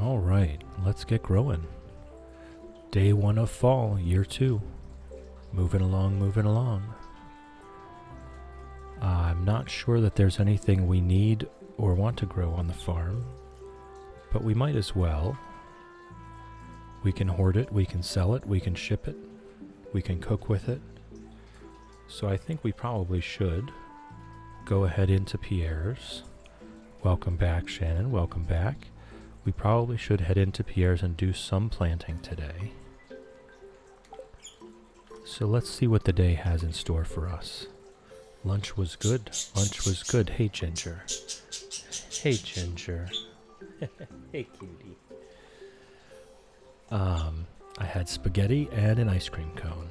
All right, let's get growing. Day 1 of fall, year 2. Moving along, moving along. I'm not sure that there's anything we need or want to grow on the farm, but we might as well. We can hoard it, we can sell it, we can ship it, we can cook with it. So I think we probably should go ahead into Pierre's. Welcome back, Shannon, welcome back. We probably should head into Pierre's and do some planting today. So let's see what the day has in store for us. Lunch was good. Lunch was good. Hey, Ginger. Hey, Ginger. Hey, cutie. I had spaghetti and an ice cream cone.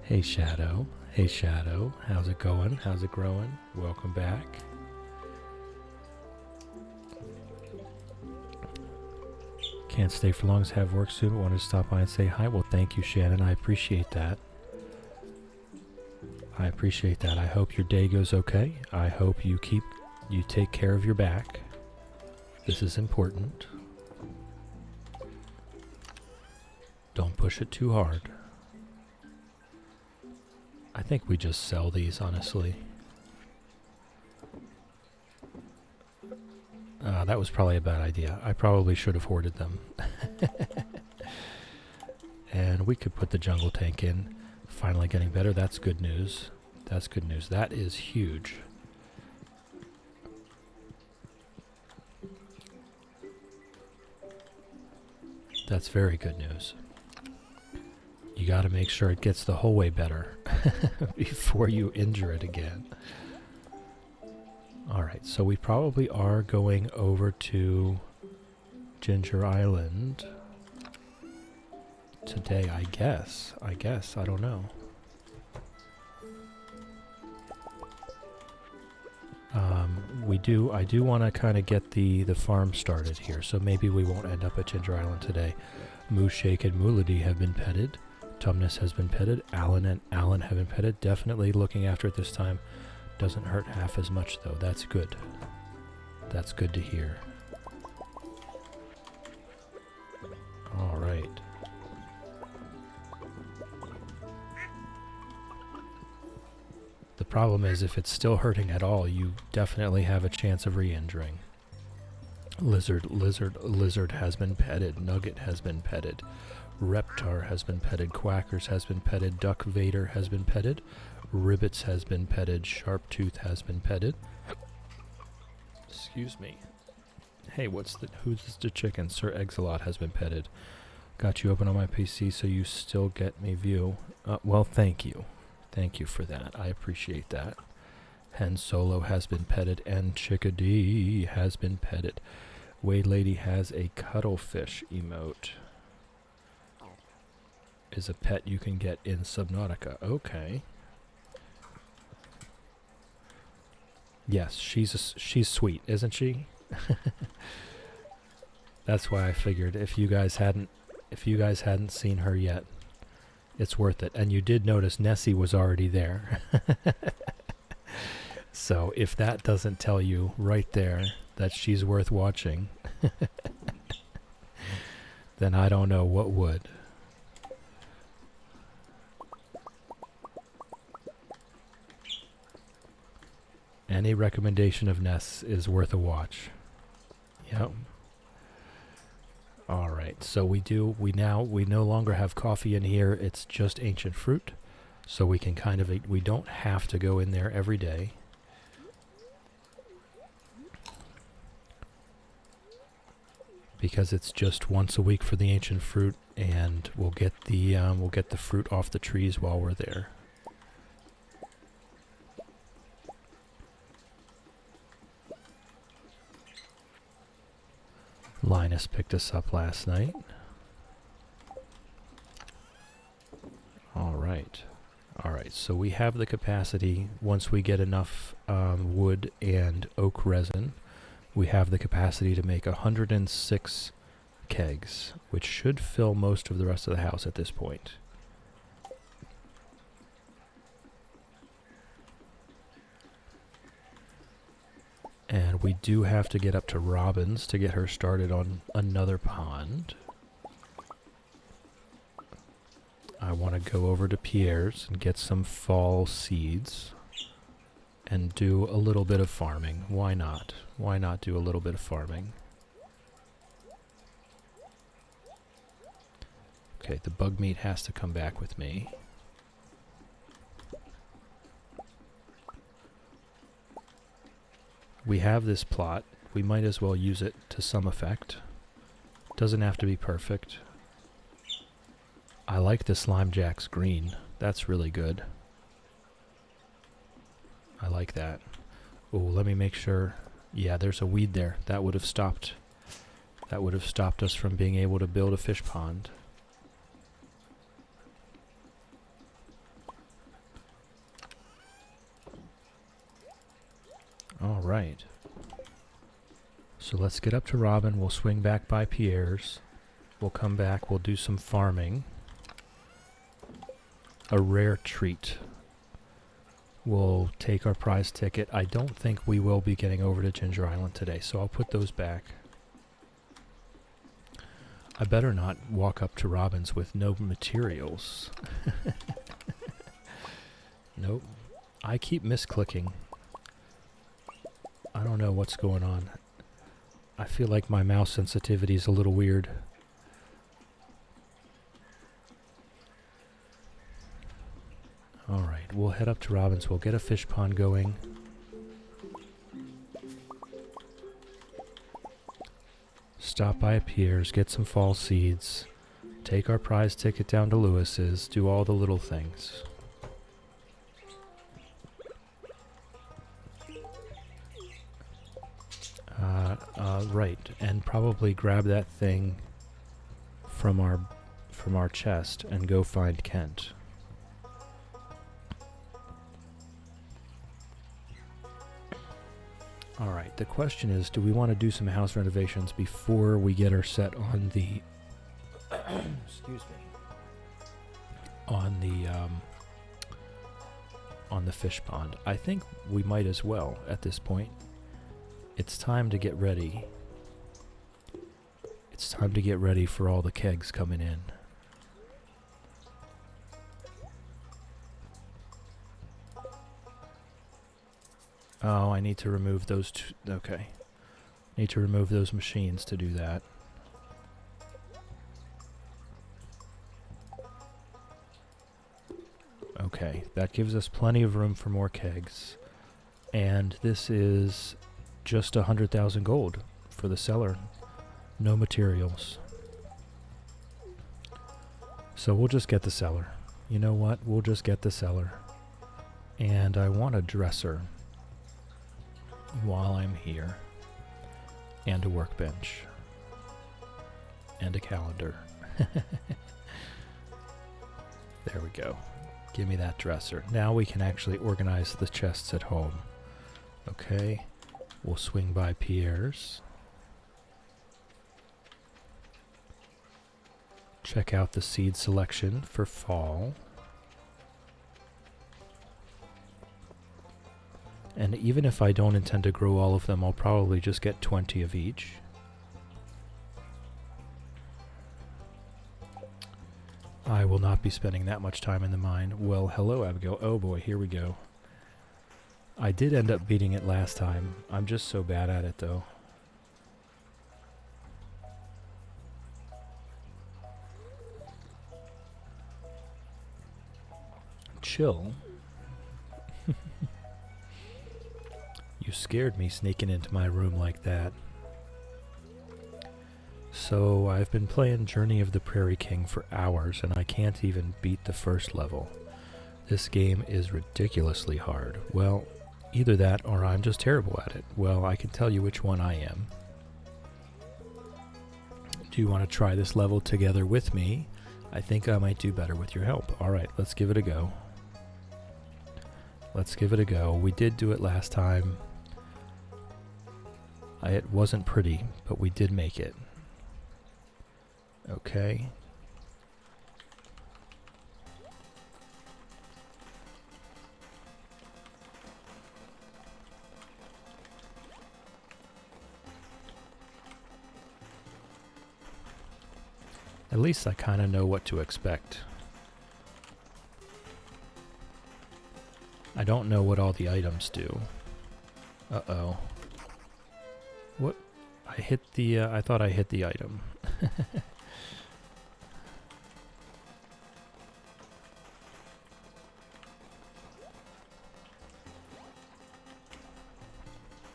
Hey, Shadow. Hey, Shadow. How's it going? How's it growing? Welcome back. Can't stay for long as have work soon, but wanted to stop by and say hi. Well, thank you, Shannon. I appreciate that. I appreciate that. I hope your day goes okay. I hope you take care of your back. This is important. Don't push it too hard. I think we just sell these, honestly. That was probably a bad idea. I probably should have hoarded them. And we could put the jungle tank in. Finally getting better. That's good news. That's good news. That is huge. That's very good news. You got to make sure it gets the whole way better before you injure it again. Alright, so we probably are going over to Ginger Island today, I guess. I don't know. I do want to kind of get the farm started here, so maybe we won't end up at Ginger Island today. Mooshake and Moolady have been petted. Tumnus has been petted. Alan and Alan have been petted. Definitely looking after it this time. Doesn't hurt half as much, though. That's good. That's good to hear. All right. The problem is, if it's still hurting at all, you definitely have a chance of re-injuring. Lizard has been petted. Nugget has been petted. Reptar has been petted. Quackers has been petted. Duck Vader has been petted. Ribbits has been petted. Sharptooth has been petted. Excuse me. Hey, who's the chicken? Sir Exilot has been petted. Got you open on my PC so you still get me view. Well, thank you. Thank you for that. I appreciate that. Hen Solo has been petted and Chickadee has been petted. Wade Lady has a cuttlefish emote. Is a pet you can get in Subnautica. Okay. Yes, she's sweet, isn't she? That's why I figured if you guys hadn't seen her yet, it's worth it. And you did notice Nessie was already there. So if that doesn't tell you right there that she's worth watching, then I don't know what would. Any recommendation of Ness is worth a watch. Yep. All right. So we no longer have coffee in here. It's just ancient fruit. So we can we don't have to go in there every day. Because it's just once a week for the ancient fruit, and we'll get the fruit off the trees while we're there. Linus picked us up last night. All right, so we have the capacity, once we get enough wood and oak resin, we have the capacity to make 106 kegs, which should fill most of the rest of the house at this point. And we do have to get up to Robin's to get her started on another pond. I want to go over to Pierre's and get some fall seeds and do a little bit of farming. Why not? Why not do a little bit of farming? Okay, the bug meat has to come back with me. We have this plot. We might as well use it to some effect. Doesn't have to be perfect. I like the Slime Jacks green. That's really good. I like that. Oh, let me make sure. Yeah, there's a weed there. That would have stopped. That would have stopped us from being able to build a fish pond. All right. So let's get up to Robin. We'll swing back by Pierre's. We'll come back. We'll do some farming. A rare treat. We'll take our prize ticket. I don't think we will be getting over to Ginger Island today, so I'll put those back. I better not walk up to Robin's with no materials. Nope. I keep misclicking. I don't know what's going on. I feel like my mouse sensitivity is a little weird. Alright, we'll head up to Robin's. We'll get a fish pond going. Stop by Pierre's, get some fall seeds. Take our prize ticket down to Lewis's. Do all the little things. Right, and probably grab that thing from our chest and go find Kent. Alright, the question is, do we want to do some house renovations before we get her set on the excuse me, on the fish pond? I think we might as well at this point. It's time to get ready. It's time to get ready for all the kegs coming in. Oh, I need to remove those two. Okay. Need to remove those machines to do that. Okay, that gives us plenty of room for more kegs. And this is just 100,000 gold for the cellar. No materials. So we'll just get the cellar. You know what? We'll just get the cellar. And I want a dresser while I'm here. And a workbench. And a calendar. There we go. Give me that dresser. Now we can actually organize the chests at home. Okay. We'll swing by Pierre's. Check out the seed selection for fall. And even if I don't intend to grow all of them, I'll probably just get 20 of each. I will not be spending that much time in the mine. Well, hello, Abigail. Oh boy, here we go. I did end up beating it last time. I'm just so bad at it, though. Chill. You scared me sneaking into my room like that. So, I've been playing Journey of the Prairie King for hours, and I can't even beat the first level. This game is ridiculously hard. Well, either that or I'm just terrible at it. Well, I can tell you which one I am. Do you want to try this level together with me? I think I might do better with your help. Alright, let's give it a go. Let's give it a go. We did do it last time. It wasn't pretty, but we did make it. Okay. At least I kind of know what to expect. I don't know what all the items do. Uh-oh. What? I hit the, I thought I hit the item.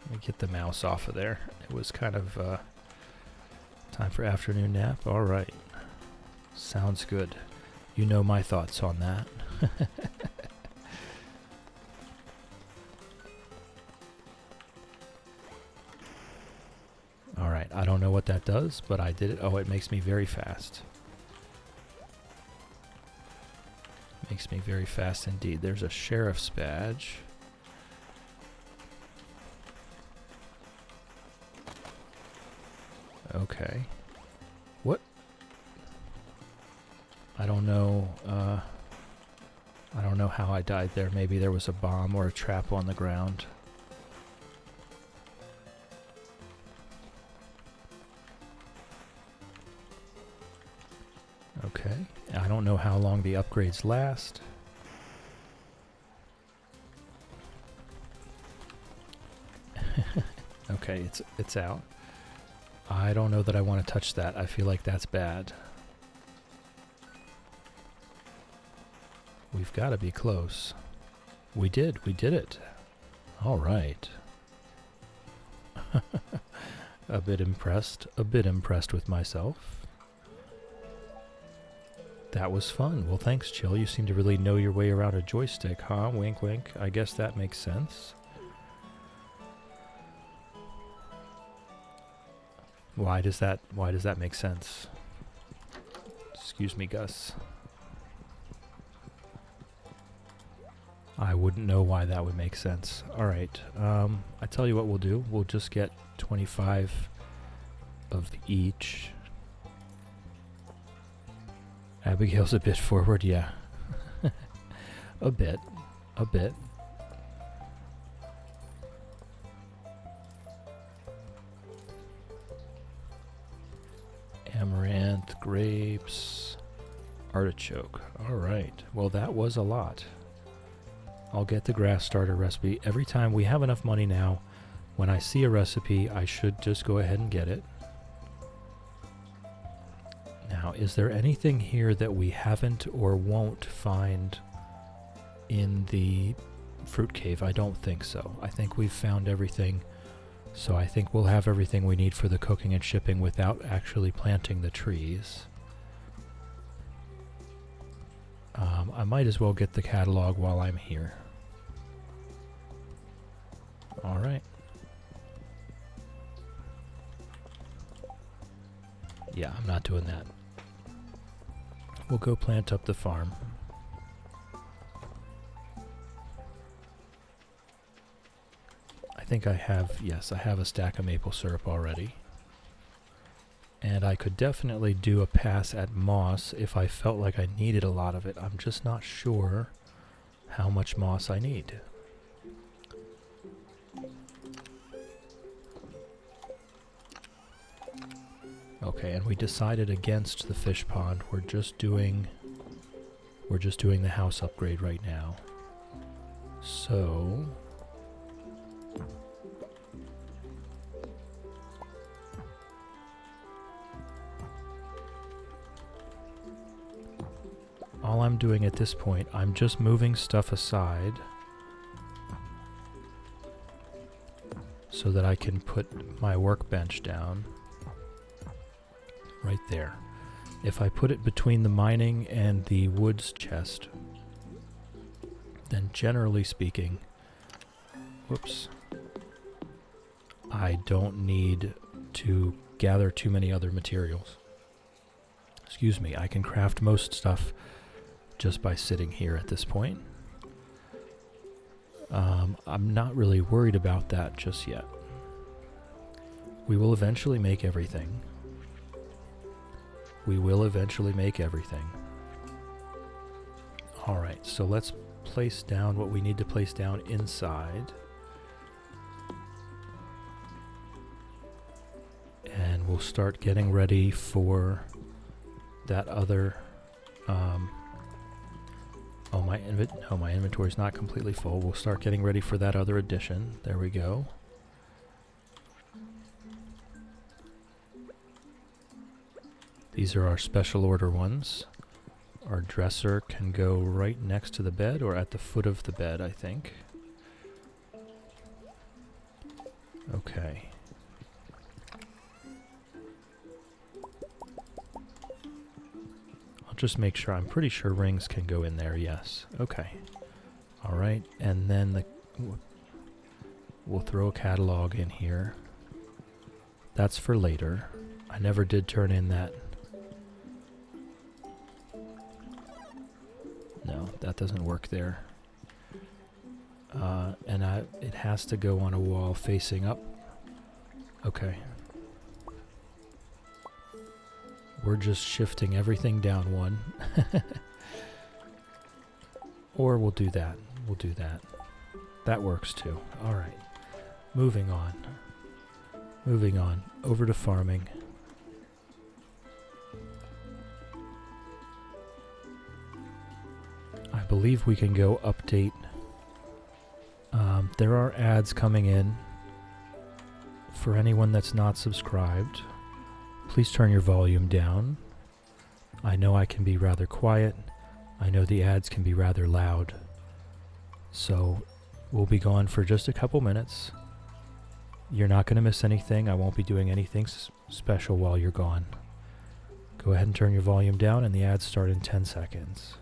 Let me get the mouse off of there. It was kind of time for afternoon nap. All right. Sounds good. You know my thoughts on that. All right. I don't know what that does, but I did it. Oh, it makes me very fast. Makes me very fast indeed. There's a sheriff's badge. Okay. What? I don't know. I don't know how I died there. Maybe there was a bomb or a trap on the ground. Okay. I don't know how long the upgrades last. Okay, it's out. I don't know that I want to touch that. I feel like that's bad. We've got to be close. We did it. All right. A bit impressed with myself. That was fun. Well, thanks, Chill. You seem to really know your way around a joystick, huh? Wink, wink. I guess that makes sense. Why does that make sense? Excuse me, Gus. I wouldn't know why that would make sense. All right. I tell you what we'll do. We'll just get 25 of each. Abigail's a bit forward, yeah. A bit. Amaranth, grapes, artichoke. All right. Well, that was a lot. I'll get the grass starter recipe. Every time we have enough money now, when I see a recipe, I should just go ahead and get it. Now, is there anything here that we haven't or won't find in the fruit cave? I don't think so. I think we've found everything. So I think we'll have everything we need for the cooking and shipping without actually planting the trees. I might as well get the catalog while I'm here. All right. Yeah, I'm not doing that. We'll go plant up the farm. I think I have, yes, I have a stack of maple syrup already. And I could definitely do a pass at moss if I felt like I needed a lot of it. I'm just not sure how much moss I need. Okay, and we decided against the fish pond. We're just doing the house upgrade right now. So all I'm doing at this point, I'm just moving stuff aside so that I can put my workbench down right there. If I put it between the mining and the woods chest, then generally speaking, whoops, I don't need to gather too many other materials. Excuse me, I can craft most stuff just by sitting here at this point. I'm not really worried about that just yet. We will eventually make everything. Alright, so let's place down what we need to place down inside. And we'll start getting ready for that other... my inventory's not completely full. We'll start getting ready for that other addition. There we go. These are our special order ones. Our dresser can go right next to the bed or at the foot of the bed, I think. Okay. I'll just make sure. I'm pretty sure rings can go in there, yes. Okay. Alright, and then we'll throw a catalog in here. That's for later. I never did turn in that. No, that doesn't work there. And it has to go on a wall facing up. Okay. We're just shifting everything down one. Or we'll do that. We'll do that. That works too. Alright. Moving on. Moving on. Over to farming. I believe we can go update. There are ads coming in. For anyone that's not subscribed, please turn your volume down. I know I can be rather quiet. I know the ads can be rather loud. So we'll be gone for just a couple minutes. You're not going to miss anything. I won't be doing anything special while you're gone. Go ahead and turn your volume down, and the ads start in 10 seconds.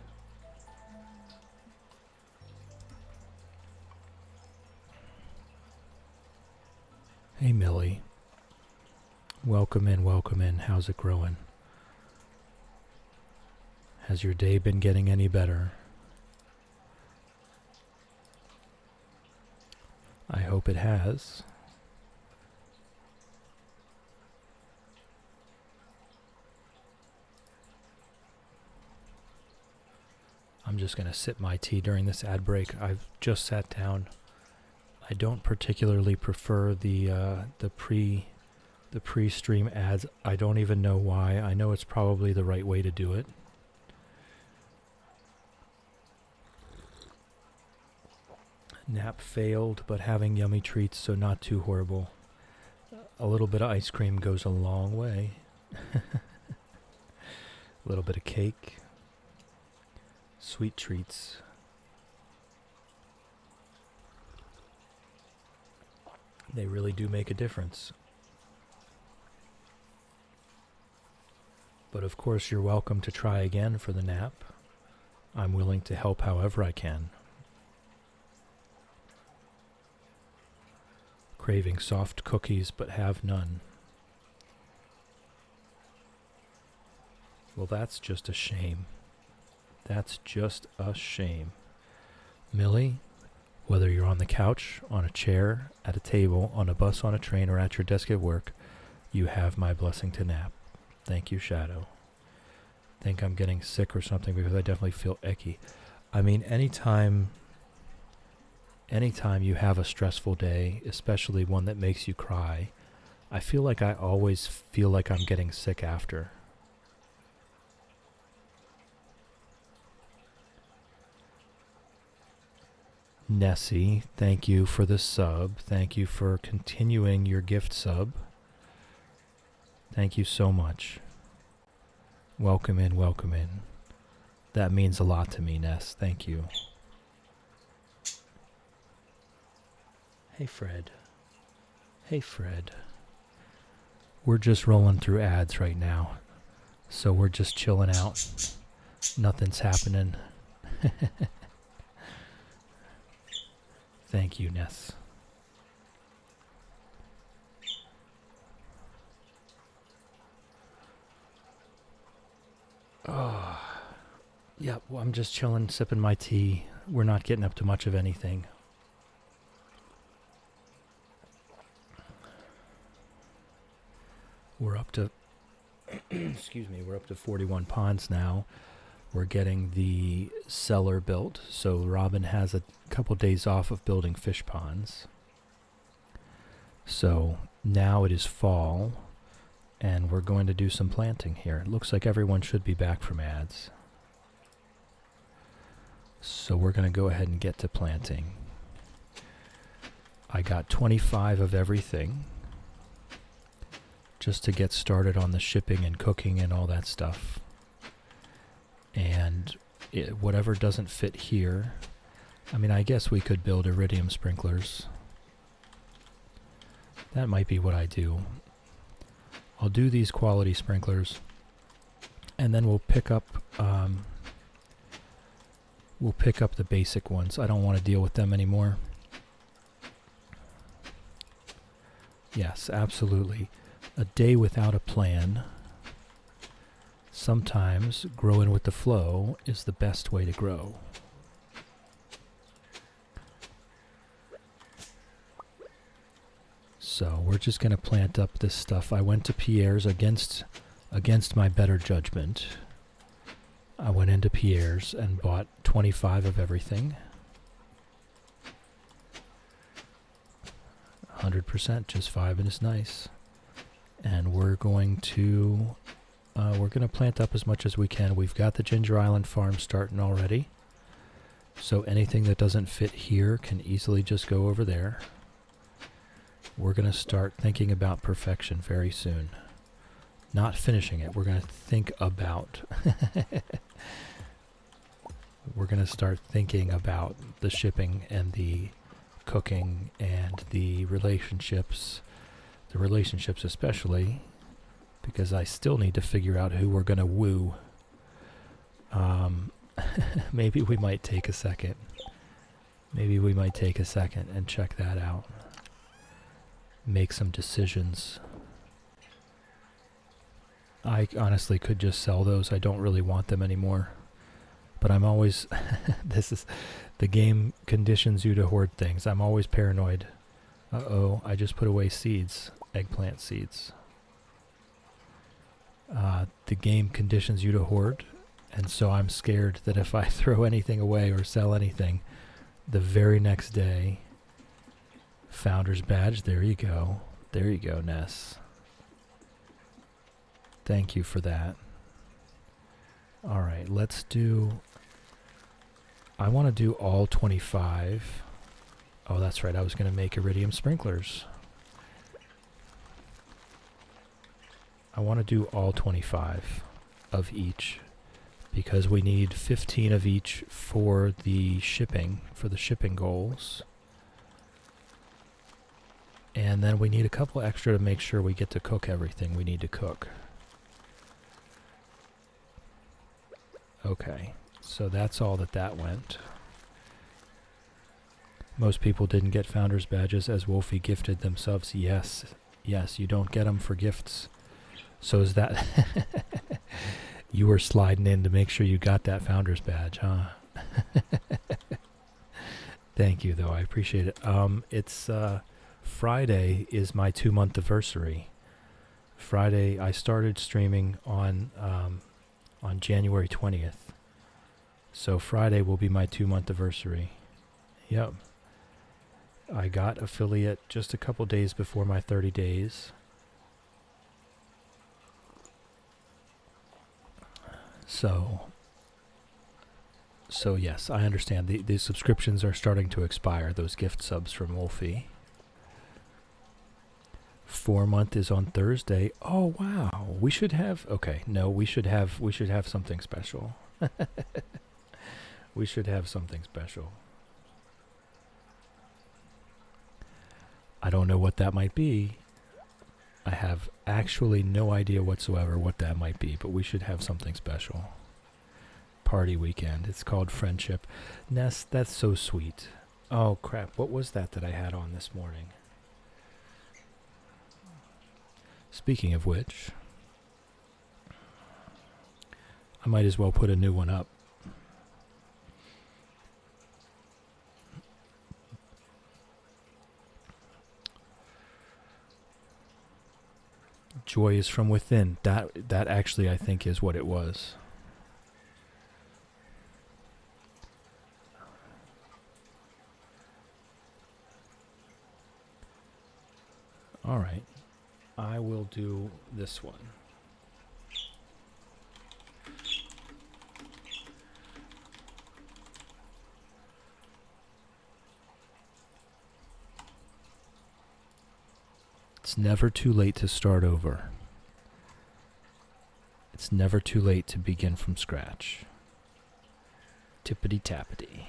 Hey Millie. Welcome in, welcome in. How's it growing? Has your day been getting any better? I hope it has. I'm just going to sip my tea during this ad break. I've just sat down. I don't particularly prefer the pre-stream ads. I don't even know why. I know it's probably the right way to do it. Nap failed, but having yummy treats, so not too horrible. A little bit of ice cream goes a long way. A little bit of cake. Sweet treats. They really do make a difference. But of course, you're welcome to try again for the nap. I'm willing to help however I can. Craving soft cookies, but have none. Well, that's just a shame. That's just a shame. Millie, whether you're on the couch, on a chair, at a table, on a bus, on a train, or at your desk at work, you have my blessing to nap. Thank you, Shadow. Think I'm getting sick or something because I definitely feel icky. I mean, anytime you have a stressful day, especially one that makes you cry, I feel like I always feel like I'm getting sick after. Nessie, thank you for the sub. Thank you for continuing your gift sub. Thank you so much. Welcome in, welcome in. That means a lot to me, Ness. Thank you. Hey, Fred. Hey, Fred. We're just rolling through ads right now. So we're just chilling out. Nothing's happening. Thank you, Ness. Oh, yeah, well, I'm just chilling, sipping my tea. We're not getting up to much of anything. We're up to, excuse me, we're up to 41 ponds now. We're getting the cellar built, so Robin has a couple days off of building fish ponds. So now it is fall, And we're going to do some planting here. It looks like everyone should be back from ads. So we're going to go ahead and get to planting. I got 25 of everything just to get started on the shipping and cooking and all that stuff. And whatever doesn't fit here, I mean, I guess we could build iridium sprinklers. That might be what I do. I'll do these quality sprinklers, and then we'll pick up the basic ones. I don't want to deal with them anymore. Yes, absolutely. A day without a plan. Sometimes growing with the flow is the best way to grow. So we're just going to plant up this stuff. I went to Pierre's against my better judgment. I went into Pierre's and bought 25 of everything. 100%, just 5 and it's nice. And we're going to plant up as much as we can. We've got the Ginger Island farm starting already. So anything that doesn't fit here can easily just go over there. We're going to start thinking about perfection very soon. Not finishing it. We're going to think about we're going to start thinking about the shipping and the cooking and the relationships especially, because I still need to figure out who we're going to woo. Maybe we might take a second. And check that out. Make some decisions. I honestly could just sell those. I don't really want them anymore. But I'm always, the game conditions you to hoard things. I'm always paranoid. Uh-oh, I just put away seeds, eggplant seeds. The game conditions you to hoard, and so I'm scared that if I throw anything away or sell anything, the very next day, Founder's Badge, there you go. There you go, Ness. Thank you for that. Alright, I want to do all 25. Oh, that's right, I was going to make iridium sprinklers. I want to do all 25 of each, because we need 15 of each for the shipping goals. And then we need a couple extra to make sure we get to cook everything we need to cook. Okay, so that's all that went. Most people didn't get Founder's Badges as Wolfie gifted themselves. Yes, you don't get them for gifts. So is that... You were sliding in to make sure you got that Founder's Badge, huh? Thank you, though. I appreciate it. It's... Friday is my 2-month anniversary. Friday, I started streaming on January 20th. So Friday will be my 2-month anniversary. Yep. I got affiliate just a couple days before my 30 days. So yes, I understand. The subscriptions are starting to expire, those gift subs from Wolfie. 4-month is on Thursday. Oh wow. We should have we should have something special. We should have something special. I don't know what that might be. I have actually no idea whatsoever what that might be, but we should have something special. Party weekend. It's called Friendship. Ness, that's so sweet. Oh crap, what was that I had on this morning? Speaking of which, I might as well put a new one up. Joy is from within. That actually I think is what it was. All right. I will do this one. It's never too late to start over. It's never too late to begin from scratch. Tippity tappity.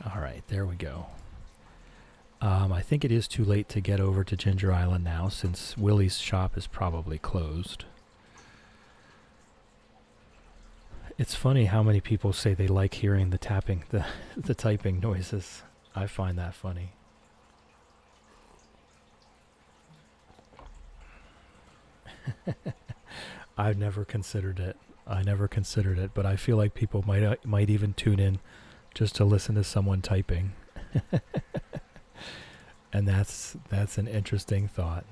All right, there we go. I think it is too late to get over to Ginger Island now, since Willie's shop is probably closed. It's funny how many people say they like hearing the tapping, the typing noises. I find that funny. I've never considered it. I never considered it, but I feel like people might even tune in just to listen to someone typing. And that's an interesting thought.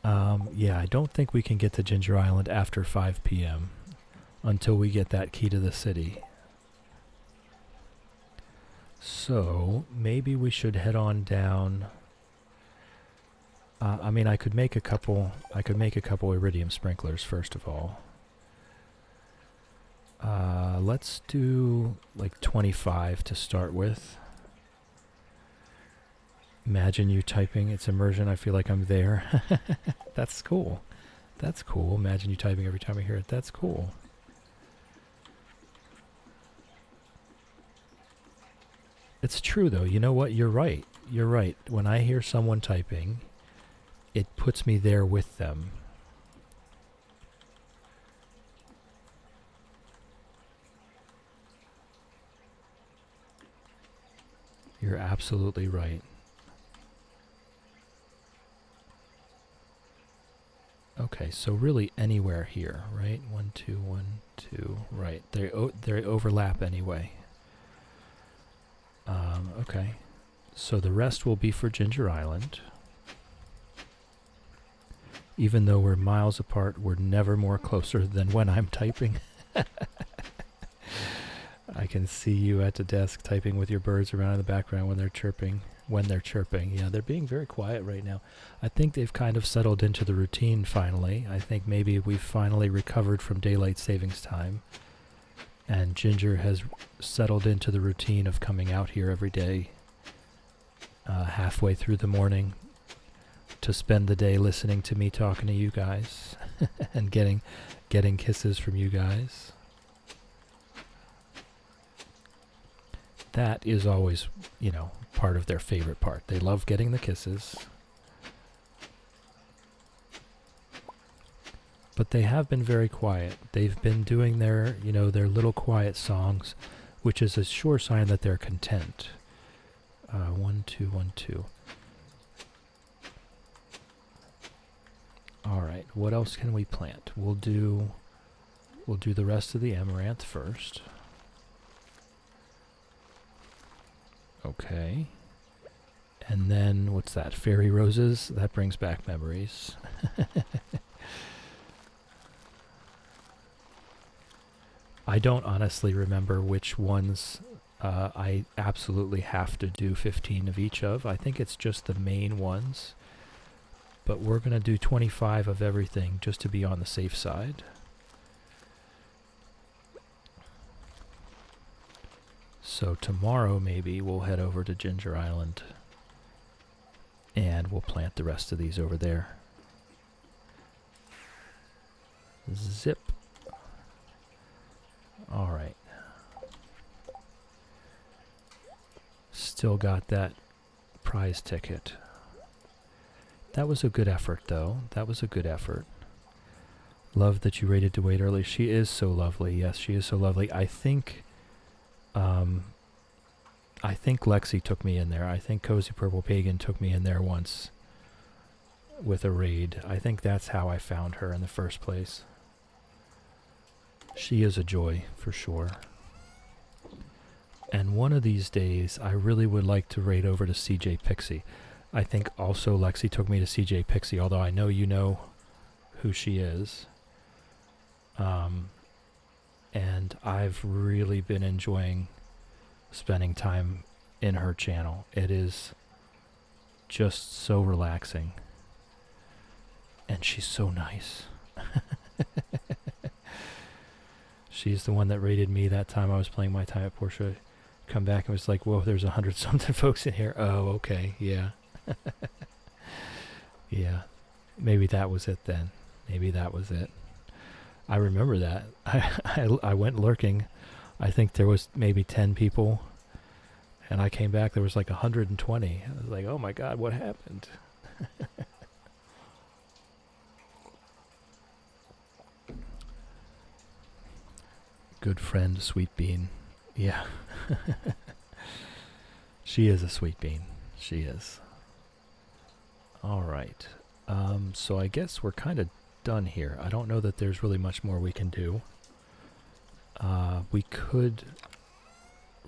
Yeah, I don't think we can get to Ginger Island after 5 p.m. until we get that key to the city. So maybe we should head on down. I mean, I could make a couple iridium sprinklers first of all. Let's do like 25 to start with. Imagine you typing. It's immersion. I feel like I'm there. That's cool. That's cool. Imagine you typing every time I hear it. That's cool. It's true though. You know what? You're right. You're right. When I hear someone typing, it puts me there with them. You're absolutely right. Okay, so really anywhere here, right? 1, 2, 1, 2, right. They overlap anyway. Okay, so the rest will be for Ginger Island. Even though we're miles apart, we're never more closer than when I'm typing. I can see you at the desk typing with your birds around in the background when they're chirping. Yeah, they're being very quiet right now. I think they've kind of settled into the routine finally. I think maybe we've finally recovered from daylight savings time. And Ginger has settled into the routine of coming out here every day, halfway through the morning, to spend the day listening to me talking to you guys and getting kisses from you guys. That is always, part of their favorite part. They love getting the kisses. But they have been very quiet. They've been doing their little quiet songs, which is a sure sign that they're content. 1, 2, 1, 2. All right. What else can we plant? We'll do the rest of the amaranth first. Okay. And then what's that? Fairy roses? That brings back memories. I don't honestly remember which ones I absolutely have to do 15 of each of. I think it's just the main ones. But we're going to do 25 of everything just to be on the safe side. So tomorrow maybe we'll head over to Ginger Island and we'll plant the rest of these over there. Zip. All right. Still got that prize ticket. That was a good effort, though. That was a good effort. Love that you rated to wait early. She is so lovely. Yes, she is so lovely. I think Lexi took me in there. I think Cozy Purple Pagan took me in there once with a raid. I think that's how I found her in the first place. She is a joy, for sure. And one of these days, I really would like to raid over to CJ Pixie. I think also Lexi took me to CJ Pixie, although I know you know who she is. And I've really been enjoying spending time in her channel. It is just so relaxing. And she's so nice. She's the one that rated me that time I was playing my time at Porsche. Come back and was like, whoa, there's 100-something folks in here. Oh, okay, yeah. Yeah. Maybe that was it then. Maybe that was it. I remember that. I went lurking. I think there was maybe 10 people. And I came back, there was like 120. I was like, oh my God, what happened? Good friend, Sweet Bean. Yeah. She is a sweet bean. She is. All right. So I guess we're kind of done here. I don't know that there's really much more we can do. We could...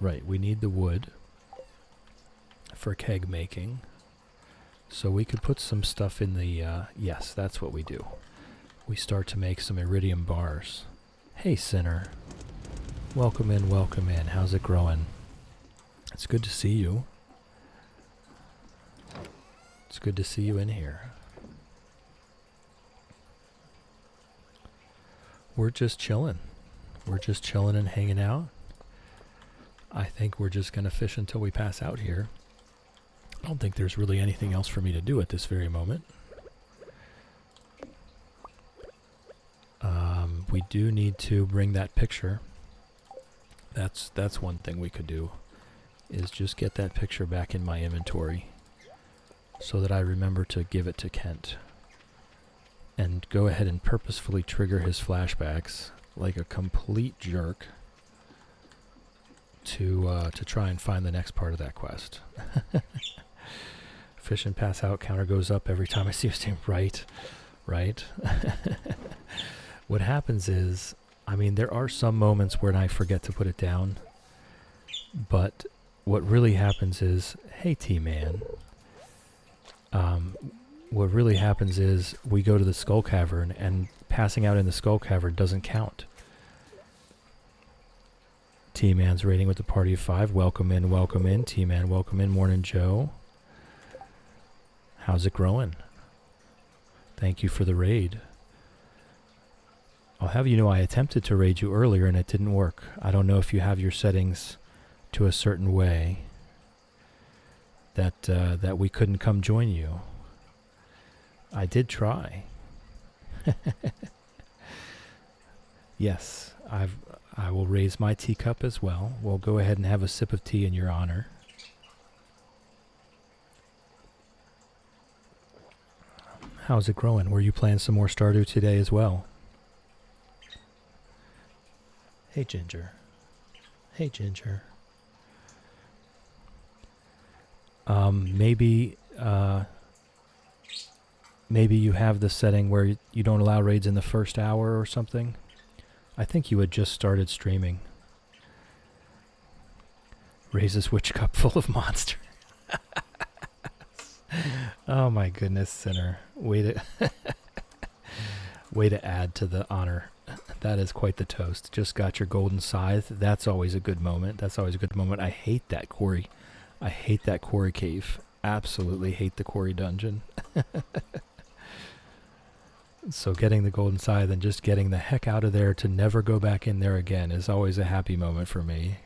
Right, we need the wood for keg making. So we could put some stuff in the... yes, that's what we do. We start to make some iridium bars. Hey, Sinner. Welcome in, welcome in. How's it growing? It's good to see you. It's good to see you in here. We're just chilling. We're just chilling and hanging out. I think we're just going to fish until we pass out here. I don't think there's really anything else for me to do at this very moment. We do need to bring that picture. That's one thing we could do, is just get that picture back in my inventory so that I remember to give it to Kent. And go ahead and purposefully trigger his flashbacks like a complete jerk to try and find the next part of that quest. Fish and pass out counter goes up every time I see his name. Right. What happens is, I mean, there are some moments when I forget to put it down, but what really happens is, hey, T-Man. What really happens is we go to the Skull Cavern, and passing out in the Skull Cavern doesn't count. T-Man's rating with the party of 5. Welcome in, welcome in. T-Man, welcome in. Morning, Joe. How's it growing? Thank you for the raid. I'll have you know I attempted to raid you earlier and it didn't work. I don't know if you have your settings to a certain way that we couldn't come join you. I did try. Yes, I will raise my teacup as well. We'll go ahead and have a sip of tea in your honor. How's it growing? Were you playing some more Stardew today as well? Hey, Ginger. Hey, Ginger. Maybe you have the setting where you don't allow raids in the first hour or something. I think you had just started streaming. Raise this witch cup full of monster. Oh my goodness, Sinner. Way to add to the honor. That is quite the toast. Just got your golden scythe. That's always a good moment. I hate that quarry. I hate that quarry cave. Absolutely hate the quarry dungeon. So getting the golden scythe and just getting the heck out of there to never go back in there again is always a happy moment for me.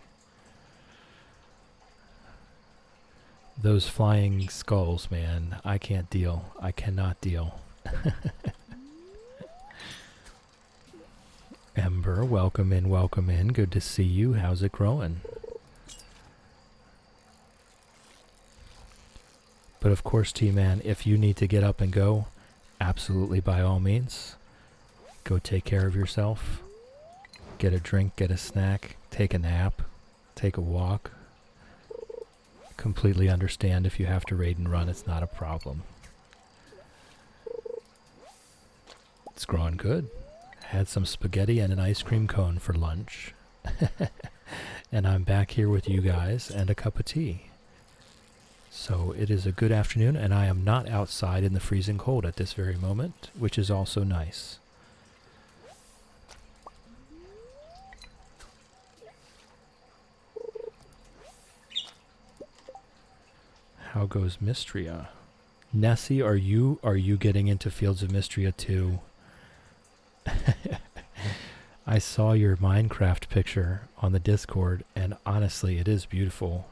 Those flying skulls, man. I can't deal. I cannot deal. Ember, welcome in, welcome in. Good to see you. How's it growing? But of course, T-Man, if you need to get up and go, absolutely by all means. Go take care of yourself. Get a drink, get a snack, take a nap, take a walk. Completely understand if you have to raid and run, it's not a problem. It's growing good. Had some spaghetti and an ice cream cone for lunch. And I'm back here with you guys and a cup of tea. So it is a good afternoon, and I am not outside in the freezing cold at this very moment, which is also nice. How goes Mystria? Nessie, are you getting into Fields of Mystria too? I saw your Minecraft picture on the Discord, and honestly, it is beautiful.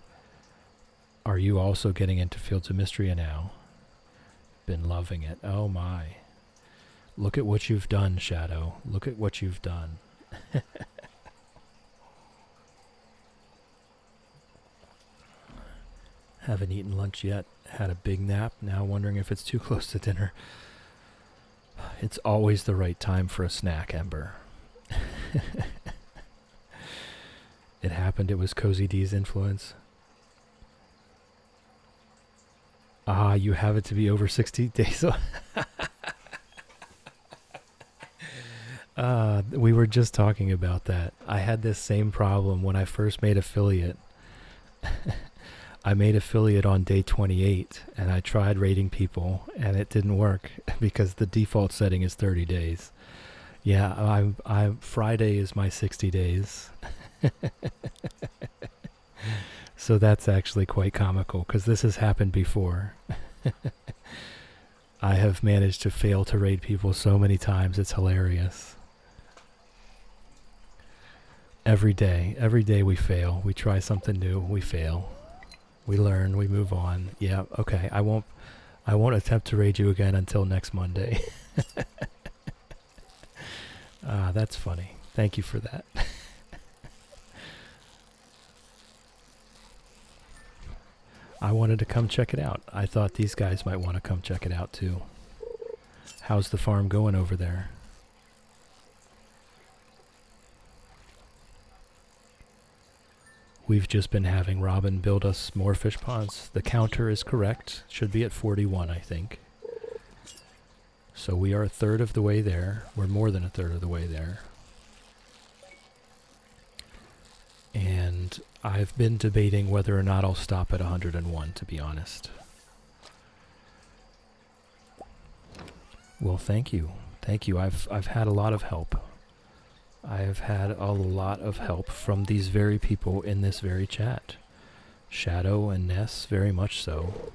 Are you also getting into Fields of Mystria now? Been loving it. Oh my. Look at what you've done, Shadow. Look at what you've done. Haven't eaten lunch yet. Had a big nap. Now wondering if it's too close to dinner. It's always the right time for a snack, Ember. It happened. It was Cozy D's influence. Ah, you have it to be over 60 days. We were just talking about that. I had this same problem when I first made affiliate. I made affiliate on day 28, and I tried rating people, and it didn't work because the default setting is 30 days. Yeah, Friday is my 60 days. So that's actually quite comical because this has happened before. I have managed to fail to raid people so many times, it's hilarious. Every day we fail. We try something new, we fail. We learn, we move on. Yeah, okay, I won't attempt to raid you again until next Monday. That's funny. Thank you for that. I wanted to come check it out. I thought these guys might want to come check it out too. How's the farm going over there? We've just been having Robin build us more fish ponds. The counter is correct. Should be at 41, I think. So we are a third of the way there. We're more than a third of the way there. And I've been debating whether or not I'll stop at 101, to be honest. Well, thank you. Thank you. I've had a lot of help. I have had a lot of help from these very people in this very chat. Shadow and Ness, very much so.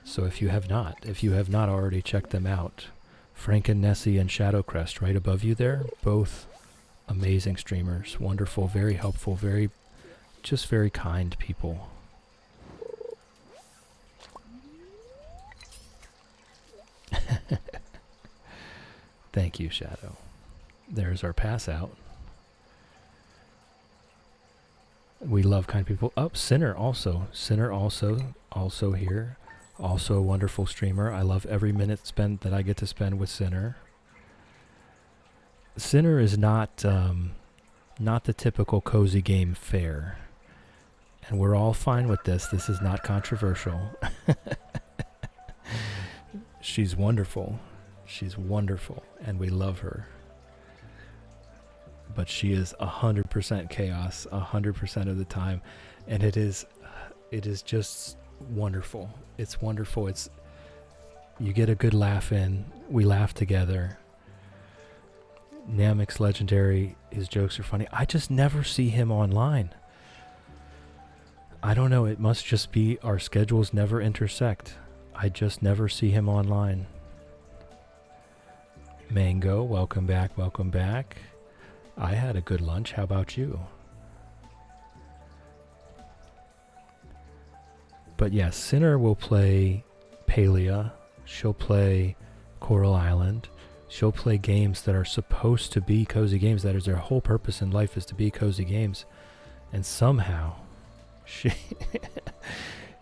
So if you have not already checked them out, Frank and Nessie and Shadowcrest right above you there, both amazing streamers, wonderful, very helpful, very kind people. Thank you, Shadow. There's our pass out. We love kind people. Oh, Sinner also here. Also a wonderful streamer. I love every minute spent that I get to spend with Sinner. Sinner is not the typical cozy game fare. And we're all fine with this. This is not controversial. She's wonderful. She's wonderful, and we love her. But she is 100% chaos 100% of the time, and it is just wonderful. It's wonderful. You get a good laugh in. We laugh together. Namek's legendary. His jokes are funny. I just never see him online. I don't know. It must just be our schedules never intersect. I just never see him online. Mango, welcome back, welcome back. I had a good lunch. How about you? But yes, Sinner will play Palia. She'll play Coral Island. She'll play games that are supposed to be cozy games. That is their whole purpose in life, is to be cozy games. And somehow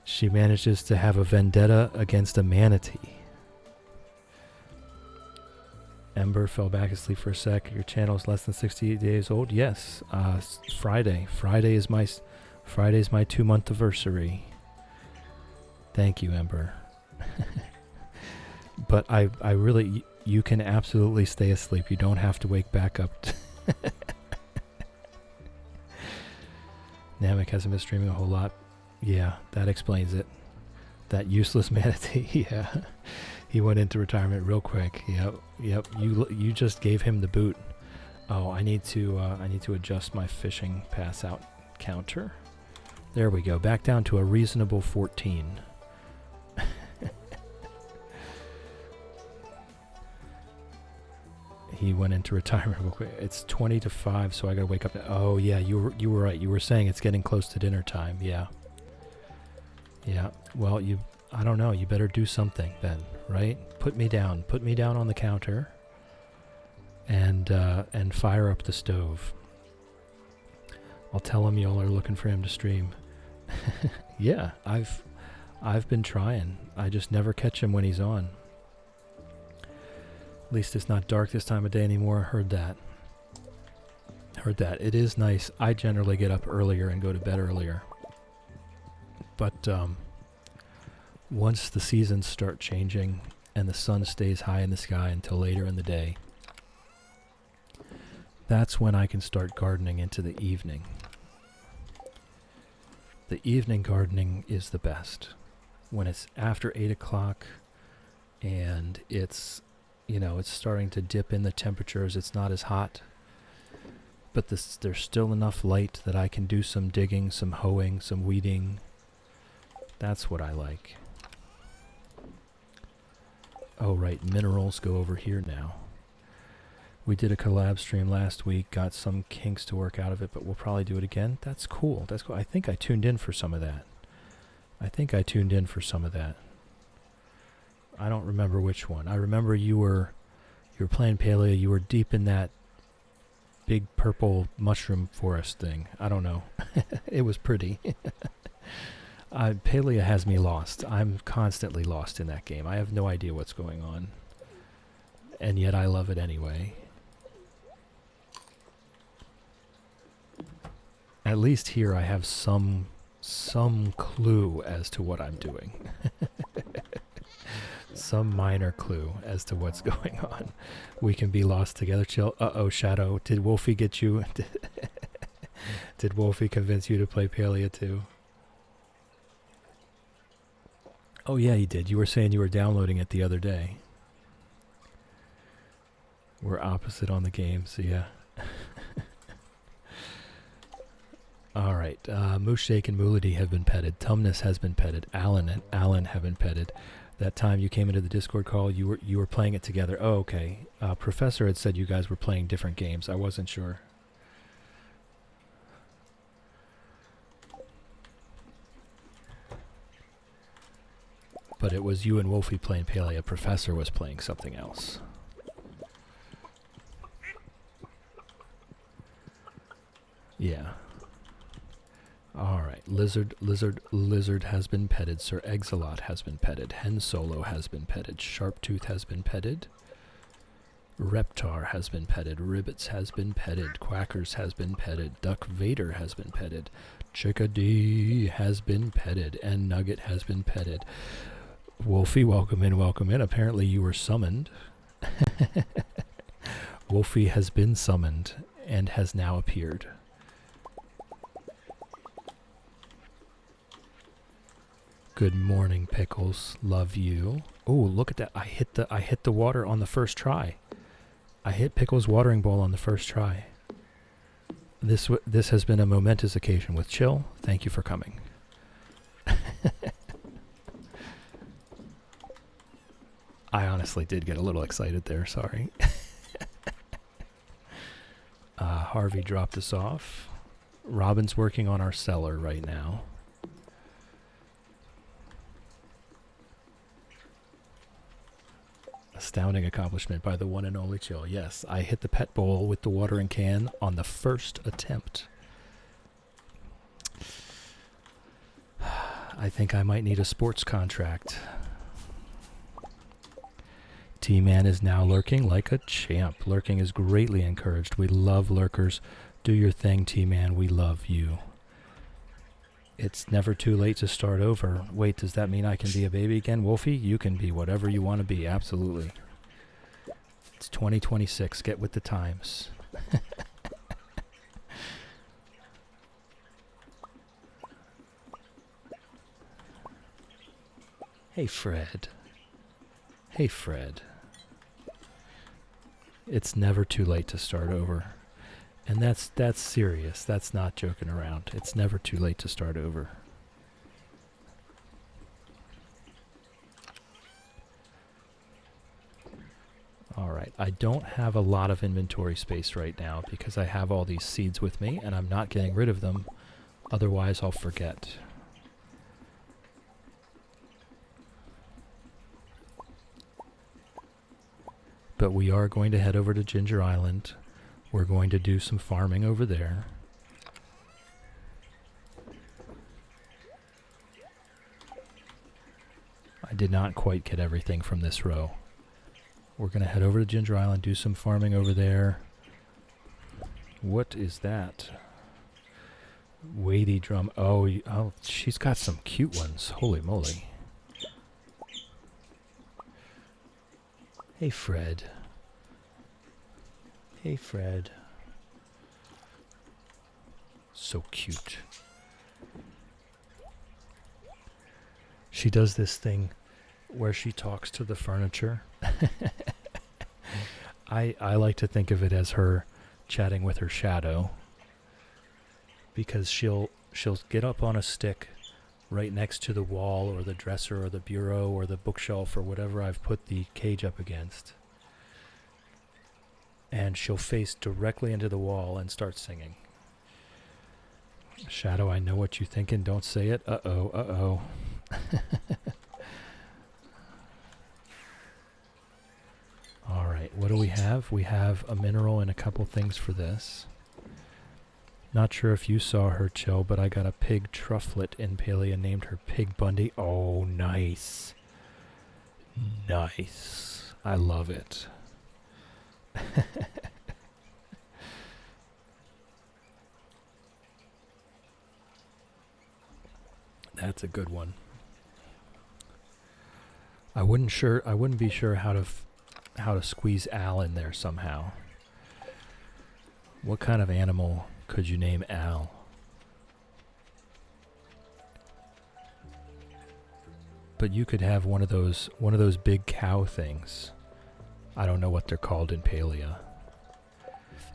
she manages to have a vendetta against a manatee. Ember fell back asleep for a sec. Your channel is less than 68 days old. Yes, Friday. Friday's my 2-month anniversary. Thank you, Ember. But I really, you can absolutely stay asleep. You don't have to wake back up. Namek hasn't been streaming a whole lot. Yeah, that explains it. That useless manatee. Yeah. He went into retirement real quick. Yep. You just gave him the boot. Oh, I need to adjust my fishing pass out counter. There we go. Back down to a reasonable 14. he went into retirement real quick. It's 20 to 5, so I gotta wake up. Oh yeah, you were right. You were saying it's getting close to dinner time. Yeah. Yeah. Well, I don't know. You better do something then, right? Put me down. Put me down on the counter. And fire up the stove. I'll tell him y'all are looking for him to stream. Yeah, I've been trying. I just never catch him when he's on. At least it's not dark this time of day anymore. Heard that. Heard that. It is nice. I generally get up earlier and go to bed earlier. But once the seasons start changing and the sun stays high in the sky until later in the day, that's when I can start gardening into the evening. The evening gardening is the best. When it's after 8 o'clock and it's, it's starting to dip in the temperatures, it's not as hot, but there's still enough light that I can do some digging, some hoeing, some weeding. That's what I like. Oh, right, minerals go over here now. We did a collab stream last week, got some kinks to work out of it, but we'll probably do it again. That's cool. That's cool. I think I tuned in for some of that. I don't remember which one. I remember you were playing Paleo. You were deep in that big purple mushroom forest thing. I don't know. It was pretty. Paleo has me lost. I'm constantly lost in that game. I have no idea what's going on. And yet I love it anyway. At least here I have some clue as to what I'm doing. Some minor clue as to what's going on. We can be lost together. Chill. Uh-oh, Shadow. Did Wolfie get you? Did Wolfie convince you to play Paleo too? Oh yeah, he did. You were saying you were downloading it the other day. We're opposite on the game, so yeah. Alright, Mooshake and Moolity have been petted. Tumnus has been petted. Alan and Alan have been petted. That time you came into the Discord call, you were playing it together. Oh, okay. Professor had said you guys were playing different games. I wasn't sure. But it was you and Wolfie playing Paleo. Professor was playing something else. Yeah. Alright. Lizard has been petted. Sir Exalot has been petted. Hen Solo has been petted. Sharptooth has been petted. Reptar has been petted. Ribbits has been petted. Quackers has been petted. Duck Vader has been petted. Chickadee has been petted. And Nugget has been petted. Wolfie, welcome in, welcome in. Apparently you were summoned. Wolfie has been summoned and has now appeared. Good morning, Pickles. Love you. Oh, look at that. I hit the water on the first try. I hit Pickles' watering bowl on the first try. This has been a momentous occasion with Chill. Thank you for coming. I honestly did get a little excited there, sorry. Harvey dropped us off. Robin's working on our cellar right now. Astounding accomplishment by the one and only Chill. Yes, I hit the pet bowl with the watering can on the first attempt. I think I might need a sports contract. T-Man is now lurking like a champ. Lurking is greatly encouraged. We love lurkers. Do your thing, T-Man. We love you. It's never too late to start over. Wait, does that mean I can be a baby again? Wolfie, you can be whatever you want to be. Absolutely. It's 2026. Get with the times. Hey, Fred. Hey, Fred. It's never too late to start over. And that's serious. That's not joking around. It's never too late to start over. Alright, I don't have a lot of inventory space right now because I have all these seeds with me and I'm not getting rid of them. Otherwise, I'll forget. But we are going to head over to Ginger Island. We're going to do some farming over there. I did not quite get everything from this row. We're going to head over to Ginger Island, do some farming over there. What is that? Weighty drum. Oh, oh, she's got some cute ones. Holy moly. Hey, Fred. Hey, Fred. So cute. She does this thing where she talks to the furniture. I like to think of it as her chatting with her shadow, because she'll get up on a stick right next to the wall or the dresser or the bureau or the bookshelf or whatever I've put the cage up against, and she'll face directly into the wall and start singing. Shadow, I know what you're thinking. Don't say it. Uh-oh, uh-oh. Alright, what do we have? We have a mineral and a couple things for this. Not sure if you saw her, Chill, but I got a pig trufflet in Palea and named her Pig Bundy. Oh, nice. Nice. I love it. That's a good one. I wouldn't be sure how to squeeze Al in there somehow. What kind of animal could you name Al? But you could have one of those big cow things. I don't know what they're called in Palea.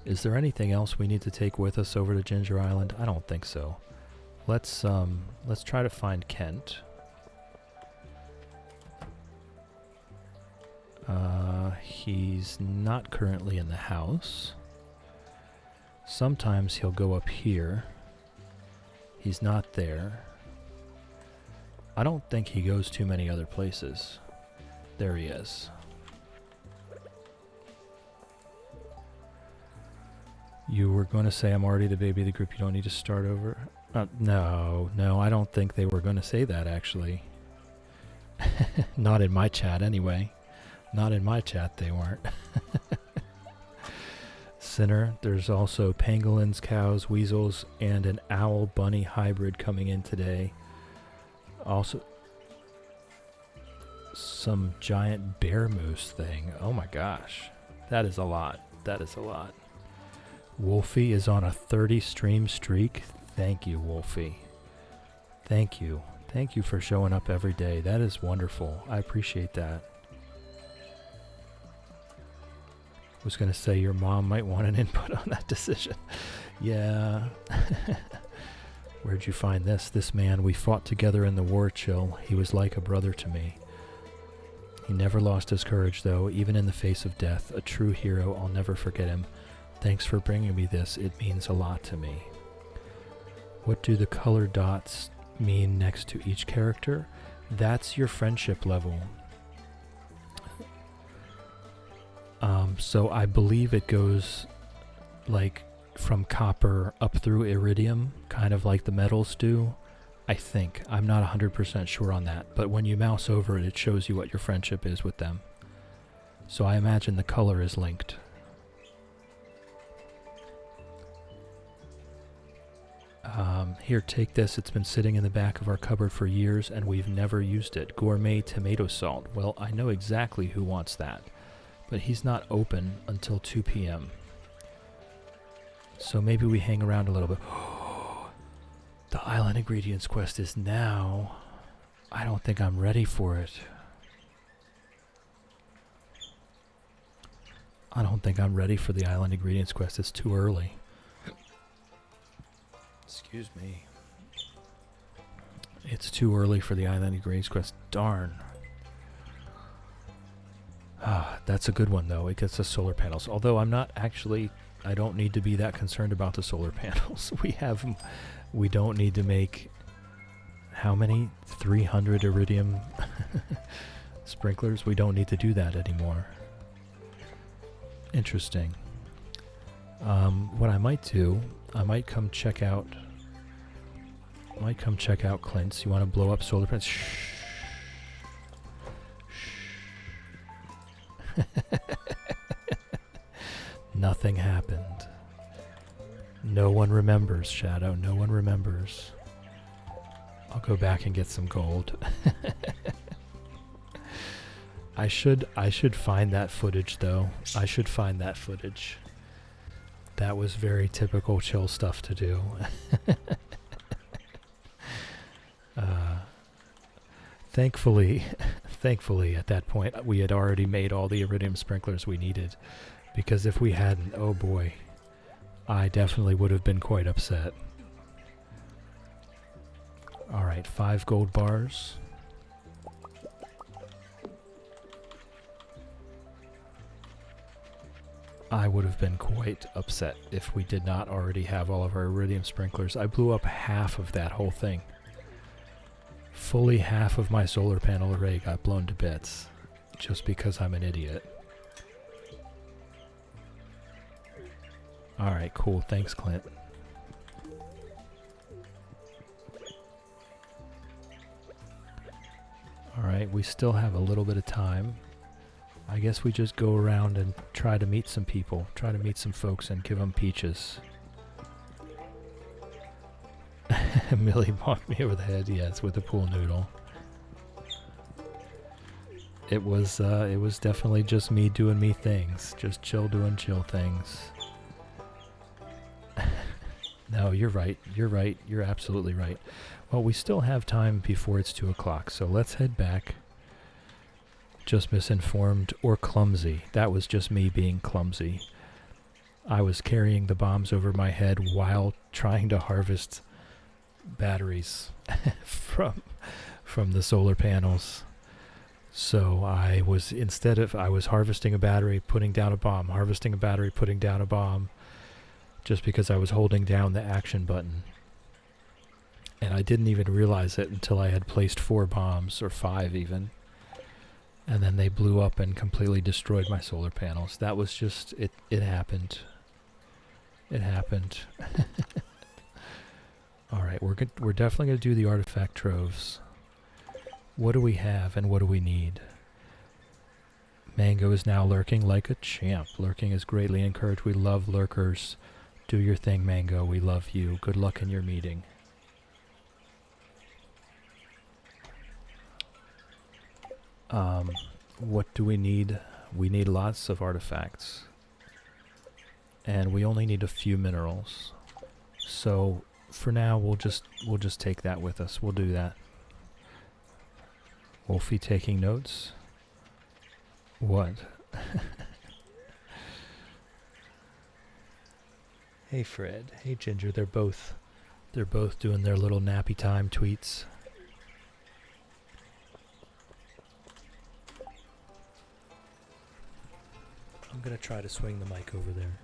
Is there anything else we need to take with us over to Ginger Island? I don't think so. Let's try to find Kent. He's not currently in the house. Sometimes he'll go up here. He's not there. I don't think he goes too many other places. There he is. You were going to say I'm already the baby of the group, you don't need to start over? No, I don't think they were going to say that, actually. Not in my chat, anyway. Not in my chat, they weren't. Sinner, there's also pangolins, cows, weasels, and an owl-bunny hybrid coming in today. Also, some giant bear moose thing. Oh my gosh. That is a lot. That is a lot. Wolfie is on a 30 stream streak. Thank you, Wolfie. Thank you. Thank you for showing up every day. That is wonderful. I appreciate that. I was going to say your mom might want an input on that decision. Yeah. Where'd you find this? This man, we fought together in the war, Chill. He was like a brother to me. He never lost his courage, though, even in the face of death. A true hero. I'll never forget him. Thanks for bringing me this. It means a lot to me. What do the color dots mean next to each character? That's your friendship level. So I believe it goes like from copper up through iridium, kind of like the metals do. I think. I'm not 100% sure on that. But when you mouse over it, it shows you what your friendship is with them. So I imagine the color is linked. Here, take this. It's been sitting in the back of our cupboard for years and we've never used it. Gourmet tomato salt. Well, I know exactly who wants that. But he's not open until 2 p.m. So maybe we hang around a little bit. The Island Ingredients quest is now. I don't think I'm ready for it. I don't think I'm ready for the Island Ingredients quest. It's too early. Excuse me. It's too early for the Island Ingredients quest. Darn. That's a good one, though. It gets us solar panels. Although I'm not actually... I don't need to be that concerned about the solar panels. We don't need to make... How many? 300 iridium sprinklers? We don't need to do that anymore. Interesting. What I might do... I might come check out... Clint's. You want to blow up solar panels? Shh. Nothing happened. No one remembers, Shadow. No one remembers. I'll go back and get some gold. I should find that footage, though. I should find that footage. That was very typical chill stuff to do. Thankfully, at that point, we had already made all the iridium sprinklers we needed. Because if we hadn't, oh boy, I definitely would have been quite upset. Alright, 5 gold bars. I would have been quite upset if we did not already have all of our iridium sprinklers. I blew up half of that whole thing. Fully half of my solar panel array got blown to bits. Just because I'm an idiot. Alright, cool. Thanks, Clint. Alright, we still have a little bit of time. I guess we just go around and try to meet some people. Try to meet some folks and give them peaches. Millie bonked me over the head, yes, with a pool noodle. It was definitely just me doing me things. Just chill doing chill things. No, you're right. You're right. You're absolutely right. Well, we still have time before it's 2 o'clock, so let's head back. Just misinformed or clumsy. That was just me being clumsy. I was carrying the bombs over my head while trying to harvest batteries from the solar panels. So I was harvesting a battery, putting down a bomb, harvesting a battery, putting down a bomb, just because I was holding down the action button. And I didn't even realize it until I had placed 4 bombs, or 5 even. And then they blew up and completely destroyed my solar panels. That was just, it happened. It happened. Alright, we're definitely going to do the artifact troves. What do we have and what do we need? Mango is now lurking like a champ. Lurking is greatly encouraged. We love lurkers. Do your thing, Mango. We love you. Good luck in your meeting. What do we need? We need lots of artifacts. And we only need a few minerals. So for now we'll just take that with us. We'll do that. Wolfie taking notes? What? Hey Fred. Hey Ginger. They're both doing their little nappy time tweets. I'm gonna try to swing the mic over there.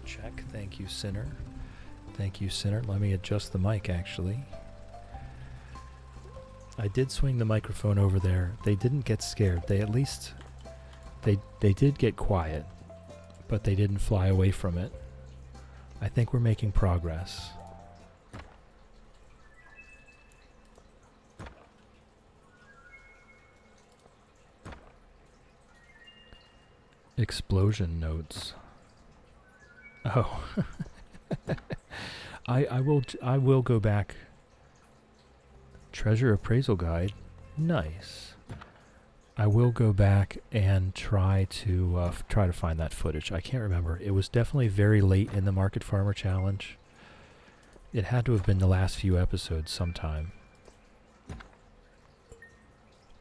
Check. Thank you, Sinner. Thank you, Sinner. Let me adjust the mic, actually. I did swing the microphone over there. They didn't get scared. They at least... They did get quiet, but they didn't fly away from it. I think we're making progress. Explosion notes. Oh, I will go back. Treasure appraisal guide, nice. I will go back and try to find that footage. I can't remember. It was definitely very late in the Market Farmer Challenge. It had to have been the last few episodes sometime.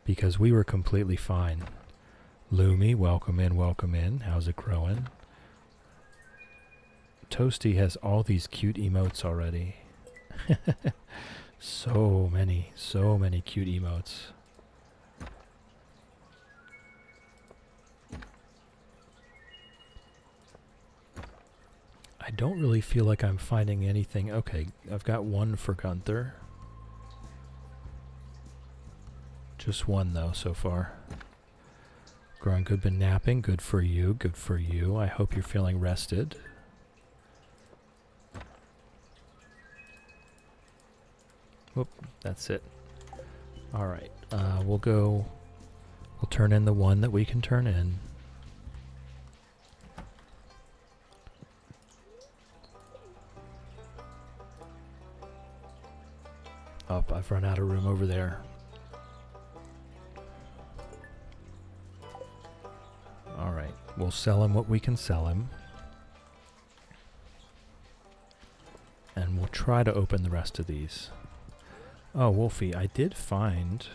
Because we were completely fine. Lumi, welcome in, welcome in. How's it growing? Toasty has all these cute emotes already. So many cute emotes. I don't really feel like I'm finding anything. Okay, I've got one for Gunther. Just one though so far. Growing good, been napping. Good for you, good for you. I hope you're feeling rested. Whoop, that's it. Alright, we'll turn in the one that we can turn in. Oh, I've run out of room over there. Alright, we'll sell him what we can sell him. And we'll try to open the rest of these. Oh, Wolfie, I did find...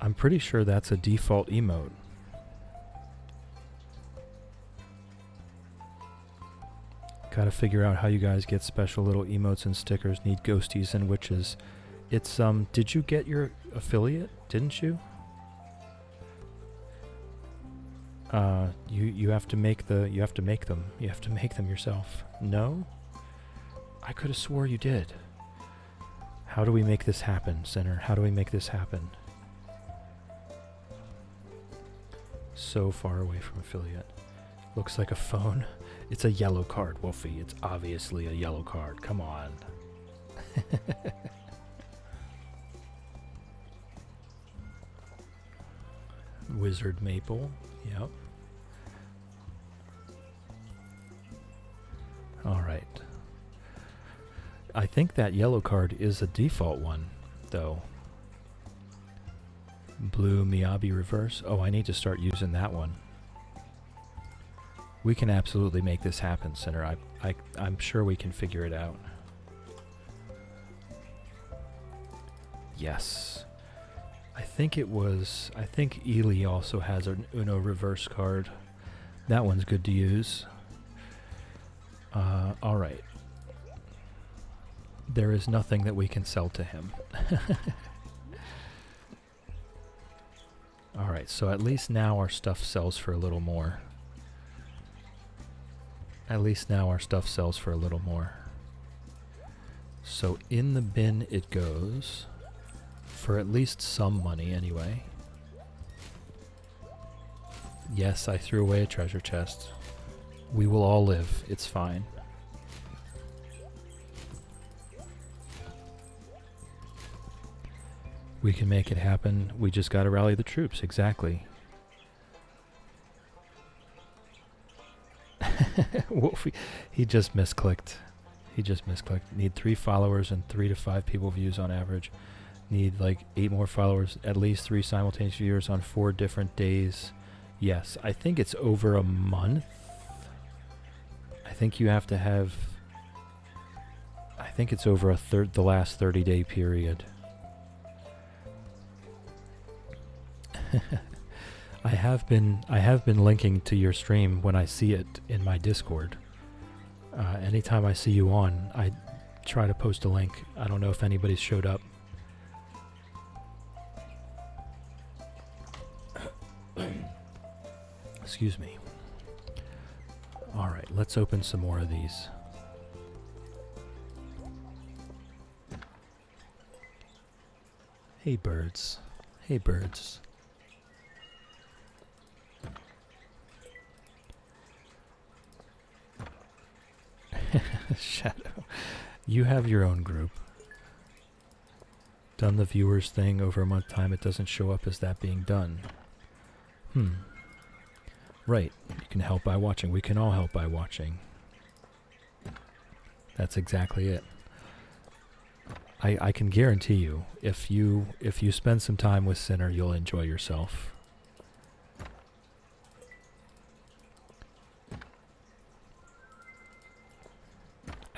I'm pretty sure that's a default emote. Gotta figure out how you guys get special little emotes and stickers. Need ghosties and witches. It's, did you get your affiliate? Didn't you? You have to make them. You have to make them yourself. No? I could have swore you did. How do we make this happen, Sinner? How do we make this happen? So far away from affiliate. Looks like a phone. It's a yellow card, Wolfie. It's obviously a yellow card. Come on. Wizard Maple. Yep. Alright. I think that yellow card is a default one, though. Blue Miyabi reverse. Oh, I need to start using that one. We can absolutely make this happen, Sinner. I'm sure we can figure it out. Yes. I think Ely also has an Uno reverse card. That one's good to use. Alright. There is nothing that we can sell to him. Alright, so at least now our stuff sells for a little more. At least now our stuff sells for a little more. So in the bin it goes. For at least some money anyway. Yes, I threw away a treasure chest. We will all live. It's fine. We can make it happen. We just gotta rally the troops. Exactly. Wolfie, he just misclicked. He just misclicked. Need 3 followers and 3 to 5 people views on average. Need like 8 more followers, at least 3 simultaneous viewers on 4 different days. Yes, I think it's over a month. I think you have to have... I think it's over the last 30-day period. I have been linking to your stream when I see it in my Discord. Anytime I see you on, I try to post a link. I don't know if anybody's showed up. Excuse me. Alright, let's open some more of these. Hey birds. Hey birds. Shadow. You have your own group. Done the viewers thing over a month time, it doesn't show up as that being done. Right. You can help by watching. We can all help by watching. That's exactly it. I can guarantee you, if you spend some time with Sinner, you'll enjoy yourself.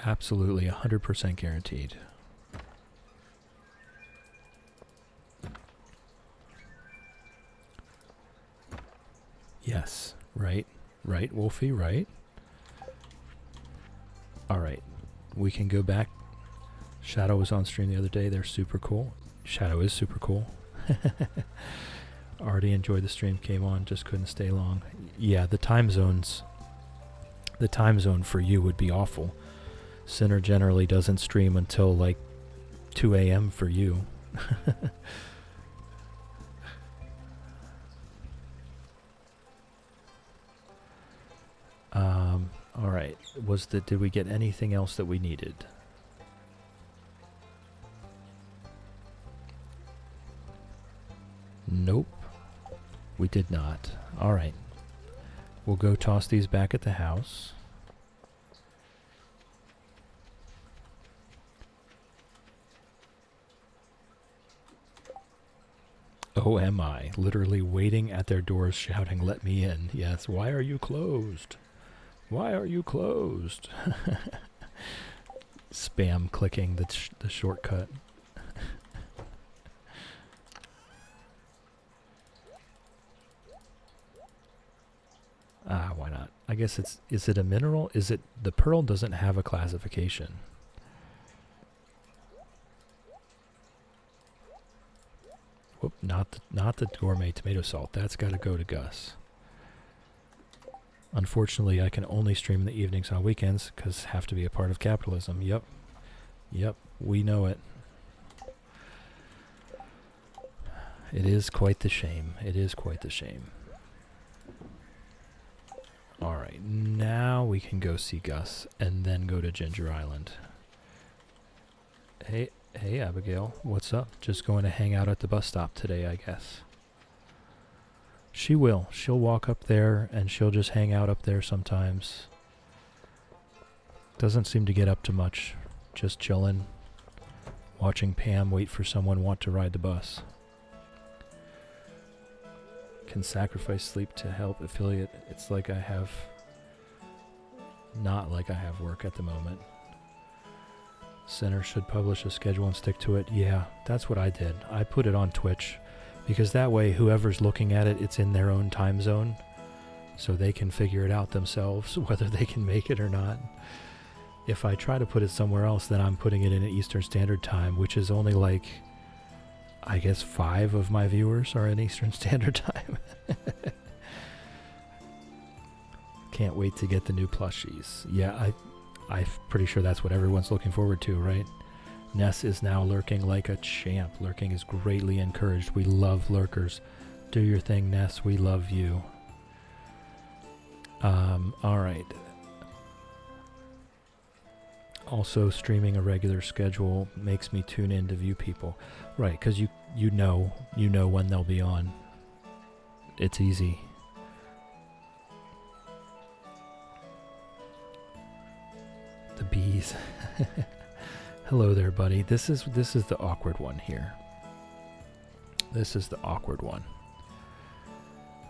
Absolutely 100% guaranteed. Yes, right, Wolfie, right. Alright, we can go back. Shadow was on stream the other day. They're super cool. Shadow is super cool. Already enjoyed the stream, came on, just couldn't stay long. Yeah, the time zones. The time zone for you would be awful. Sinner generally doesn't stream until like 2 a.m. for you. Alright, did we get anything else that we needed? Nope, we did not. Alright, we'll go toss these back at the house. Oh, am I? Literally waiting at their doors shouting, "Let me in." Yes, why are you closed? Why are you closed? Spam clicking the shortcut. Why not? I guess is it a mineral? The pearl doesn't have a classification. Whoop, not the gourmet tomato salt. That's got to go to Gus. Unfortunately, I can only stream in the evenings on weekends because have to be a part of capitalism. Yep, we know it. It is quite the shame. It is quite the shame. Alright, now we can go see Gus and then go to Ginger Island. Hey, Abigail, what's up? Just going to hang out at the bus stop today, I guess. She will. She'll walk up there and she'll just hang out up there sometimes. Doesn't seem to get up to much. Just chilling. Watching Pam wait for someone want to ride the bus. Can sacrifice sleep to help affiliate. It's like I have... Not like I have work at the moment. Center should publish a schedule and stick to it. Yeah, that's what I did. I put it on Twitch. Because that way, whoever's looking at it, it's in their own time zone. So they can figure it out themselves, whether they can make it or not. If I try to put it somewhere else, then I'm putting it in Eastern Standard Time, which is only like, I guess 5 of my viewers are in Eastern Standard Time. Can't wait to get the new plushies. Yeah, I'm pretty sure that's what everyone's looking forward to, right? Ness is now lurking like a champ. Lurking is greatly encouraged. We love lurkers. Do your thing, Ness. We love you. Alright. Also, streaming a regular schedule makes me tune in to view people. Right, because you know when they'll be on. It's easy. The bees. Hello there, buddy. This is the awkward one here. This is the awkward one.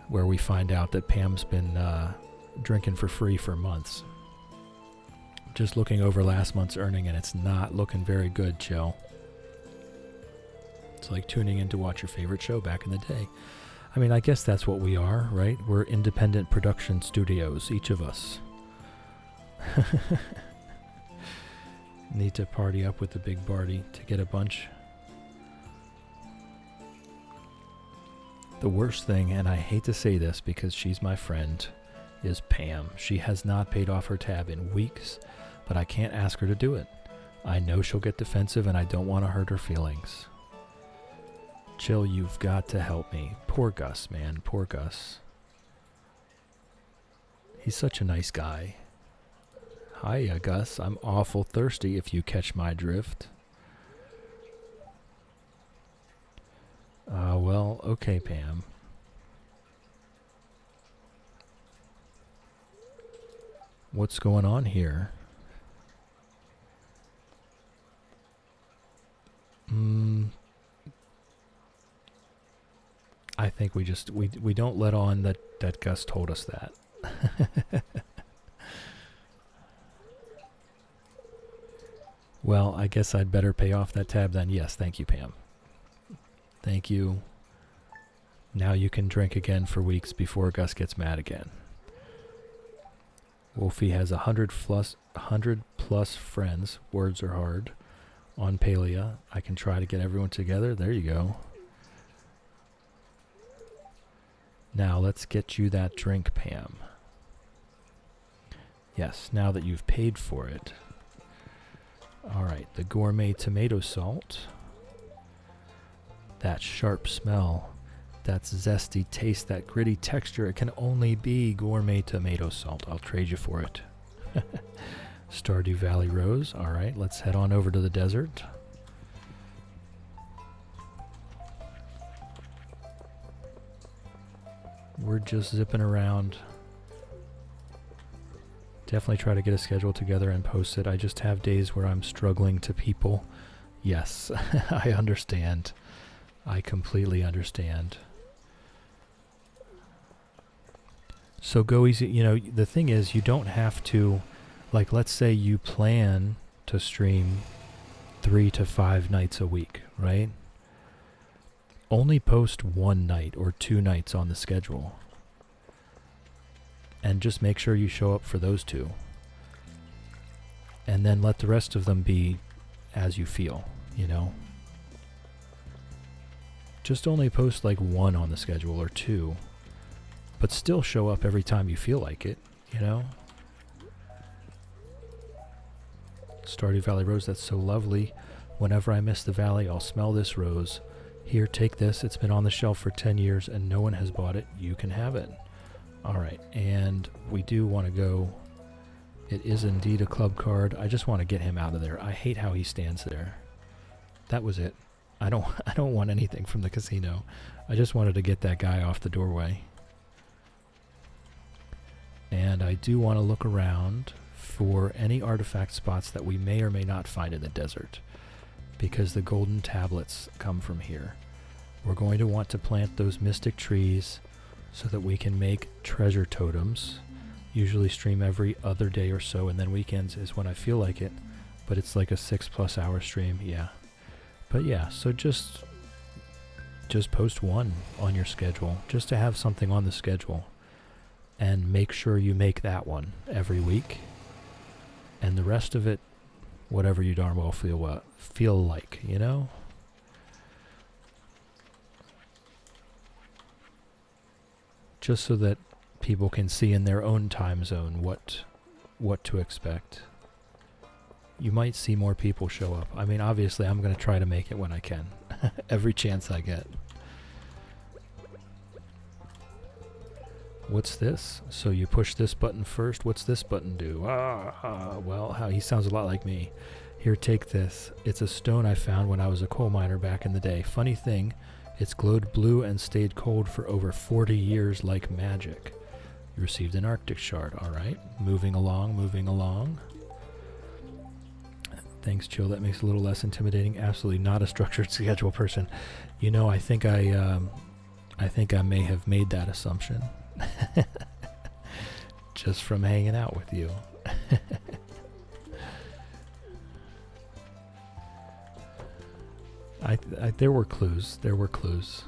Where we find out that Pam's been drinking for free for months. Just looking over last month's earning and it's not looking very good, Chill. It's like tuning in to watch your favorite show back in the day. I mean, I guess that's what we are, right? We're independent production studios, each of us. Need to party up with the big Barty to get a bunch. The worst thing, and I hate to say this because she's my friend, is Pam. She has not paid off her tab in weeks, but I can't ask her to do it. I know she'll get defensive and I don't want to hurt her feelings. Chill, you've got to help me. Poor Gus, man. Poor Gus. He's such a nice guy. Hiya, Gus. I'm awful thirsty if you catch my drift. Well, okay, Pam. What's going on here? I think we just we don't let on that Gus told us that. Well, I guess I'd better pay off that tab then. Yes, thank you, Pam. Thank you. Now you can drink again for weeks before Gus gets mad again. Wolfie has 100 plus friends. Words are hard. On Palia, I can try to get everyone together. There you go. Now let's get you that drink, Pam. Yes, now that you've paid for it. Alright, the gourmet tomato salt. That sharp smell. That zesty taste, that gritty texture. It can only be gourmet tomato salt. I'll trade you for it. Stardew Valley Rose. Alright, let's head on over to the desert. We're just zipping around. Definitely try to get a schedule together and post it. I just have days where I'm struggling to people. Yes, I understand. I completely understand. So go easy. You know, the thing is, you don't have to, like, let's say you plan to stream 3 to 5 nights a week, right? Only post 1 night or 2 nights on the schedule. And just make sure you show up for those 2. And then let the rest of them be as you feel, you know? Just only post like 1 on the schedule or 2. But still show up every time you feel like it, you know? Stardew Valley Rose, that's so lovely. Whenever I miss the valley, I'll smell this rose. Here, take this. It's been on the shelf for 10 years and no one has bought it. You can have it. Alright, and we do want to go. It is indeed a club card. I just want to get him out of there. I hate how he stands there. That was it. I don't want anything from the casino. I just wanted to get that guy off the doorway. And I do want to look around for any artifact spots that we may or may not find in the desert, because the golden tablets come from here. We're going to want to plant those mystic trees so that we can make treasure totems. Usually stream every other day or so, and then weekends is when I feel like it, but it's like a 6+ hour stream. Yeah, but yeah, so just post 1 on your schedule, just to have something on the schedule, and make sure you make that one every week, and the rest of it, whatever you darn well feel like, you know? Just so that people can see in their own time zone what to expect. You might see more people show up. I mean, obviously, I'm going to try to make it when I can. Every chance I get. What's this? So you push this button first. What's this button do? Well, he sounds a lot like me. Here, take this. It's a stone I found when I was a coal miner back in the day. Funny thing, it's glowed blue and stayed cold for over 40 years like magic. You received an Arctic shard. All right. Moving along, moving along. Thanks, Jill. That makes it a little less intimidating. Absolutely not a structured schedule person. You know, I think I may have made that assumption. Just from hanging out with you. There were clues. There were clues.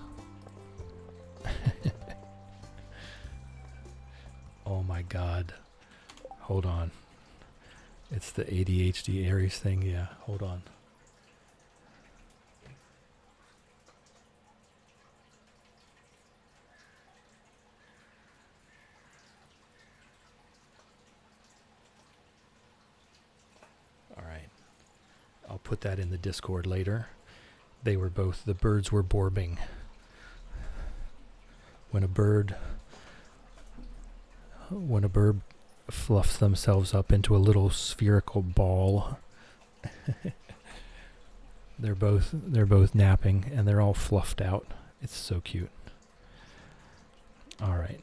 Oh my God. Hold on. It's the ADHD Aries thing. Yeah, hold on. All right. I'll put that in the Discord later. The birds were borbing. When a bird fluffs themselves up into a little spherical ball, they're both napping and they're all fluffed out. It's so cute. All right.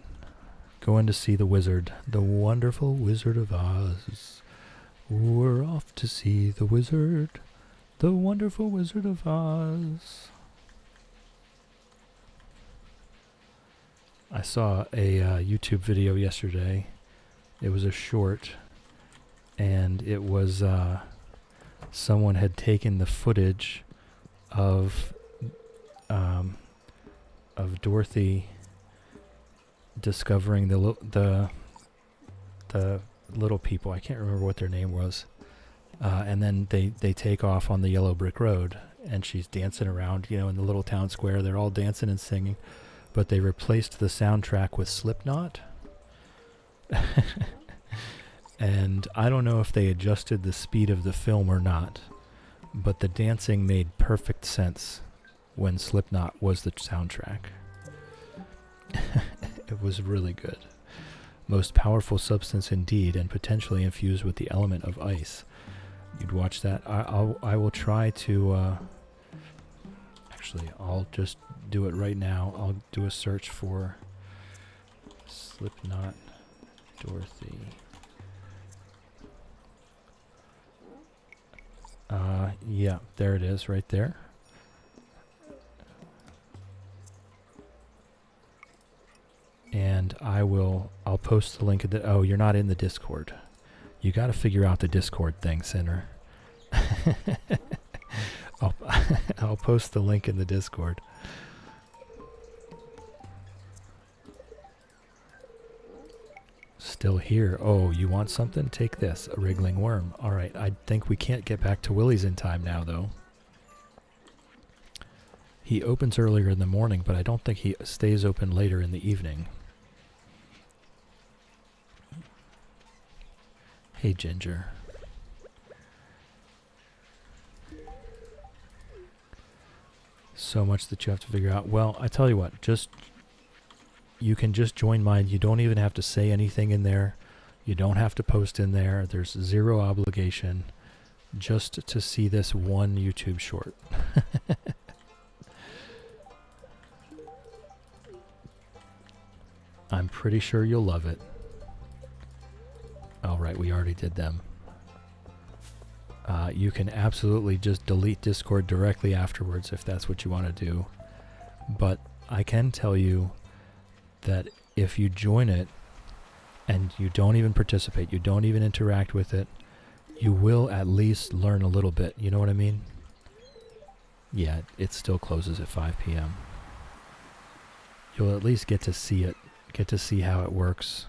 Going to see the wizard, the wonderful Wizard of Oz. We're off to see the wizard. The wonderful Wizard of Oz. I saw a YouTube video yesterday. It was a short, and it was someone had taken the footage of Dorothy discovering the little people. I can't remember what their name was. And then they take off on the yellow brick road, and she's dancing around, in the little town square. They're all dancing and singing, but they replaced the soundtrack with Slipknot. And I don't know if they adjusted the speed of the film or not, but the dancing made perfect sense when Slipknot was the soundtrack. It was really good. Most powerful substance indeed, and potentially infused with the element of ice. You'd watch that. I will try to... actually, I'll just do it right now. I'll do a search for Slipknot Dorothy. Yeah, there it is, right there. And I'll post the link. Oh, you're not in the Discord. You got to figure out the Discord thing, Sinner. I'll post the link in the Discord. Still here. Oh, you want something? Take this, a wriggling worm. All right, I think we can't get back to Willie's in time now, though. He opens earlier in the morning, but I don't think he stays open later in the evening. Hey, Ginger. So much that you have to figure out. Well, I tell you what, you can just join mine. You don't even have to say anything in there. You don't have to post in there. There's zero obligation just to see this one YouTube short. I'm pretty sure you'll love it. All right, we already did them. You can absolutely just delete Discord directly afterwards if that's what you want to do. But I can tell you that if you join it and you don't even participate, you don't even interact with it, you will at least learn a little bit. You know what I mean? Yeah, it still closes at 5 p.m. You'll at least get to see it, get to see how it works.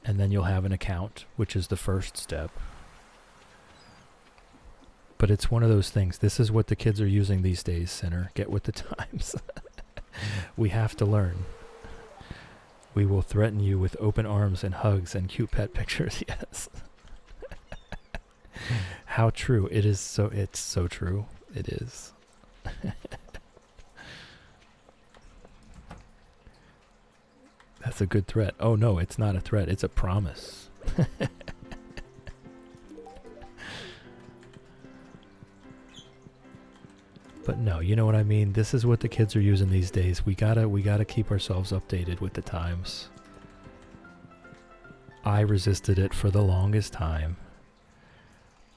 And then you'll have an account, which is the first step. But it's one of those things. This is what the kids are using these days, Sinner. Get with the times. We have to learn. We will threaten you with open arms and hugs and cute pet pictures. Yes. How true. It is so, it's so true. It is. That's a good threat. Oh no, it's not a threat. It's a promise. But no, you know what I mean? This is what the kids are using these days. We gotta keep ourselves updated with the times. I resisted it for the longest time.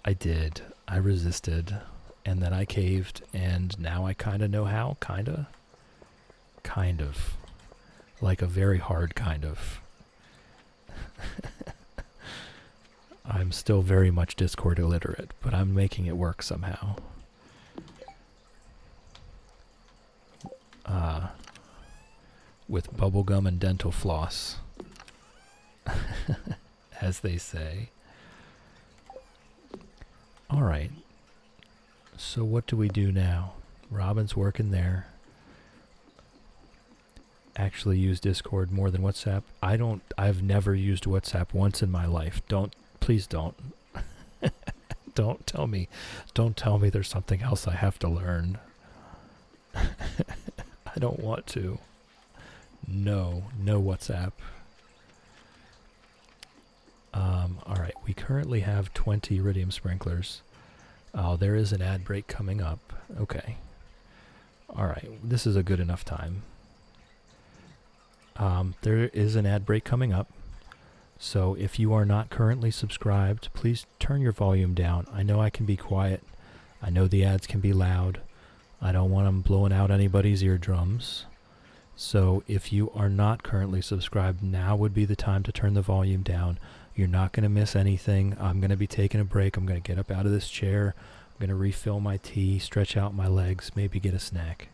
I did. I resisted. And then I caved. And now I kind of know how. Kind of. Like a very hard kind of. I'm still very much Discord illiterate, but I'm making it work somehow. With bubblegum and dental floss. As they say. Alright. So what do we do now? Robin's working there. Actually use Discord more than WhatsApp. I've never used WhatsApp once in my life. Please don't. Don't tell me there's something else I have to learn. I don't want to. No WhatsApp. Alright, we currently have 20 iridium sprinklers. Oh, there is an ad break coming up. Okay. Alright, this is a good enough time. There is an ad break coming up. So if you are not currently subscribed, please turn your volume down. I know I can be quiet. I know the ads can be loud. I don't want them blowing out anybody's eardrums. So if you are not currently subscribed, now would be the time to turn the volume down. You're not going to miss anything. I'm going to be taking a break. I'm going to get up out of this chair. I'm going to refill my tea, stretch out my legs, maybe get a snack.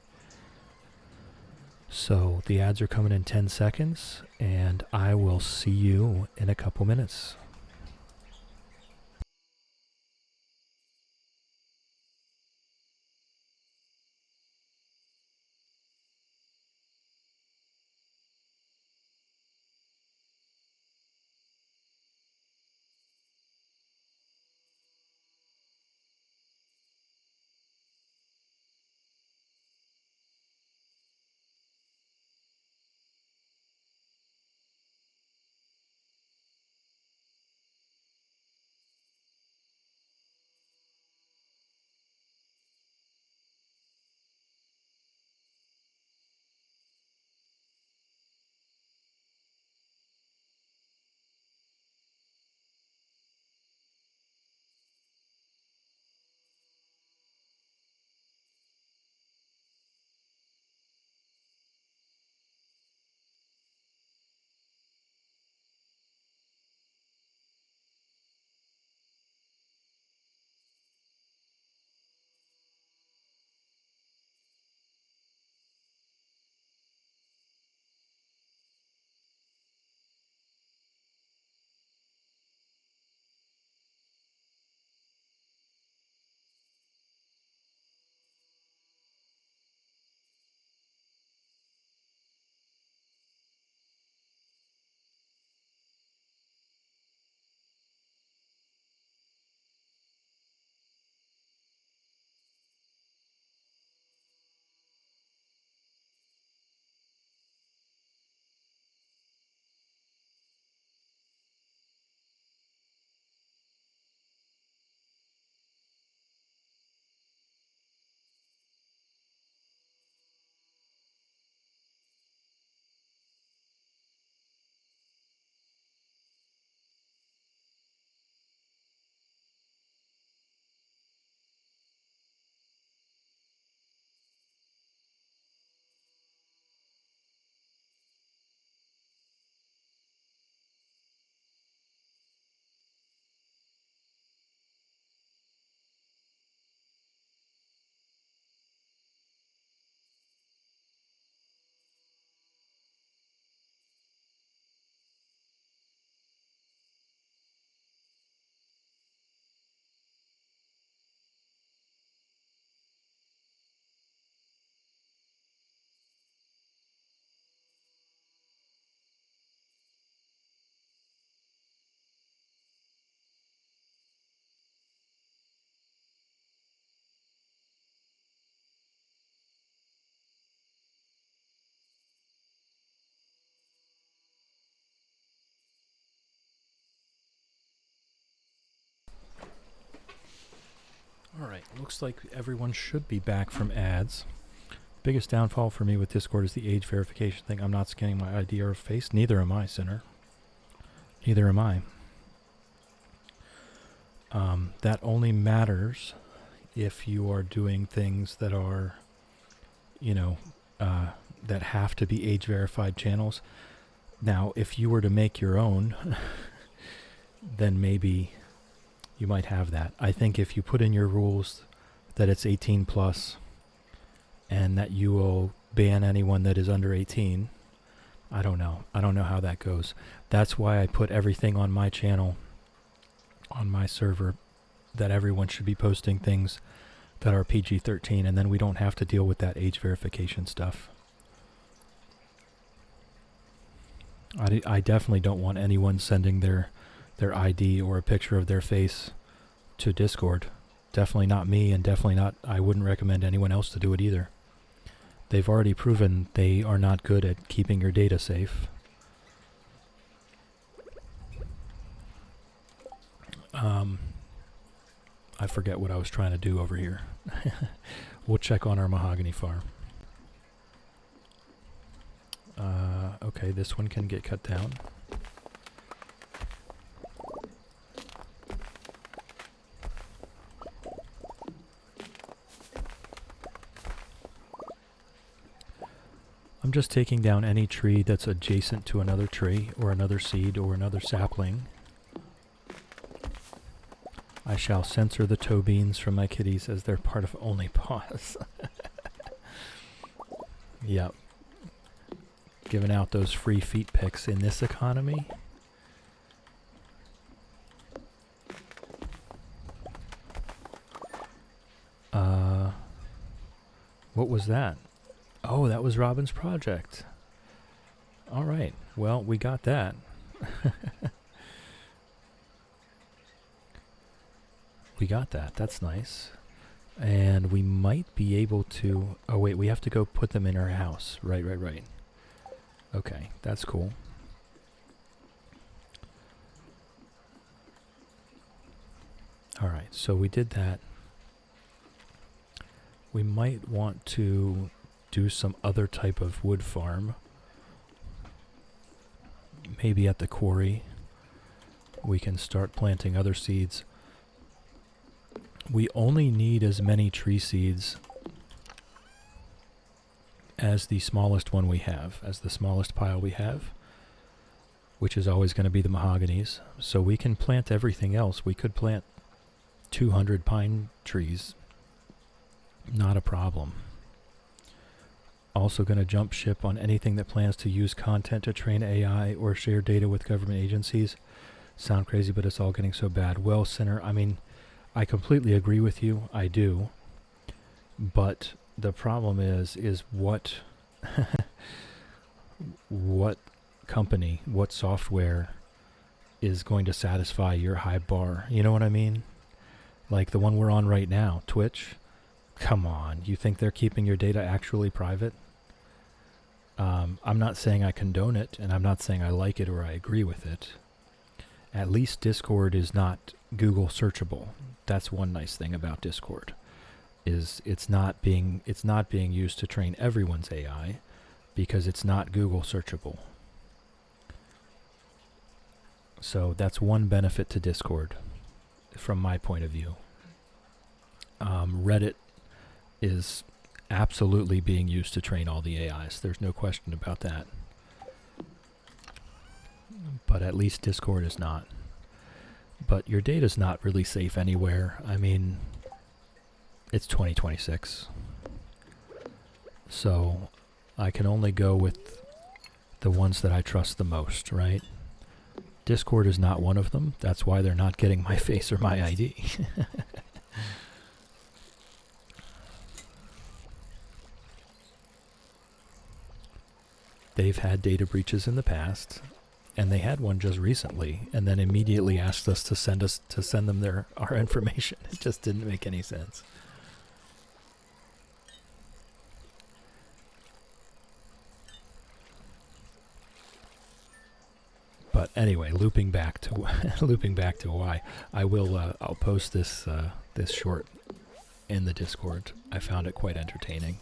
So the ads are coming in 10 seconds, and I will see you in a couple minutes. Alright, looks like everyone should be back from ads. Biggest downfall for me with Discord is the age verification thing. I'm not scanning my ID or face. Neither am I, Sinner. Neither am I. That only matters if you are doing things that are, that have to be age verified channels. Now, if you were to make your own, then maybe you might have that. I think if you put in your rules that it's 18 plus and that you will ban anyone that is under 18, I don't know. I don't know how that goes. That's why I put everything on my channel, on my server, that everyone should be posting things that are PG-13, and then we don't have to deal with that age verification stuff. I definitely don't want anyone sending their ID or a picture of their face to Discord. Definitely not me, and definitely not, I wouldn't recommend anyone else to do it either. They've already proven they are not good at keeping your data safe. I forget what I was trying to do over here. We'll check on our mahogany farm. Okay, this one can get cut down. I'm just taking down any tree that's adjacent to another tree, or another seed, or another sapling. I shall censor the toe beans from my kitties as they're part of only paws. Yep. Giving out those free feet pics in this economy. What was that? Oh, that was Robin's project. All right. Well, we got that. We got that. That's nice. And we might be able to... Oh, wait. We have to go put them in our house. Right. Okay. That's cool. All right. So we did that. We might want to do some other type of wood farm. Maybe at the quarry. We can start planting other seeds. We only need as many tree seeds as the smallest one we have, as the smallest pile we have, which is always going to be the mahoganies. So we can plant everything else. We could plant 200 pine trees. Not a problem. Also going to jump ship on anything that plans to use content to train AI or share data with government agencies. Sound crazy, but it's all getting so bad. Well, Sinner, I mean, I completely agree with you. I do. But the problem is what what company, what software is going to satisfy your high bar? You know what I mean? Like the one we're on right now, Twitch. Come on, you think they're keeping your data actually private? I'm not saying I condone it, and I'm not saying I like it or I agree with it. At least Discord is not Google searchable. That's one nice thing about Discord, is it's not being used to train everyone's AI, because it's not Google searchable. So that's one benefit to Discord, from my point of view. Reddit is absolutely being used to train all the AIs. There's no question about that. But at least Discord is not. But your data's not really safe anywhere. I mean, it's 2026. So I can only go with the ones that I trust the most, right? Discord is not one of them. That's why they're not getting my face or my ID. They've had data breaches in the past, and they had one just recently, and then immediately asked us to send them our information. It just didn't make any sense. But anyway, looping back to why I'll post this short in the Discord. I found it quite entertaining.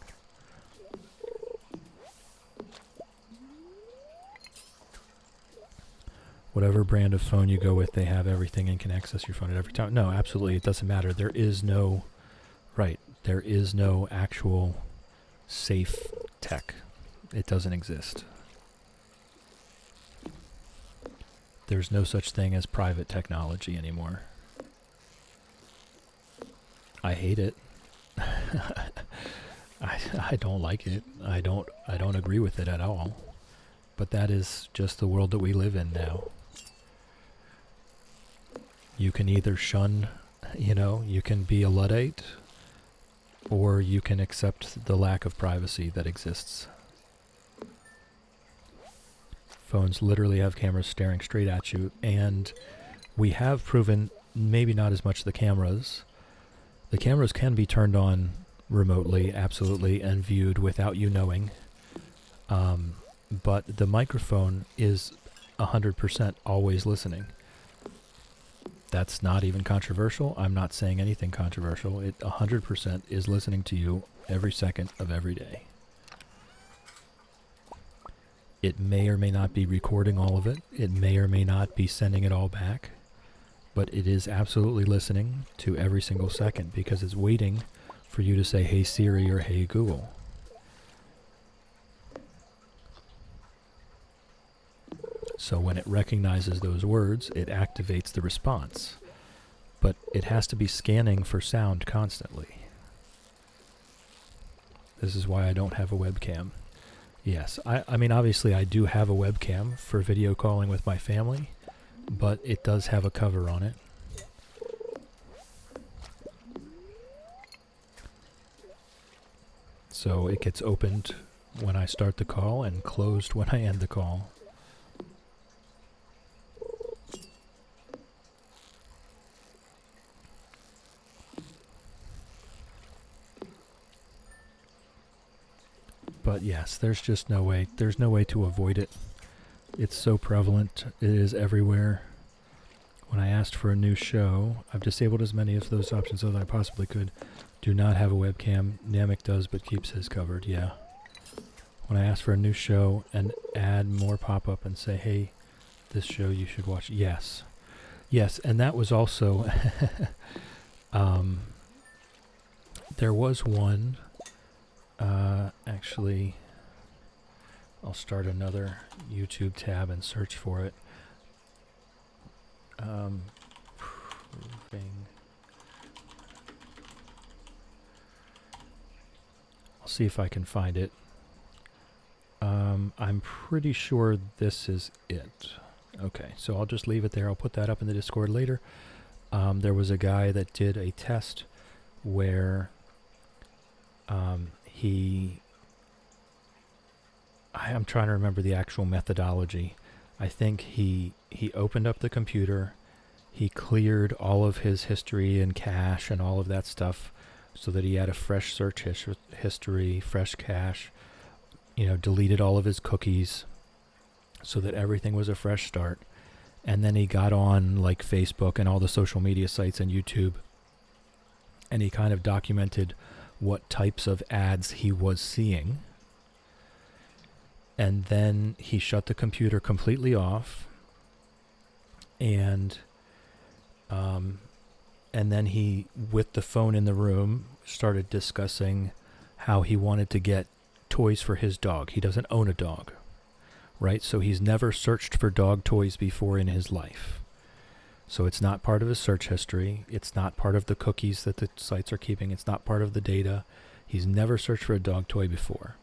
Whatever brand of phone you go with, they have everything and can access your phone at every time. No, absolutely, it doesn't matter. There is no actual safe tech. It doesn't exist. There's no such thing as private technology anymore. I hate it. I don't like it. I don't agree with it at all. But that is just the world that we live in now. You can either shun, you can be a Luddite, or you can accept the lack of privacy that exists. Phones literally have cameras staring straight at you, and we have proven, maybe not as much the cameras. The cameras can be turned on remotely, absolutely, and viewed without you knowing. But the microphone is 100% always listening. That's not even controversial. I'm not saying anything controversial. It 100% is listening to you every second of every day. It may or may not be recording all of it. It may or may not be sending it all back. But it is absolutely listening to every single second because it's waiting for you to say, "Hey Siri" or "Hey Google." So when it recognizes those words, it activates the response. But it has to be scanning for sound constantly. This is why I don't have a webcam. Yes, I mean, obviously I do have a webcam for video calling with my family, but it does have a cover on it. So it gets opened when I start the call and closed when I end the call. But yes, there's just no way. There's no way to avoid it. It's so prevalent. It is everywhere. When I asked for a new show, I've disabled as many of those options as I possibly could. Do not have a webcam. Namek does, but keeps his covered. Yeah. When I ask for a new show and add more pop-up and say, hey, this show you should watch. Yes. Yes, and that was also... there was one... actually, I'll start another YouTube tab and search for it. I'll see if I can find it. I'm pretty sure this is it. Okay, so I'll just leave it there. I'll put that up in the Discord later. There was a guy that did a test where I'm trying to remember the actual methodology. I think he opened up the computer, he cleared all of his history and cache and all of that stuff so that he had a fresh search history, fresh cache, deleted all of his cookies so that everything was a fresh start. And then he got on like Facebook and all the social media sites and YouTube, and he kind of documented what types of ads he was seeing. And then he shut the computer completely off, and then he, with the phone in the room, started discussing how he wanted to get toys for his dog. He doesn't own a dog, right? So he's never searched for dog toys before in his life. So it's not part of his search history. It's not part of the cookies that the sites are keeping. It's not part of the data. He's never searched for a dog toy before.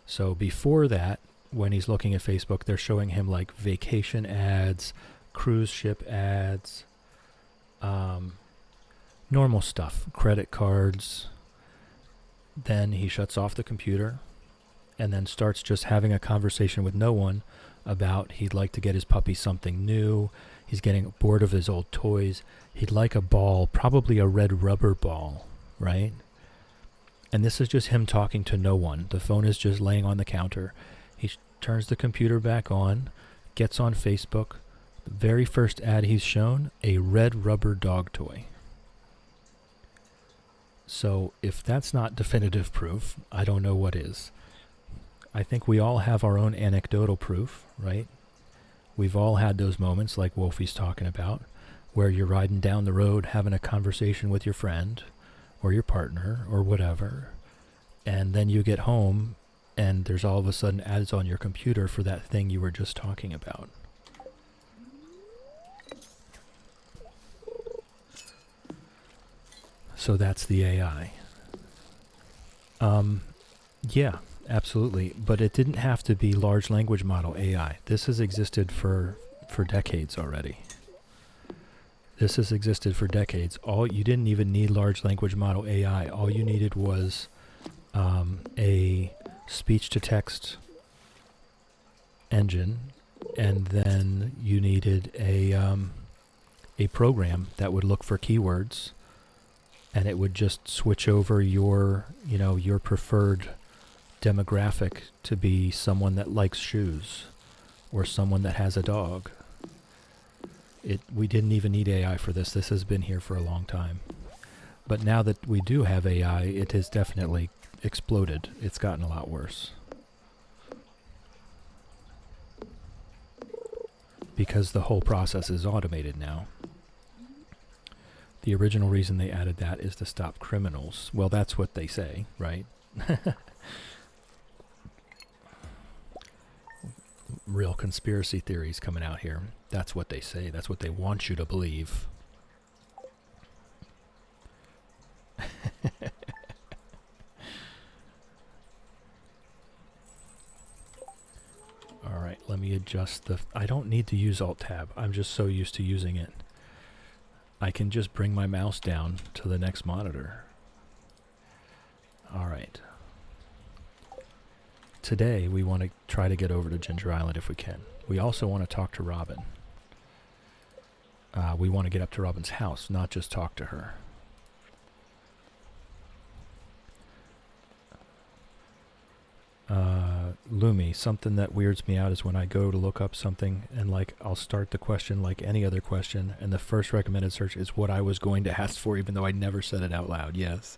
So before that, when he's looking at Facebook, they're showing him like vacation ads, cruise ship ads, normal stuff, credit cards. Then he shuts off the computer and then starts just having a conversation with no one about he'd like to get his puppy something new. He's getting bored of his old toys. He'd like a ball, probably a red rubber ball, right? And this is just him talking to no one. The phone is just laying on the counter. He turns the computer back on, gets on Facebook. The very first ad he's shown, a red rubber dog toy. So if that's not definitive proof, I don't know what is. I think we all have our own anecdotal proof, right? We've all had those moments like Wolfie's talking about, where you're riding down the road having a conversation with your friend or your partner or whatever, and then you get home and there's all of a sudden ads on your computer for that thing you were just talking about. So that's the AI. Yeah, absolutely. But it didn't have to be large language model AI. This has existed for decades already. This has existed for decades. You didn't even need large language model AI. All you needed was a speech-to-text engine, and then you needed a program that would look for keywords, and it would just switch over your preferred demographic to be someone that likes shoes or someone that has a dog. We didn't even need AI for this. This has been here for a long time. But now that we do have AI, it has definitely exploded. It's gotten a lot worse. Because the whole process is automated now. The original reason they added that is to stop criminals. Well, that's what they say, right? real conspiracy theories coming out here. That's what they say. That's what they want you to believe. Alright, let me adjust the... I don't need to use Alt-Tab. I'm just so used to using it. I can just bring my mouse down to the next monitor. Alright. Today, we want to try to get over to Ginger Island if we can. We also want to talk to Robin. We want to get up to Robin's house, not just talk to her. Lumi, something that weirds me out is when I go to look up something and like I'll start the question like any other question and the first recommended search is what I was going to ask for even though I never said it out loud. Yes,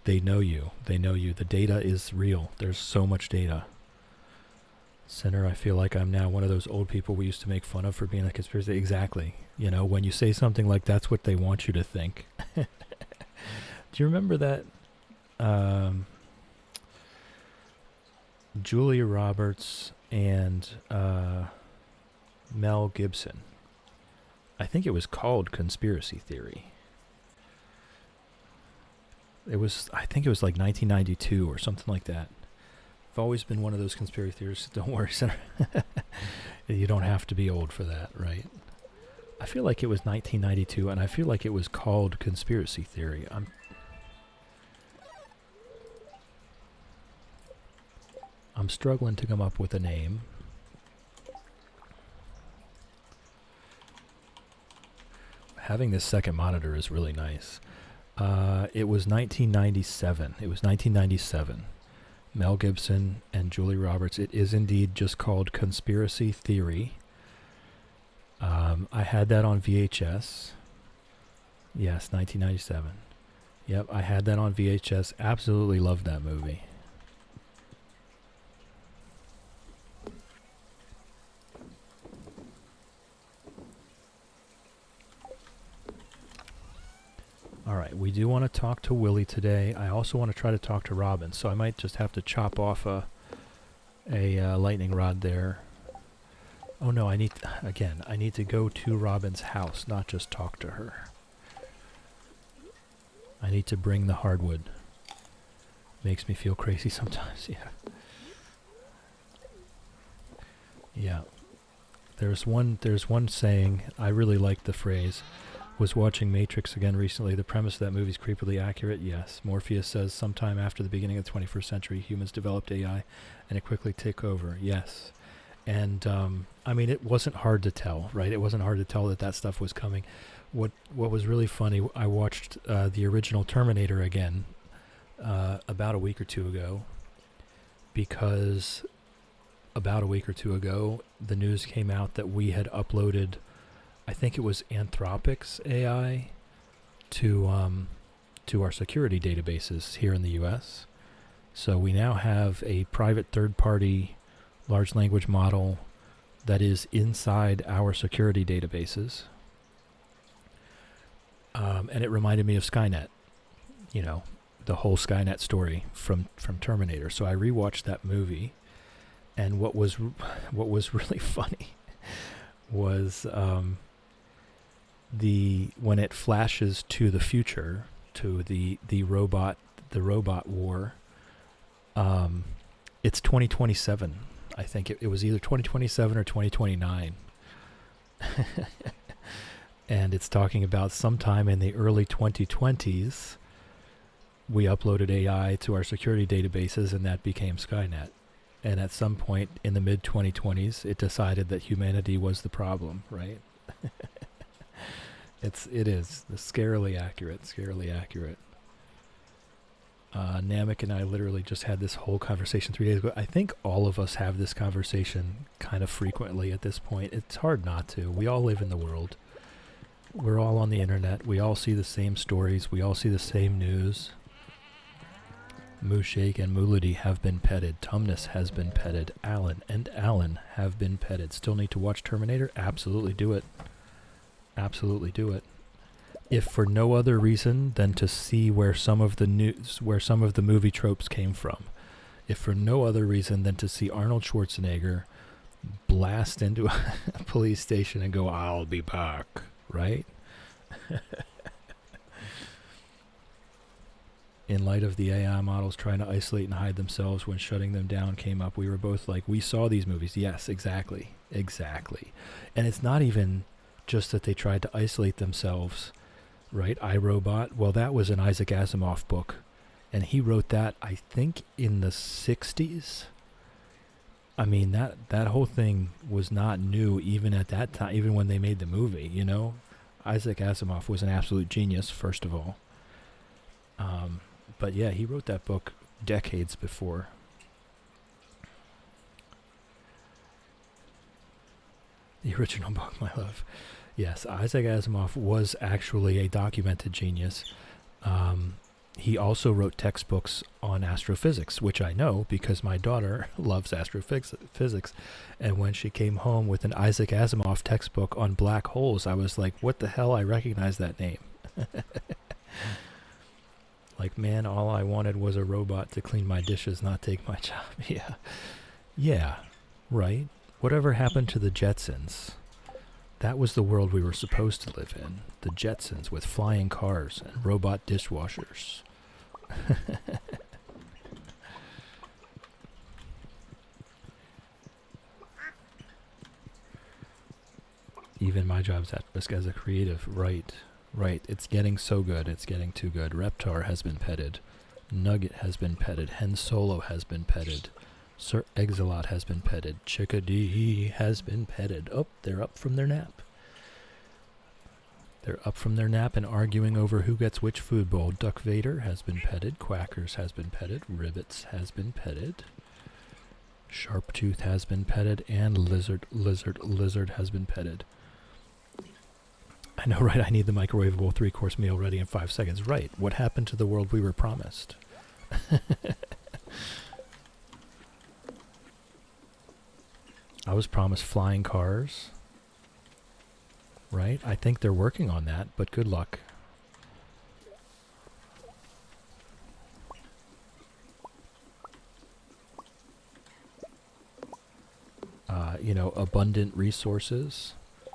they know you. They know you. The data is real. There's so much data. Center, I feel like I'm now one of those old people we used to make fun of for being a conspiracy. Exactly. You know, when you say something like that's what they want you to think. Do you remember that? Julia Roberts and Mel Gibson. I think it was called Conspiracy Theory. I think it was like 1992 or something like that. I've always been one of those conspiracy theorists. Don't worry, Senator. You don't have to be old for that, right? I feel like it was 1992, and I feel like it was called Conspiracy Theory. I'm struggling to come up with a name. Having this second monitor is really nice. It was 1997. It was 1997. Mel Gibson and Julie Roberts. It is indeed just called Conspiracy Theory. I had that on VHS. Yes, 1997. Yep, I had that on VHS. Absolutely loved that movie. Alright, we do want to talk to Willie today. I also want to try to talk to Robin, so I might just have to chop off a lightning rod there. Oh no, I need to go to Robin's house, not just talk to her. I need to bring the hardwood. Makes me feel crazy sometimes, yeah. Yeah. There's one saying, I really like the phrase, was watching Matrix again recently. The premise of that movie is creepily accurate. Yes. Morpheus says sometime after the beginning of the 21st century, humans developed AI and it quickly took over. Yes. And, I mean, it wasn't hard to tell, right? It wasn't hard to tell that stuff was coming. What was really funny, I watched the original Terminator again about a week or two ago because about a week or two ago, the news came out that we had uploaded, I think it was Anthropic's AI to our security databases here in the U.S. So we now have a private third-party large language model that is inside our security databases. And it reminded me of Skynet, you know, the whole Skynet story from Terminator. So I rewatched that movie, and what was really funny was when it flashes to the future, to the robot war. It's 2027. I think it was either 2027 or 2029. And it's talking about sometime in the early 2020s, we uploaded AI to our security databases, and that became Skynet. And at some point in the mid-2020s, it decided that humanity was the problem, right? It is scarily accurate. Namek and I literally just had this whole conversation 3 days ago. I think all of us have this conversation kind of frequently at this point. It's hard not to. We all live in the world. We're all on the internet. We all see the same stories. We all see the same news. Mooshake and Moolity have been petted. Tumnus has been petted. Alan have been petted. Still need to watch Terminator? Absolutely do it. Absolutely do it. If for no other reason than to see where some of the movie tropes came from. If for no other reason than to see Arnold Schwarzenegger blast into a police station and go, "I'll be back," right? In light of the AI models trying to isolate and hide themselves when shutting them down came up, we were both like, we saw these movies. Yes, exactly. Exactly. And it's not even just that they tried to isolate themselves, right? iRobot, well, that was an Isaac Asimov book. And he wrote that, I think, in the 60s. I mean, that whole thing was not new even at that time, even when they made the movie, you know? Isaac Asimov was an absolute genius, first of all. But yeah, he wrote that book decades before. The original book, my love. Yes, Isaac Asimov was actually a documented genius. He also wrote textbooks on astrophysics, which I know because my daughter loves astrophysics. And when she came home with an Isaac Asimov textbook on black holes, I was like, what the hell? I recognize that name. Like, man, all I wanted was a robot to clean my dishes, not take my job. Yeah. Yeah, right? Whatever happened to the Jetsons? That was the world we were supposed to live in. The Jetsons with flying cars and robot dishwashers. Even my job's at risk as a creative. Right. Right. It's getting so good. It's getting too good. Reptar has been petted. Nugget has been petted. Hen Solo has been petted. Sir Exilot has been petted. Chickadee has been petted. Oh, they're up from their nap. They're up from their nap and arguing over who gets which food bowl. Duck Vader has been petted. Quackers has been petted. Ribbits has been petted. Sharptooth has been petted. And Lizard has been petted. I know, right? I need the microwavable 3-course meal ready in 5 seconds. Right. What happened to the world we were promised? I was promised flying cars. Right? I think they're working on that, but good luck. Abundant resources.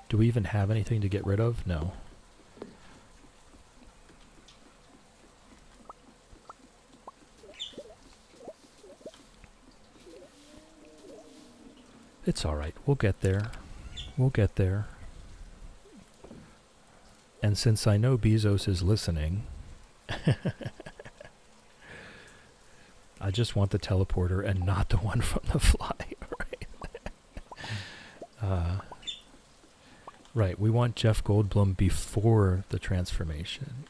Do we even have anything to get rid of? No. It's alright. We'll get there. We'll get there. And since I know Bezos is listening, I just want the teleporter and not the one from the fly, right? Right, we want Jeff Goldblum before the transformation.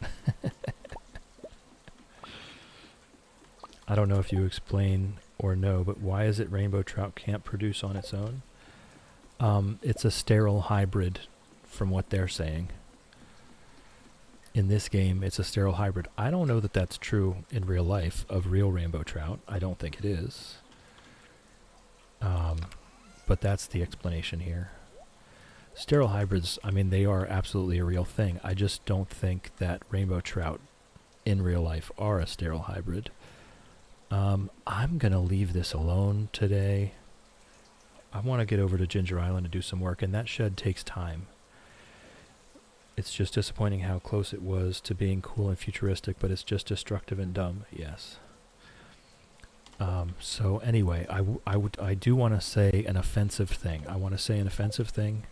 I don't know if you explain or know, but why is it rainbow trout can't produce on its own? It's a sterile hybrid, from what they're saying. In this game, it's a sterile hybrid. I don't know that that's true in real life of real rainbow trout. I don't think it is. But that's the explanation here. Sterile hybrids, I mean, they are absolutely a real thing. I just don't think that rainbow trout in real life are a sterile hybrid. I'm going to leave this alone today. I want to get over to Ginger Island and do some work, and that shed takes time. It's just disappointing how close it was to being cool and futuristic, but it's just destructive and dumb. Yes. So anyway, I do want to say an offensive thing. I want to say an offensive thing.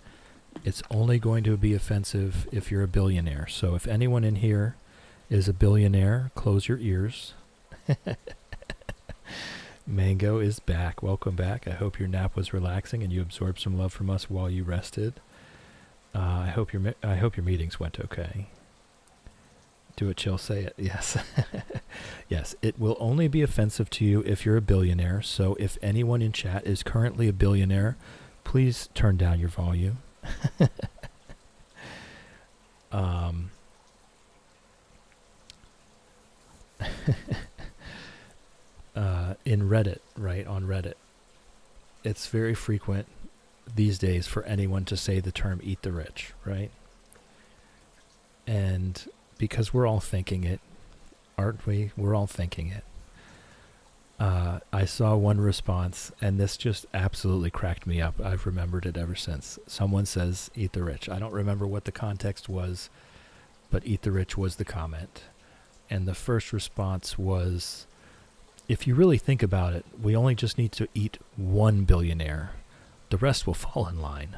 It's only going to be offensive if you're a billionaire. So if anyone in here is a billionaire, close your ears. Mango is back. Welcome back. I hope your nap was relaxing and you absorbed some love from us while you rested. I hope your meetings went okay. Do it, chill, say it. Yes. Yes, it will only be offensive to you if you're a billionaire. So if anyone in chat is currently a billionaire, please turn down your volume. In Reddit, right, on Reddit, it's very frequent these days for anyone to say the term eat the rich, right? And because we're all thinking it, aren't we? We're all thinking it. I saw one response, and this just absolutely cracked me up. I've remembered it ever since. Someone says, eat the rich. I don't remember what the context was, but eat the rich was the comment. And the first response was, if you really think about it, we only just need to eat one billionaire. The rest will fall in line.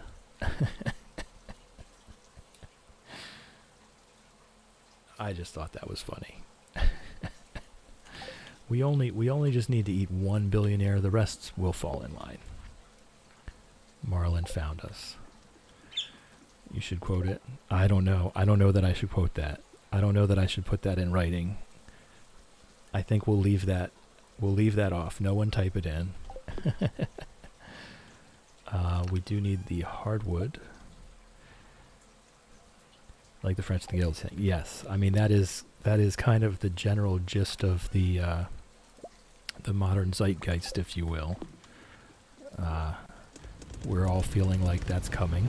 I just thought that was funny. We only just need to eat one billionaire. The rest will fall in line. Marlin found us. You should quote it. I don't know. I don't know that I should quote that. I don't know that I should put that in writing. I think we'll leave that. We'll leave that off. No one type it in. We do need the hardwood. Like the French and the Guild saying. Yes. I mean, that is kind of the general gist of the modern zeitgeist, if you will. We're all feeling like that's coming.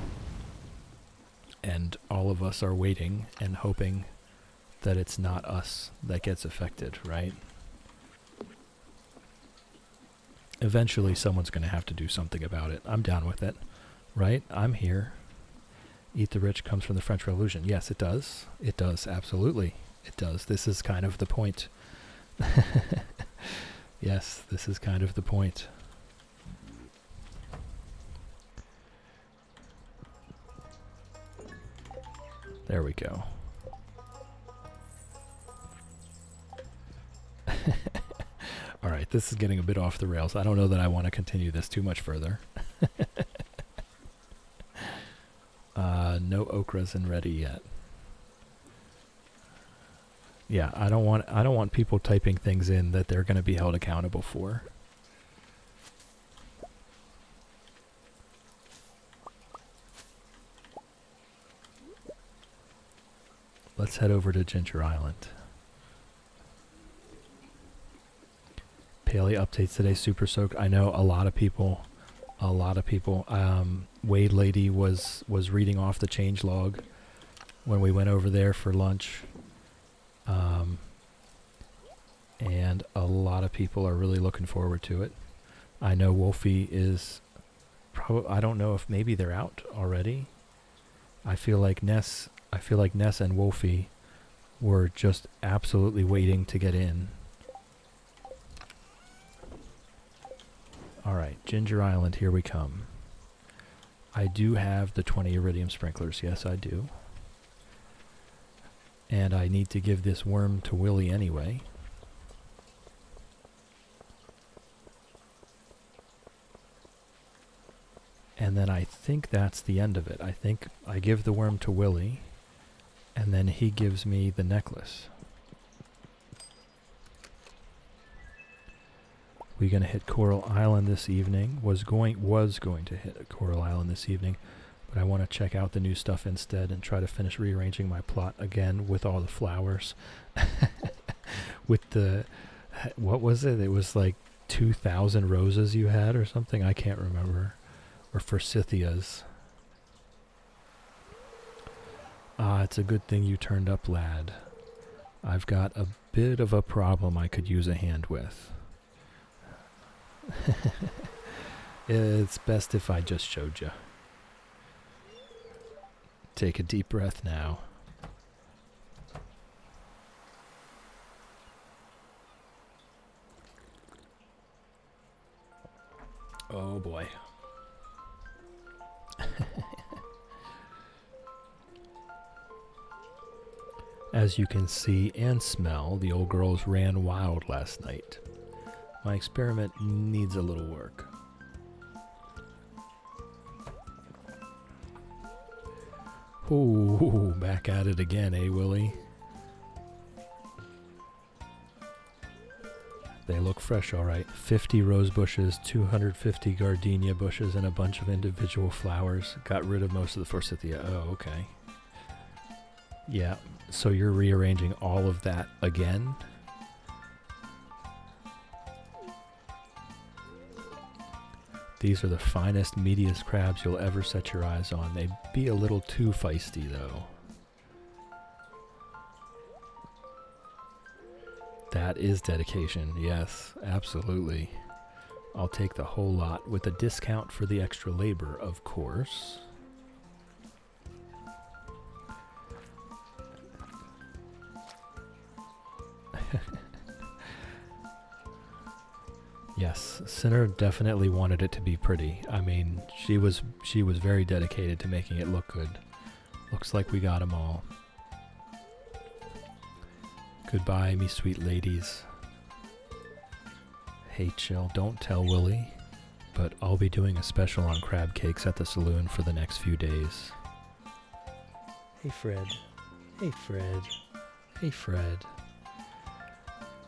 And all of us are waiting and hoping that it's not us that gets affected, right? Eventually someone's going to have to do something about it. I'm down with it, right? I'm here. Eat the rich comes from the French Revolution. Yes, it does. It does, absolutely. It does. This is kind of the point. Yes, this is kind of the point. There we go. Alright, this is getting a bit off the rails. I don't know that I want to continue this too much further. No oak resin ready yet. Yeah, I don't want people typing things in that they're going to be held accountable for. Let's head over to Ginger Island. Paley updates today, super soaked. I know a lot of people. Wade Lady was reading off the change log when we went over there for lunch. And a lot of people are really looking forward to it. I know Wolfie is I don't know if maybe they're out already. I feel like Ness and Wolfie were just absolutely waiting to get in. Alright, Ginger Island, here we come. I do have the 20 iridium sprinklers, yes I do. And I need to give this worm to Willie anyway. And then I think that's the end of it. I think I give the worm to Willie, and then he gives me the necklace. We're going to hit Coral Island this evening. Was going to hit Coral Island this evening, but I want to check out the new stuff instead and try to finish rearranging my plot again with all the flowers. With the, what was it? It was like 2,000 roses you had or something. I can't remember. Or forsythias. It's a good thing you turned up, lad. I've got a bit of a problem I could use a hand with. It's best if I just showed you. Take a deep breath now. Oh boy. As you can see and smell, the old girls ran wild last night. My experiment needs a little work. Ooh, back at it again, eh, Willie? They look fresh, all right. 50 rose bushes, 250 gardenia bushes, and a bunch of individual flowers. Got rid of most of the forsythia. Oh, okay. Yeah, so you're rearranging all of that again? These are the finest, meatiest crabs you'll ever set your eyes on. They'd be a little too feisty, though. That is dedication. Yes, absolutely. I'll take the whole lot with a discount for the extra labor, of course. Yes, Sinner definitely wanted it to be pretty. I mean, she was very dedicated to making it look good. Looks like we got them all. Goodbye, me sweet ladies. Hey, chill, don't tell Willie, but I'll be doing a special on crab cakes at the saloon for the next few days. Hey, Fred. Hey, Fred. Hey, Fred.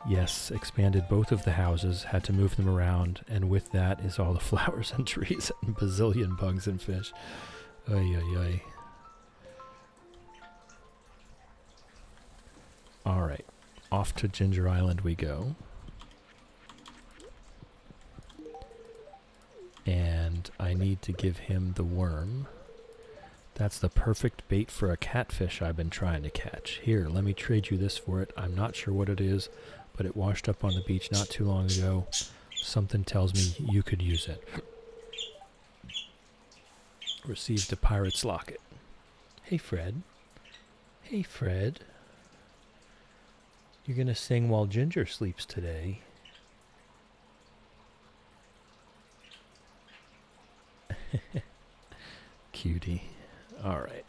Yes, expanded both of the houses, had to move them around, and with that is all the flowers and trees and bazillion bugs and fish. Ay, ay, ay. Alright, off to Ginger Island we go. And I need to give him the worm. That's the perfect bait for a catfish I've been trying to catch. Here, let me trade you this for it. I'm not sure what it is, but it washed up on the beach not too long ago. Something tells me you could use it. Received a pirate's locket. Hey, Fred. Hey, Fred. You're gonna sing while Ginger sleeps today. Cutie. Alright.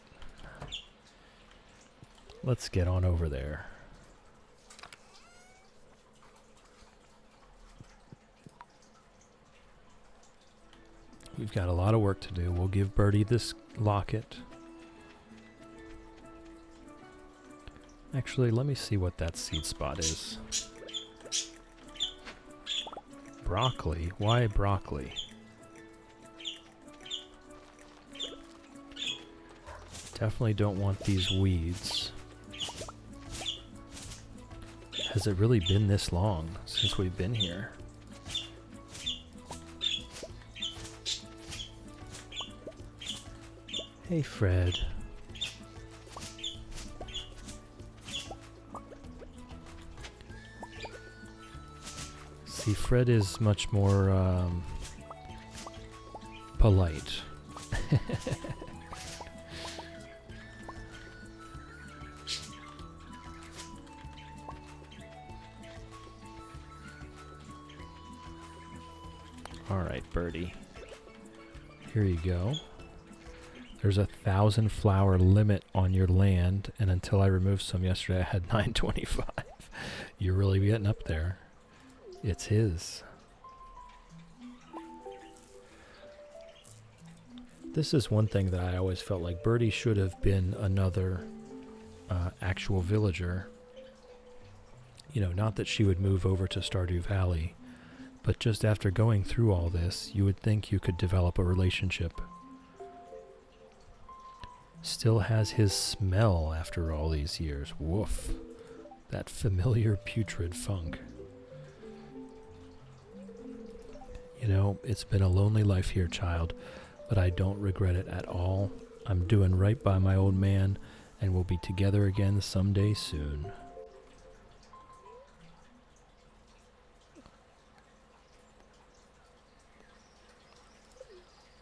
Let's get on over there. We've got a lot of work to do. We'll give Birdie this locket. Actually, let me see what that seed spot is. Broccoli? Why broccoli? Definitely don't want these weeds. Has it really been this long since we've been here? Hey, Fred. See, Fred is much more polite. Alright, Birdie. Here you go. There's a 1,000 flower limit on your land, and until I removed some yesterday, I had 925. You're really getting up there. It's his. This is one thing that I always felt like Birdie should have been another actual villager. You know, not that she would move over to Stardew Valley, but just after going through all this, you would think you could develop a relationship. Still has his smell after all these years. Woof. That familiar putrid funk. You know, it's been a lonely life here, child, but I don't regret it at all. I'm doing right by my old man, and we'll be together again someday soon.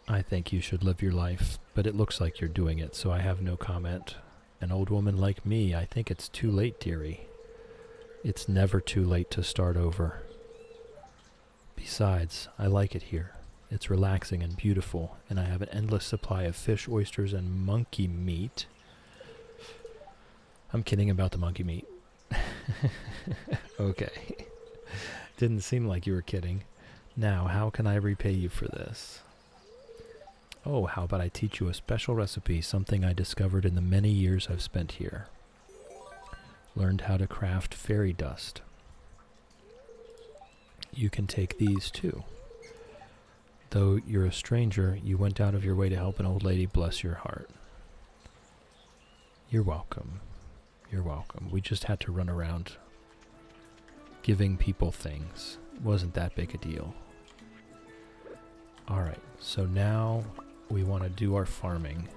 I think you should live your life, but it looks like you're doing it, so I have no comment. An old woman like me, I think it's too late, dearie. It's never too late to start over. Besides, I like it here. It's relaxing and beautiful, and I have an endless supply of fish, oysters, and monkey meat. I'm kidding about the monkey meat. Okay. Didn't seem like you were kidding. Now, how can I repay you for this? Oh, how about I teach you a special recipe, something I discovered in the many years I've spent here. Learned how to craft fairy dust. You can take these too. Though you're a stranger, you went out of your way to help an old lady, bless your heart. You're welcome. You're welcome. We just had to run around giving people things. Wasn't that big a deal. Alright, so now we want to do our farming.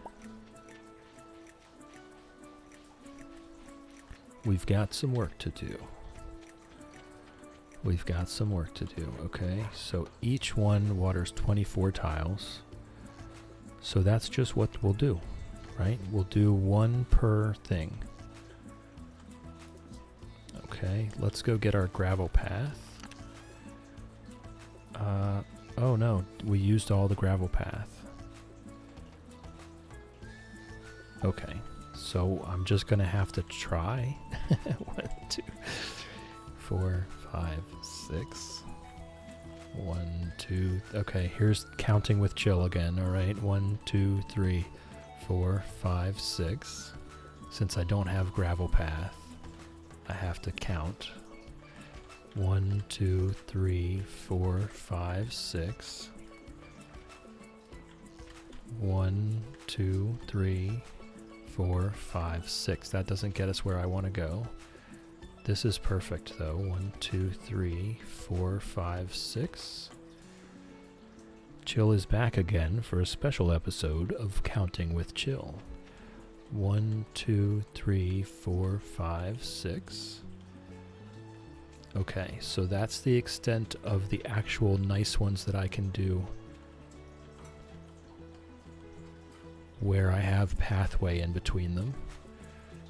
We've got some work to do. We've got some work to do. Okay, so each one waters 24 tiles. So that's just what we'll do, right? We'll do one per thing. Okay, let's go get our gravel path. Oh no, we used all the gravel path. Okay, so I'm just gonna have to try. 1, 2, 4, 5, 6. 1, 2. Okay, here's counting with chill again. All right, 1, 2, 3, 4, 5, 6. Since I don't have gravel path, I have to count. 1, 2, 3, 4, 5, 6. 1, 2, 3, 4, 5, 6. That doesn't get us where I want to go. This is perfect though. 1, 2, 3, 4, 5, 6. Chill is back again for a special episode of Counting with Chill. 1, 2, 3, 4, 5, 6. Okay, so that's the extent of the actual nice ones that I can do where I have pathway in between them,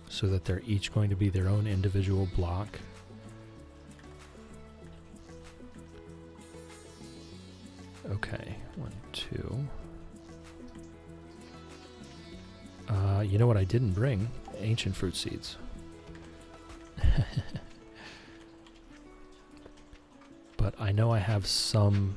so that they're each going to be their own individual block. Okay, 1, 2. You know what I didn't bring? Ancient fruit seeds. But I know I have some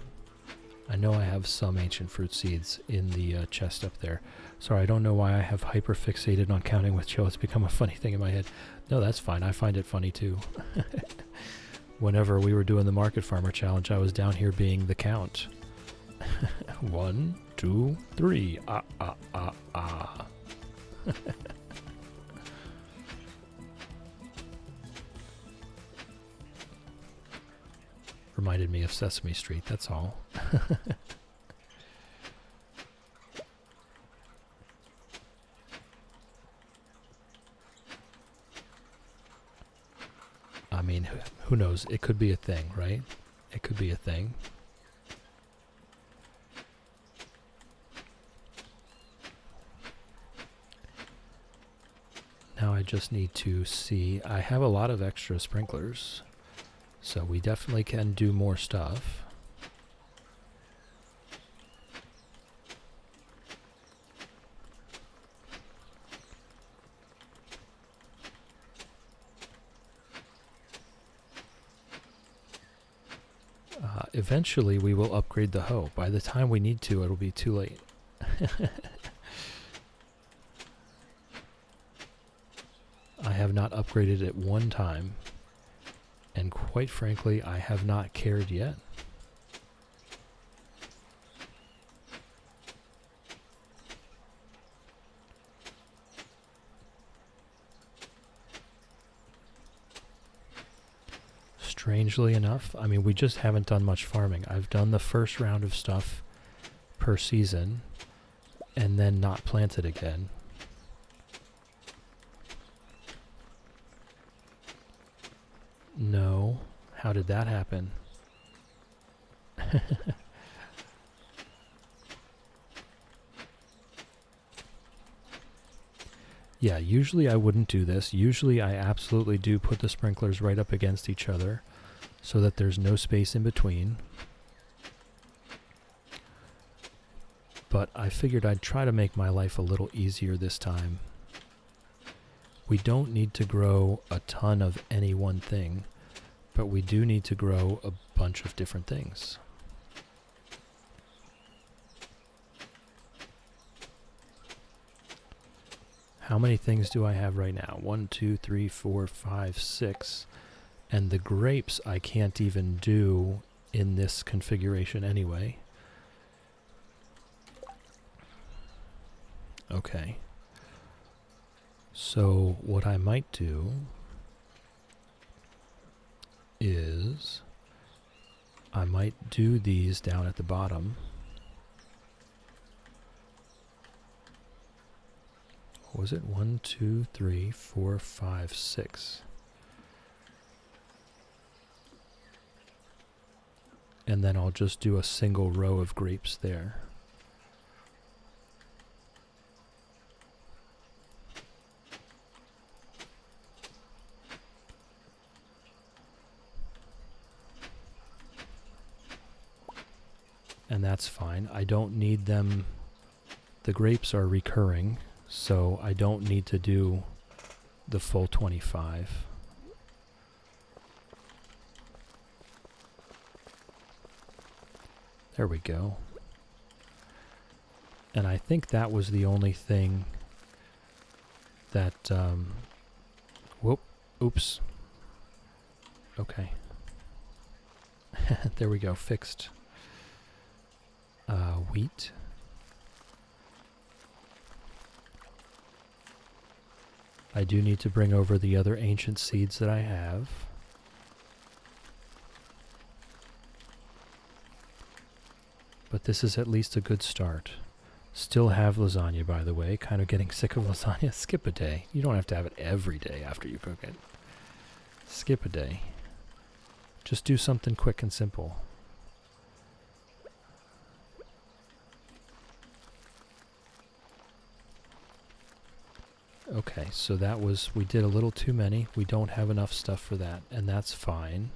ancient fruit seeds in the chest up there. Sorry, I don't know why I have hyper fixated on counting with chill. It's become a funny thing in my head. No, that's fine. I find it funny too. Whenever we were doing the Market Farmer Challenge, I was down here being the count. 1, 2, 3. Ah, ah, ah, ah. Reminded me of Sesame Street, that's all. I mean, who knows? It could be a thing, right? It could be a thing. Now I just need to see. I have a lot of extra sprinklers, so we definitely can do more stuff. Eventually we will upgrade the hoe. By the time we need to, it'll be too late. I have not upgraded it one time, and quite frankly, I have not cared yet. Strangely enough, I mean, we just haven't done much farming. I've done the first round of stuff per season, and then not planted again. No. How did that happen? Yeah, usually I wouldn't do this. Usually I absolutely do put the sprinklers right up against each other so that there's no space in between. But I figured I'd try to make my life a little easier this time. We don't need to grow a ton of any one thing, but we do need to grow a bunch of different things. How many things do I have right now? 1, 2, 3, 4, 5, 6. And the grapes I can't even do in this configuration anyway. Okay. So what I might do is I might do these down at the bottom. What was it? 1, 2, 3, 4, 5, 6. and then I'll just do a single row of grapes there. And that's fine. I don't need them. The grapes are recurring, so I don't need to do the full 25. There we go. And I think that was the only thing that, whoop, oops. Okay. There we go, fixed. Wheat. I do need to bring over the other ancient seeds that I have. But this is at least a good start. Still have lasagna, by the way. Kind of getting sick of lasagna. Skip a day. You don't have to have it every day after you cook it. Skip a day. Just do something quick and simple. Okay, so that was, we did a little too many. We don't have enough stuff for that, and that's fine.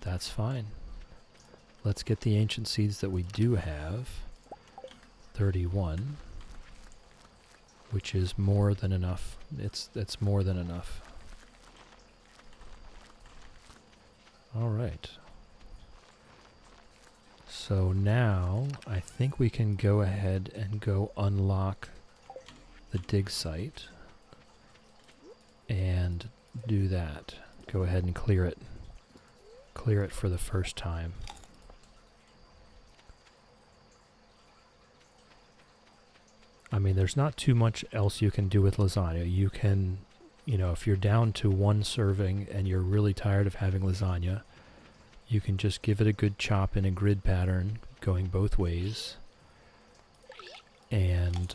That's fine. Let's get the ancient seeds that we do have. 31, which is more than enough. It's more than enough. All right. So now I think we can go ahead and go unlock the dig site and do that. Go ahead and clear it. Clear it for the first time. I mean, there's not too much else you can do with lasagna. You can, you know, if you're down to one serving and you're really tired of having lasagna, you can just give it a good chop in a grid pattern going both ways and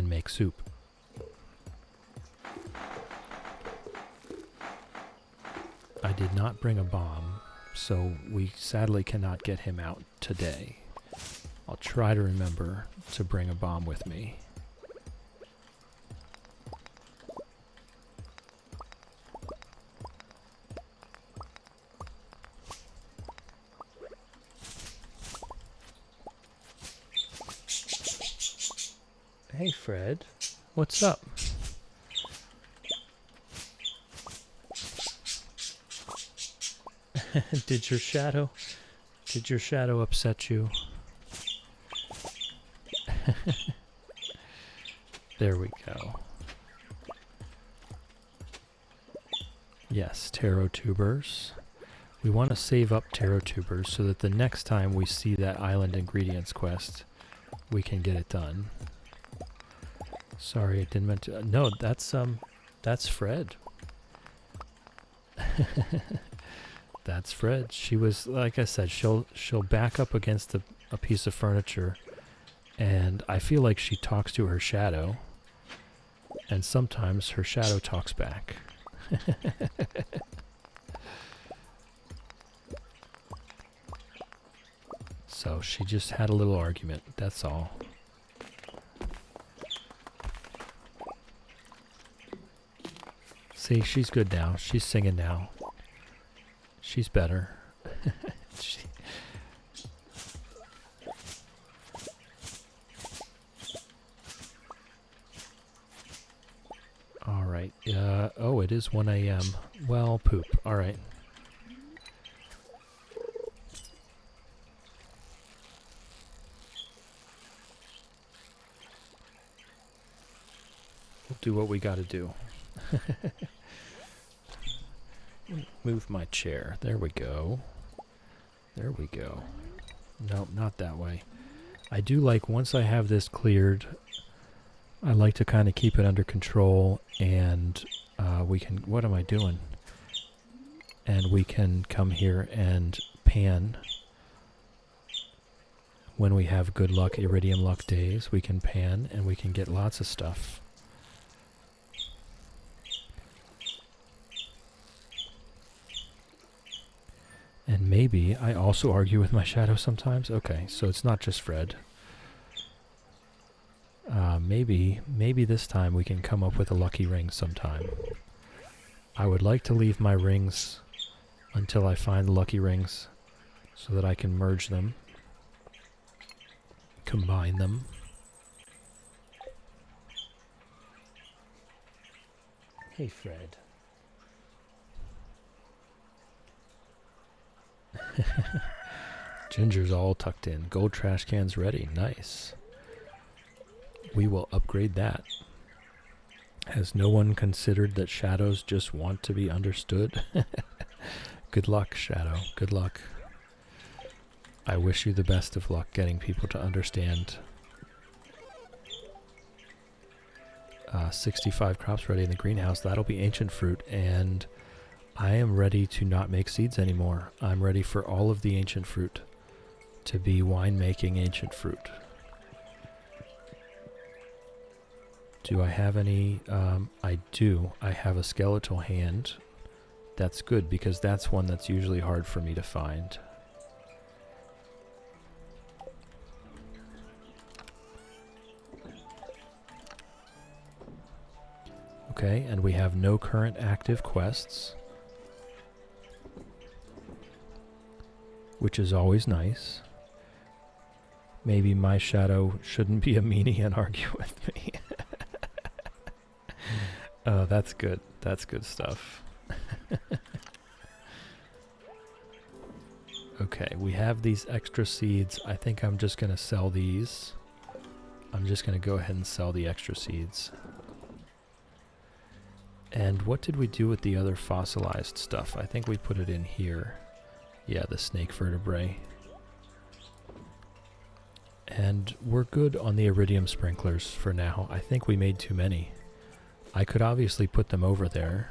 make soup. I did not bring a bomb, so we sadly cannot get him out today. I'll try to remember to bring a bomb with me. Hey Fred, what's up? Did your shadow upset you? There we go. Yes, taro tubers. We want to save up taro tubers so that the next time we see that island ingredients quest, we can get it done. Sorry, I didn't mean to. No, that's Fred. That's Fred. She was, like I said, she'll back up against a piece of furniture, and I feel like she talks to her shadow, and sometimes her shadow talks back. So she just had a little argument, that's all. See, she's good now. She's singing now. She's better. All right. Oh, it is 1 a.m. Well, poop. All right. We'll do what we got to do. Move my chair. There we go. There we go. Nope, not that way. I do like, once I have this cleared, I like to kind of keep it under control, and we can, what am I doing? And we can come here and pan. When we have good luck, iridium luck days, we can pan and we can get lots of stuff. And maybe I also argue with my shadow sometimes. Okay, so it's not just Fred. Maybe this time we can come up with a lucky ring sometime. I would like to leave my rings until I find the lucky rings so that I can merge them, combine them. Hey, Fred. Ginger's all tucked in. Gold trash cans ready. Nice. We will upgrade that. Has no one considered that shadows just want to be understood? Good luck, Shadow. Good luck. I wish you the best of luck getting people to understand. 65 crops ready in the greenhouse. That'll be ancient fruit, and I am ready to not make seeds anymore. I'm ready for all of the ancient fruit to be wine-making ancient fruit. Do I have any? I do. I have a skeletal hand. That's good, because that's one that's usually hard for me to find. Okay, and we have no current active quests, which is always nice. Maybe my shadow shouldn't be a meanie and argue with me. Oh, that's good. That's good stuff. Okay, we have these extra seeds. I think I'm just going to sell these. I'm just going to go ahead and sell the extra seeds. And what did we do with the other fossilized stuff? I think we put it in here. Yeah, the snake vertebrae. And we're good on the iridium sprinklers for now. I think we made too many. I could obviously put them over there.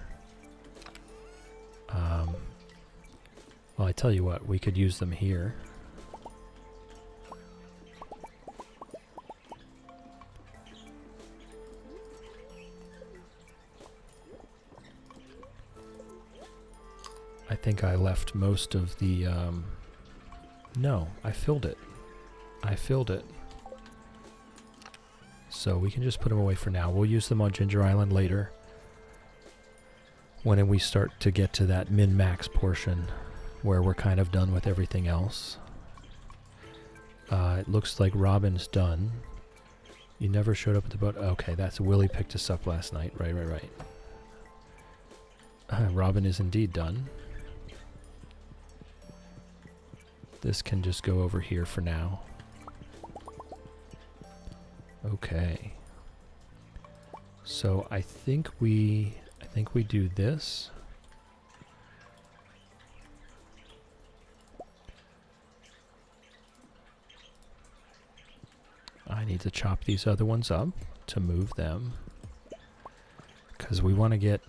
Well, I tell you what, we could use them here. I think I left most of the, no, I filled it. I filled it. So we can just put them away for now. We'll use them on Ginger Island later, when we start to get to that min-max portion where we're kind of done with everything else. It looks like Robin's done. You never showed up at the boat. Okay, that's Willie picked us up last night. Right. Robin is indeed done. This can just go over here for now. Okay. So I think we do this. I need to chop these other ones up to move them, because we want to get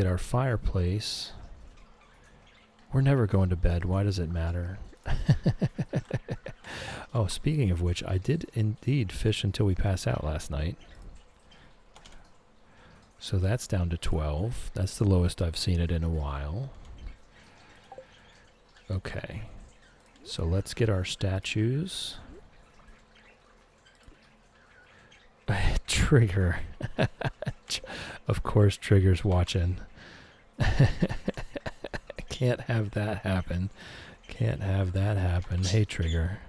our fireplace. We're never going to bed. Why does it matter? Oh, speaking of which, I did indeed fish until we pass out last night. So that's down to 12. That's the lowest I've seen it in a while. Okay. So let's get our statues. Trigger. Of course Trigger's watching. Can't have that happen. Can't have that happen. Hey, Trigger.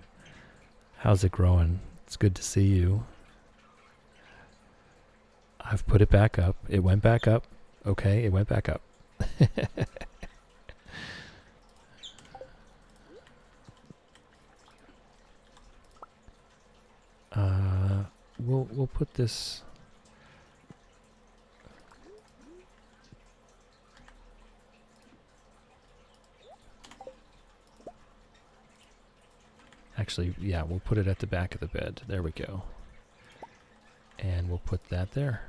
How's it growing? It's good to see you. I've put it back up. It went back up. Okay, it went back up. We'll put this. Actually, yeah, we'll put it at the back of the bed. There we go. And we'll put that there.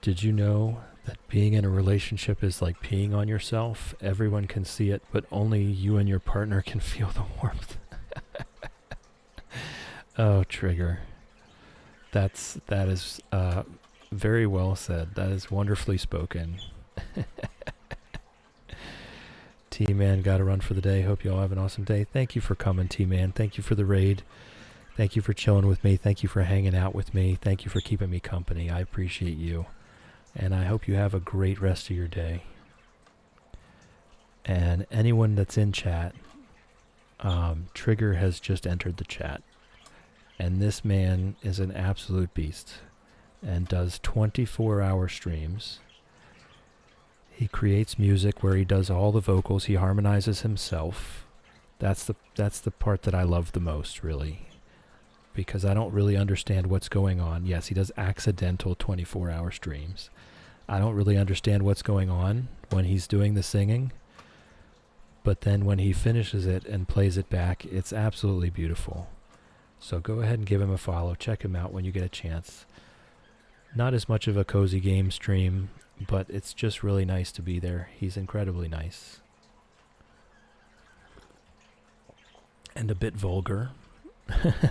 Did you know that being in a relationship is like peeing on yourself? Everyone can see it, but only you and your partner can feel the warmth. Oh, Trigger. That is very well said. That is wonderfully spoken. T-Man, got to run for the day. Hope you all have an awesome day. Thank you for coming, T-Man. Thank you for the raid. Thank you for chilling with me. Thank you for hanging out with me. Thank you for keeping me company. I appreciate you. And I hope you have a great rest of your day. And anyone that's in chat, Trigger has just entered the chat. And this man is an absolute beast and does 24-hour streams. He creates music where he does all the vocals. He harmonizes himself. That's the part that I love the most, really, because I don't really understand what's going on. Yes, he does accidental 24-hour streams. I don't really understand what's going on when he's doing the singing, but then when he finishes it and plays it back, it's absolutely beautiful. So go ahead and give him a follow. Check him out when you get a chance. Not as much of a cozy game stream, but it's just really nice to be there. He's incredibly nice. And a bit vulgar.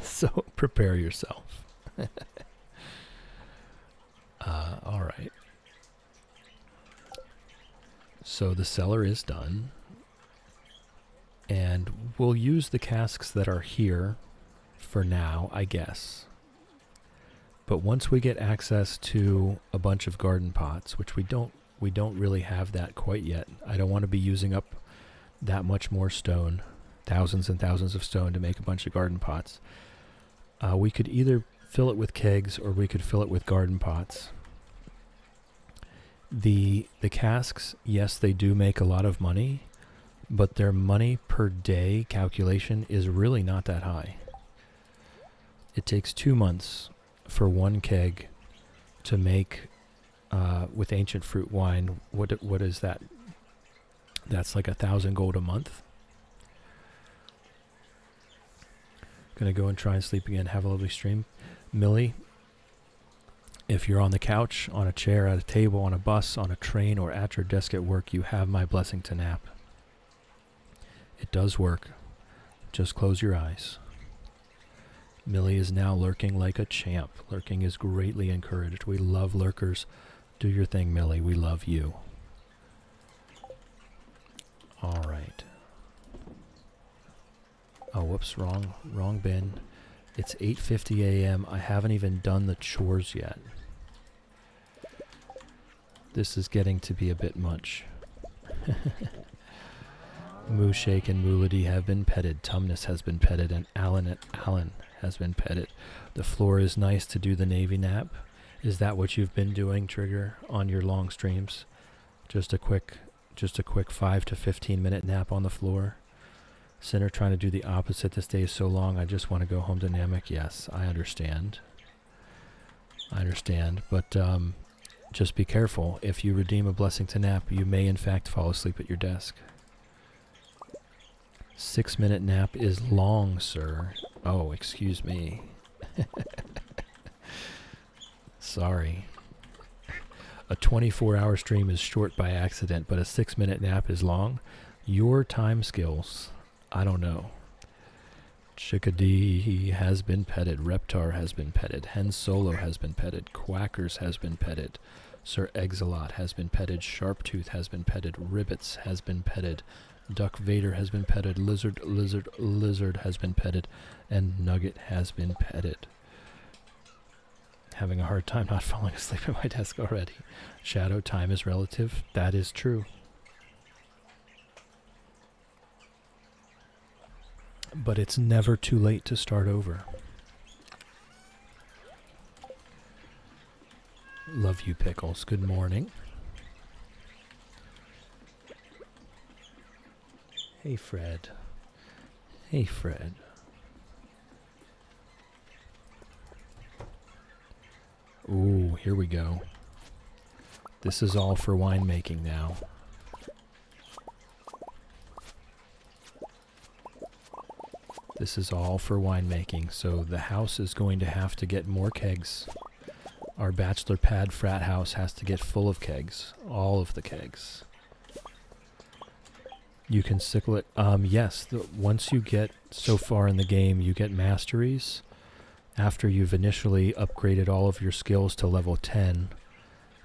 So prepare yourself. All right. So the cellar is done. And we'll use the casks that are here for now, I guess. But once we get access to a bunch of garden pots, which we don't really have that quite yet. I don't want to be using up that much more stone, thousands and thousands of stone to make a bunch of garden pots. We could either fill it with kegs or we could fill it with garden pots. The casks, yes, they do make a lot of money, but their money per day calculation is really not that high. It takes 2 months for one keg to make, with ancient fruit wine, what is that? That's like 1,000 gold a month. Gonna go and try and sleep again. Have a lovely stream. Millie, if you're on the couch, on a chair, at a table, on a bus, on a train, or at your desk at work, you have my blessing to nap. It does work. Just close your eyes. Millie is now lurking like a champ. Lurking is greatly encouraged. We love lurkers. Do your thing, Millie. We love you. All right. Oh, whoops, wrong bin. It's 8:50 a.m. I haven't even done the chores yet. This is getting to be a bit much. Mooshake and Moolady have been petted. Tumnus has been petted, and Allen has been petted. The floor is nice to do the Navy nap. Is that what you've been doing, Trigger, on your long streams? Just a quick 5 to 15 minute nap on the floor. Sinner trying to do the opposite. This day is so long, I just want to go home to Namek. Yes, I understand. But just be careful. If you redeem a blessing to nap, you may in fact fall asleep at your desk. 6-minute nap is long, sir. Oh, excuse me. Sorry. A 24-hour stream is short by accident, but a 6-minute nap is long. Your time skills, I don't know. Chickadee has been petted. Reptar has been petted. Hen Solo has been petted. Quackers has been petted. Sir Exilot has been petted. Sharptooth has been petted. Ribbits has been petted. Duck Vader has been petted. Lizard has been petted. And Nugget has been petted. Having a hard time not falling asleep at my desk already. Shadow, time is relative. That is true. But it's never too late to start over. Love you, Pickles. Good morning. Hey, Fred. Hey, Fred. Ooh, here we go. This is all for winemaking now. This is all for winemaking, so the house is going to have to get more kegs. Our bachelor pad frat house has to get full of kegs. All of the kegs. You can sickle it. Yes, once you get so far in the game, you get masteries. After you've initially upgraded all of your skills to level 10,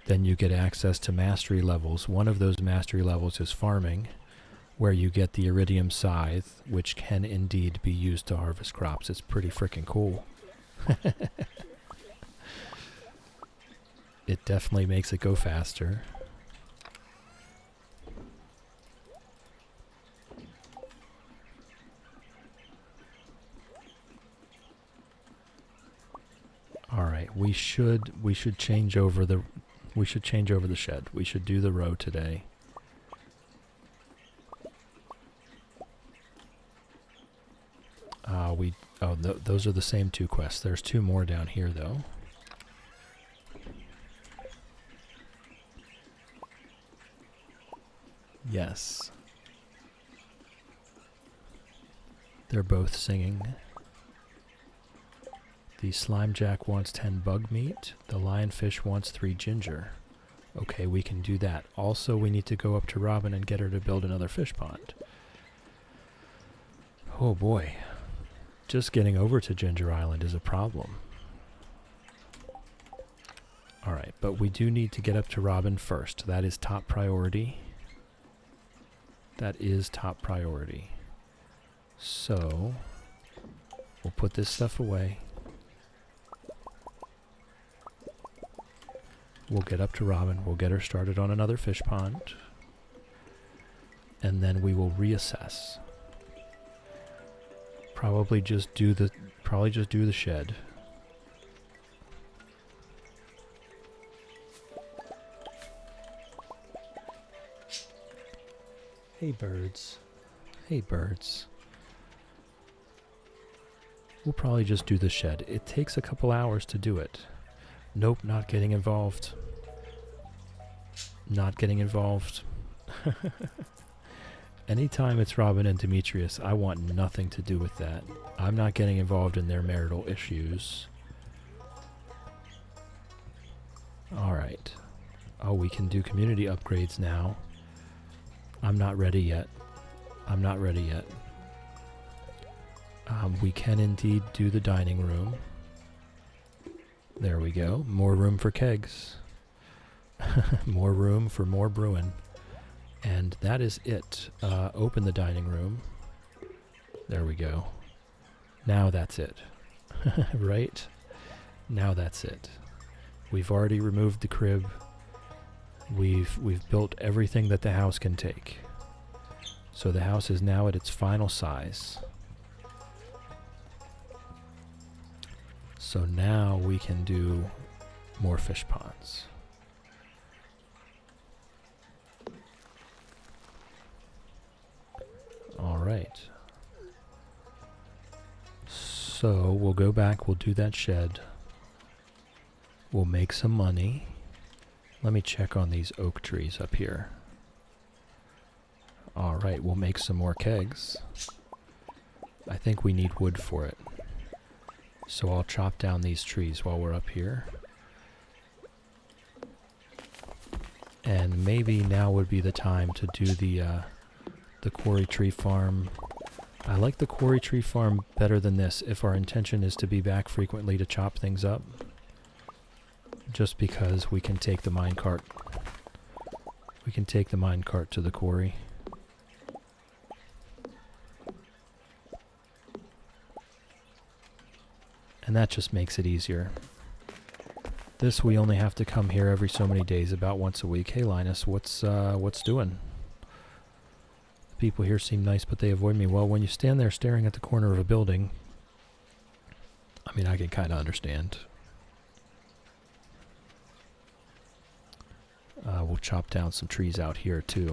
then you get access to mastery levels. One of those mastery levels is farming, where you get the iridium scythe, which can indeed be used to harvest crops. It's pretty freaking cool. It definitely makes it go faster. All right, we should change over the shed. We should do the row today. Those are the same two quests. There's two more down here though. Yes. They're both singing. The Slimejack wants 10 bug meat. The lionfish wants 3 ginger. Okay, we can do that. Also, we need to go up to Robin and get her to build another fish pond. Oh boy. Just getting over to Ginger Island is a problem. Alright, but we do need to get up to Robin first. That is top priority. That is top priority. So, we'll put this stuff away. We'll get up to Robin. We'll get her started on another fish pond. And then we will reassess. Probably just do the shed. Hey birds. Hey birds. We'll probably just do the shed. It takes a couple hours to do it. Nope, not getting involved. Not getting involved. Anytime it's Robin and Demetrius, I want nothing to do with that. I'm not getting involved in their marital issues. Alright. Oh, we can do community upgrades now. I'm not ready yet. I'm not ready yet. We can indeed do the dining room. There we go. More room for kegs. More room for more brewing. And that is it. Open the dining room. There we go. Now that's it. Right? Now that's it. We've already removed the crib. We've built everything that the house can take. So the house is now at its final size. So now we can do more fish ponds. All right. So we'll go back, we'll do that shed. We'll make some money. Let me check on these oak trees up here. All right, we'll make some more kegs. I think we need wood for it. So I'll chop down these trees while we're up here. And maybe now would be the time to do the quarry tree farm. I like the quarry tree farm better than this if our intention is to be back frequently to chop things up. Just because we can take the minecart. We can take the minecart to the quarry. And that just makes it easier. This we only have to come here every so many days, about once a week. Hey Linus, what's doing? The people here seem nice, but they avoid me. Well, when you stand there staring at the corner of a building, I mean, I can kind of understand. We'll chop down some trees out here too.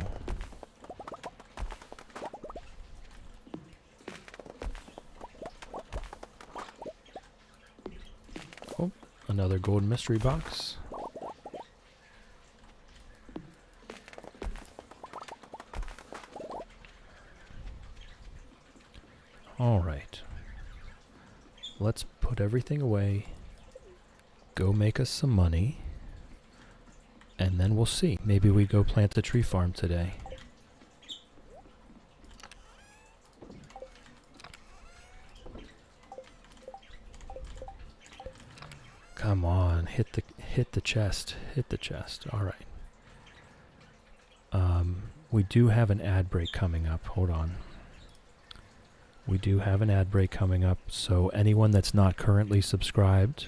Oh, another gold mystery box. All right. Let's put everything away. Go make us some money. And then we'll see. Maybe we go plant the tree farm today. Come on, hit the chest. Hit the chest. All right. We do have an ad break coming up. Hold on. We do have an ad break coming up, so anyone that's not currently subscribed,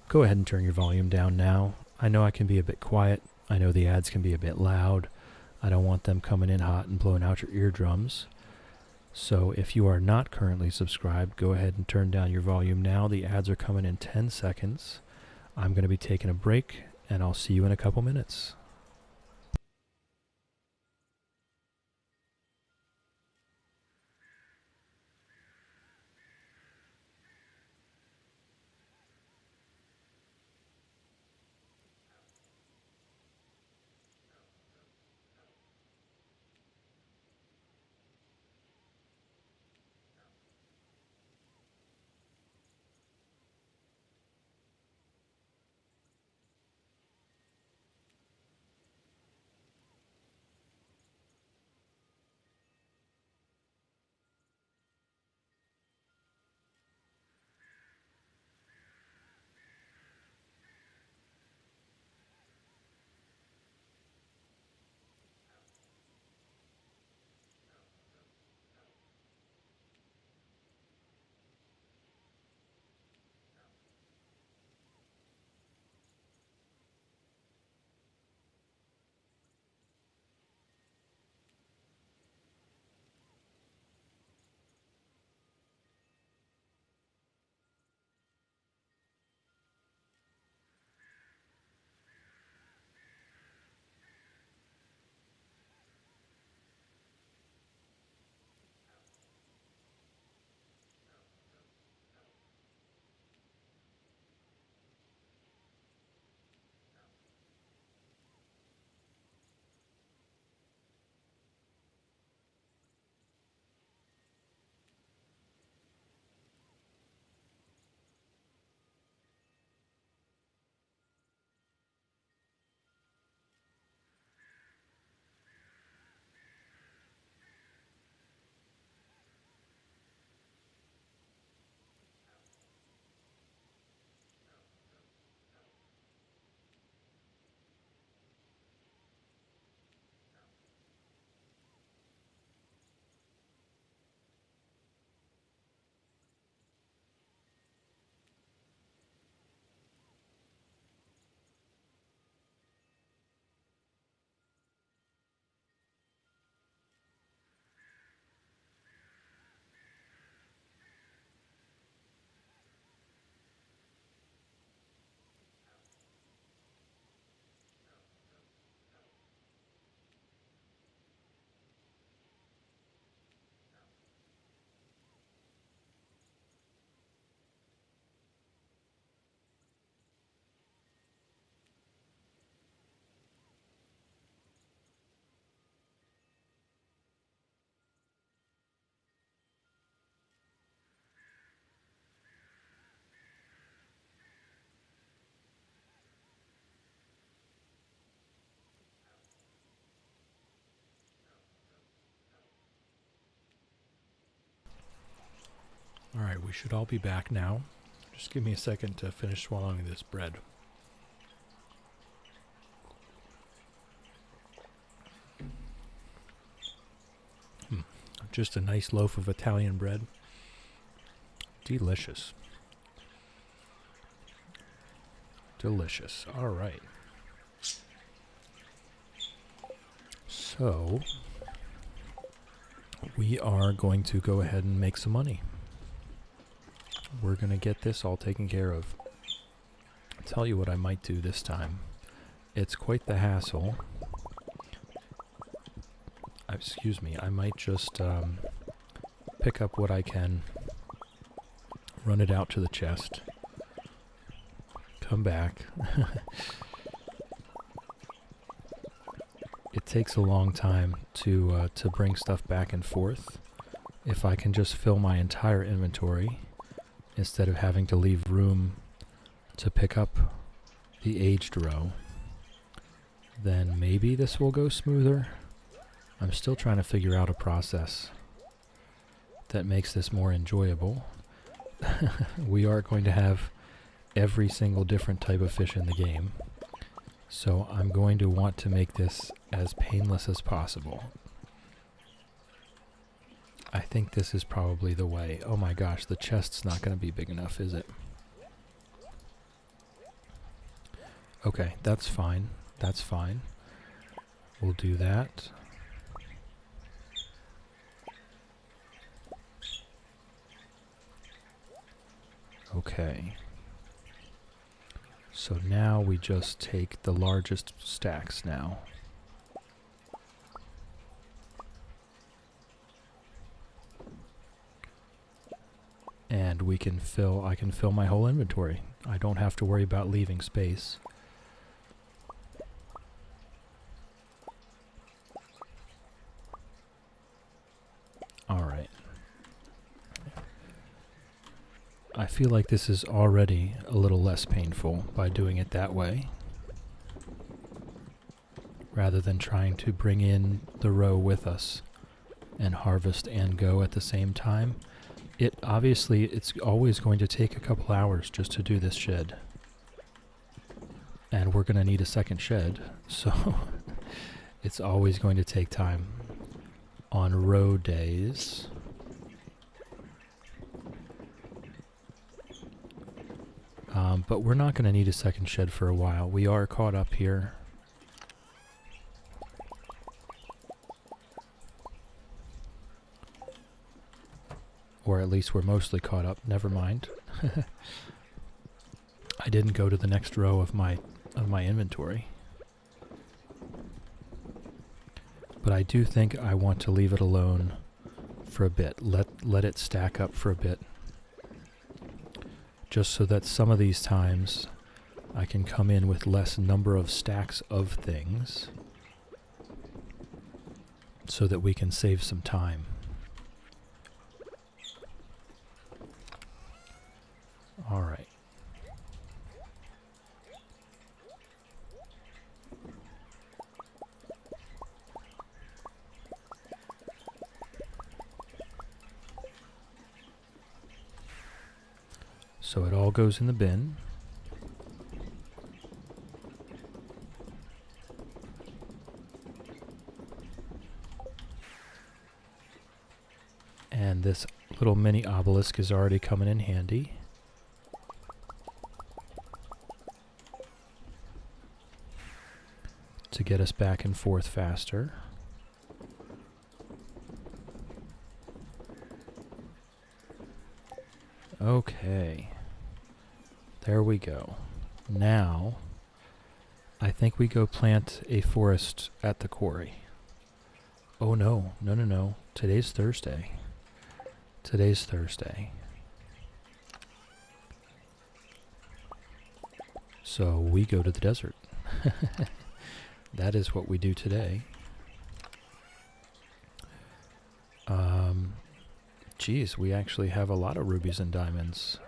go ahead and turn your volume down now. I know I can be a bit quiet. I know the ads can be a bit loud. I don't want them coming in hot and blowing out your eardrums. So if you are not currently subscribed, go ahead and turn down your volume now. The ads are coming in 10 seconds. I'm going to be taking a break, and I'll see you in a couple minutes. All right, we should all be back now. Just give me a second to finish swallowing this bread. Just a nice loaf of Italian bread. Delicious. Delicious. All right. So, we are going to go ahead and make some money. We're going to get this all taken care of. I'll tell you what I might do this time. It's quite the hassle. Excuse me, I might just pick up what I can, run it out to the chest, come back. It takes a long time to bring stuff back and forth. If I can just fill my entire inventory instead of having to leave room to pick up the aged row, then maybe this will go smoother. I'm still trying to figure out a process that makes this more enjoyable. We are going to have every single different type of fish in the game. So I'm going to want to make this as painless as possible. I think this is probably the way. Oh my gosh, the chest's not going to be big enough, is it? Okay, that's fine. That's fine. We'll do that. Okay. So now we just take the largest stacks now. And I can fill my whole inventory. I don't have to worry about leaving space. Alright. I feel like this is already a little less painful by doing it that way, rather than trying to bring in the row with us and harvest and go at the same time. It's always going to take a couple hours just to do this shed. And we're going to need a second shed, so it's always going to take time. On row days, but we're not going to need a second shed for a while. We are caught up here. Or at least we're mostly caught up. Never mind. I didn't go to the next row of my inventory. But I do think I want to leave it alone for a bit. Let it stack up for a bit. Just so that some of these times I can come in with less number of stacks of things, so that we can save some time. All right. So it all goes in the bin. And this little mini obelisk is already coming in handy. To get us back and forth faster. Okay. There we go. Now, I think we go plant a forest at the quarry. Oh no, no. Today's Thursday. Today's Thursday. So we go to the desert. That is what we do today. Geez, we actually have a lot of rubies and diamonds.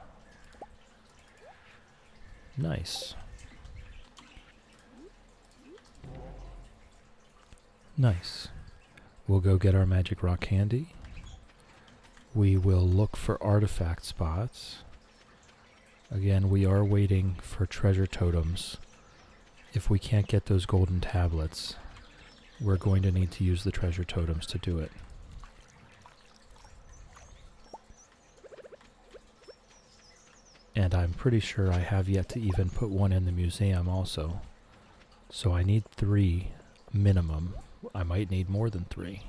Nice. Nice. We'll go get our magic rock candy. We will look for artifact spots. Again, we are waiting for treasure totems. If we can't get those golden tablets, we're going to need to use the treasure totems to do it. And I'm pretty sure I have yet to even put one in the museum also. So I need 3 minimum. I might need more than 3.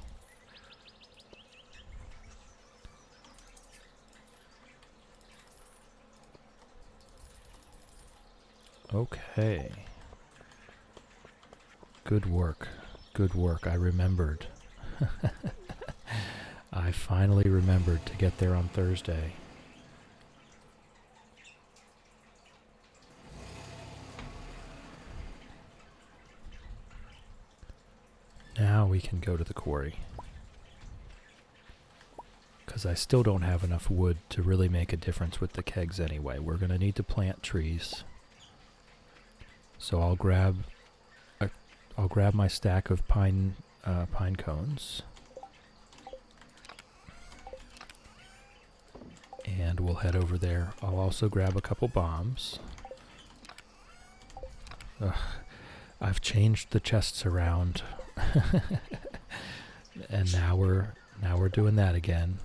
Okay. Good work. Good work. I remembered. I finally remembered to get there on Thursday. Now we can go to the quarry. Because I still don't have enough wood to really make a difference with the kegs anyway. We're going to need to plant trees. So I'll grab my stack of pine cones. And we'll head over there. I'll also grab a couple bombs. I've changed the chests around. And now we're doing that again.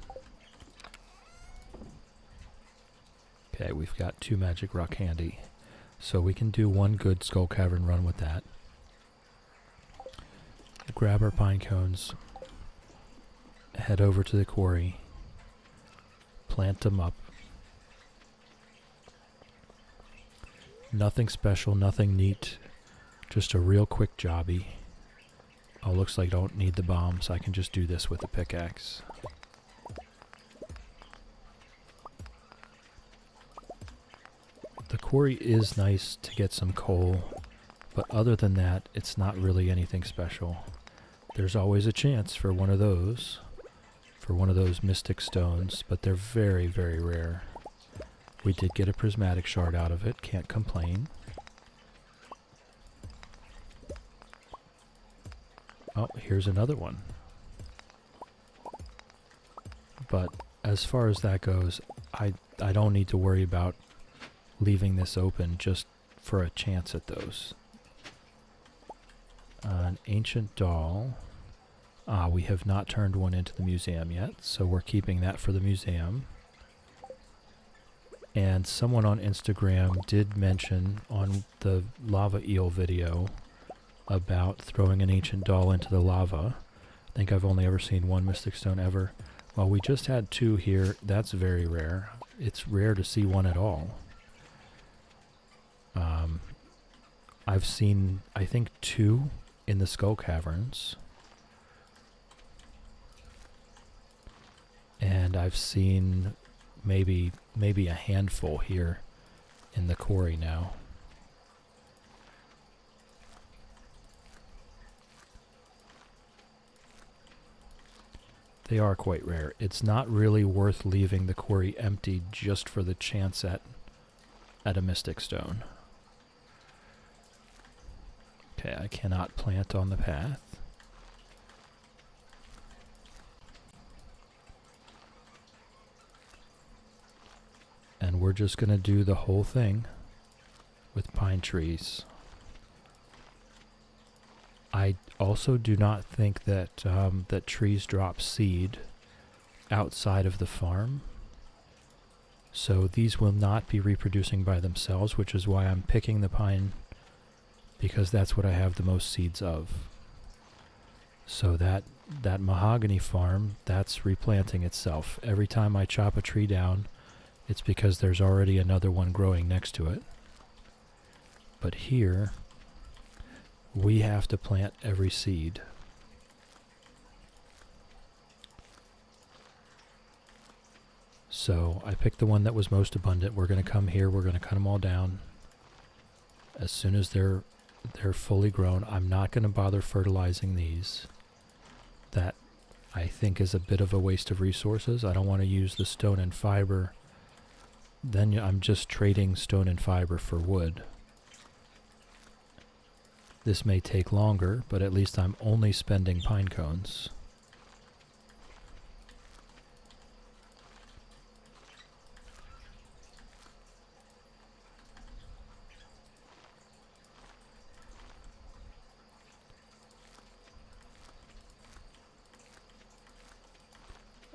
Okay, we've got 2 magic rock handy. So we can do 1 good skull cavern run with that. Grab our pine cones. Head over to the quarry. Plant them up. Nothing special, nothing neat. Just a real quick jobby. Oh, looks like I don't need the bomb, so I can just do this with the pickaxe. The quarry is nice to get some coal, but other than that, it's not really anything special. There's always a chance for one of those mystic stones, but they're very, very rare. We did get a prismatic shard out of it, can't complain. Oh, here's another one. But as far as that goes, I don't need to worry about leaving this open just for a chance at those. An ancient doll. We have not turned one into the museum yet, so we're keeping that for the museum. And someone on Instagram did mention on the lava eel video about throwing an ancient doll into the lava. I think I've only ever seen 1 mystic stone ever. Well, we just had 2 here. That's very rare. It's rare to see 1 at all. I've seen, I think, 2 in the skull caverns. And I've seen maybe a handful here in the quarry now. They are quite rare. It's not really worth leaving the quarry empty just for the chance at a mystic stone. Okay, I cannot plant on the path. And we're just going to do the whole thing with pine trees. I also do not think that that trees drop seed outside of the farm. So these will not be reproducing by themselves, which is why I'm picking the pine, because that's what I have the most seeds of. So that mahogany farm, that's replanting itself. Every time I chop a tree down, it's because there's already another one growing next to it. But here, we have to plant every seed. So I picked the one that was most abundant. We're going to come here, we're going to cut them all down. As soon as they're fully grown, I'm not going to bother fertilizing these. That, I think, is a bit of a waste of resources. I don't want to use the stone and fiber. Then I'm just trading stone and fiber for wood. This may take longer, but at least I'm only spending pine cones.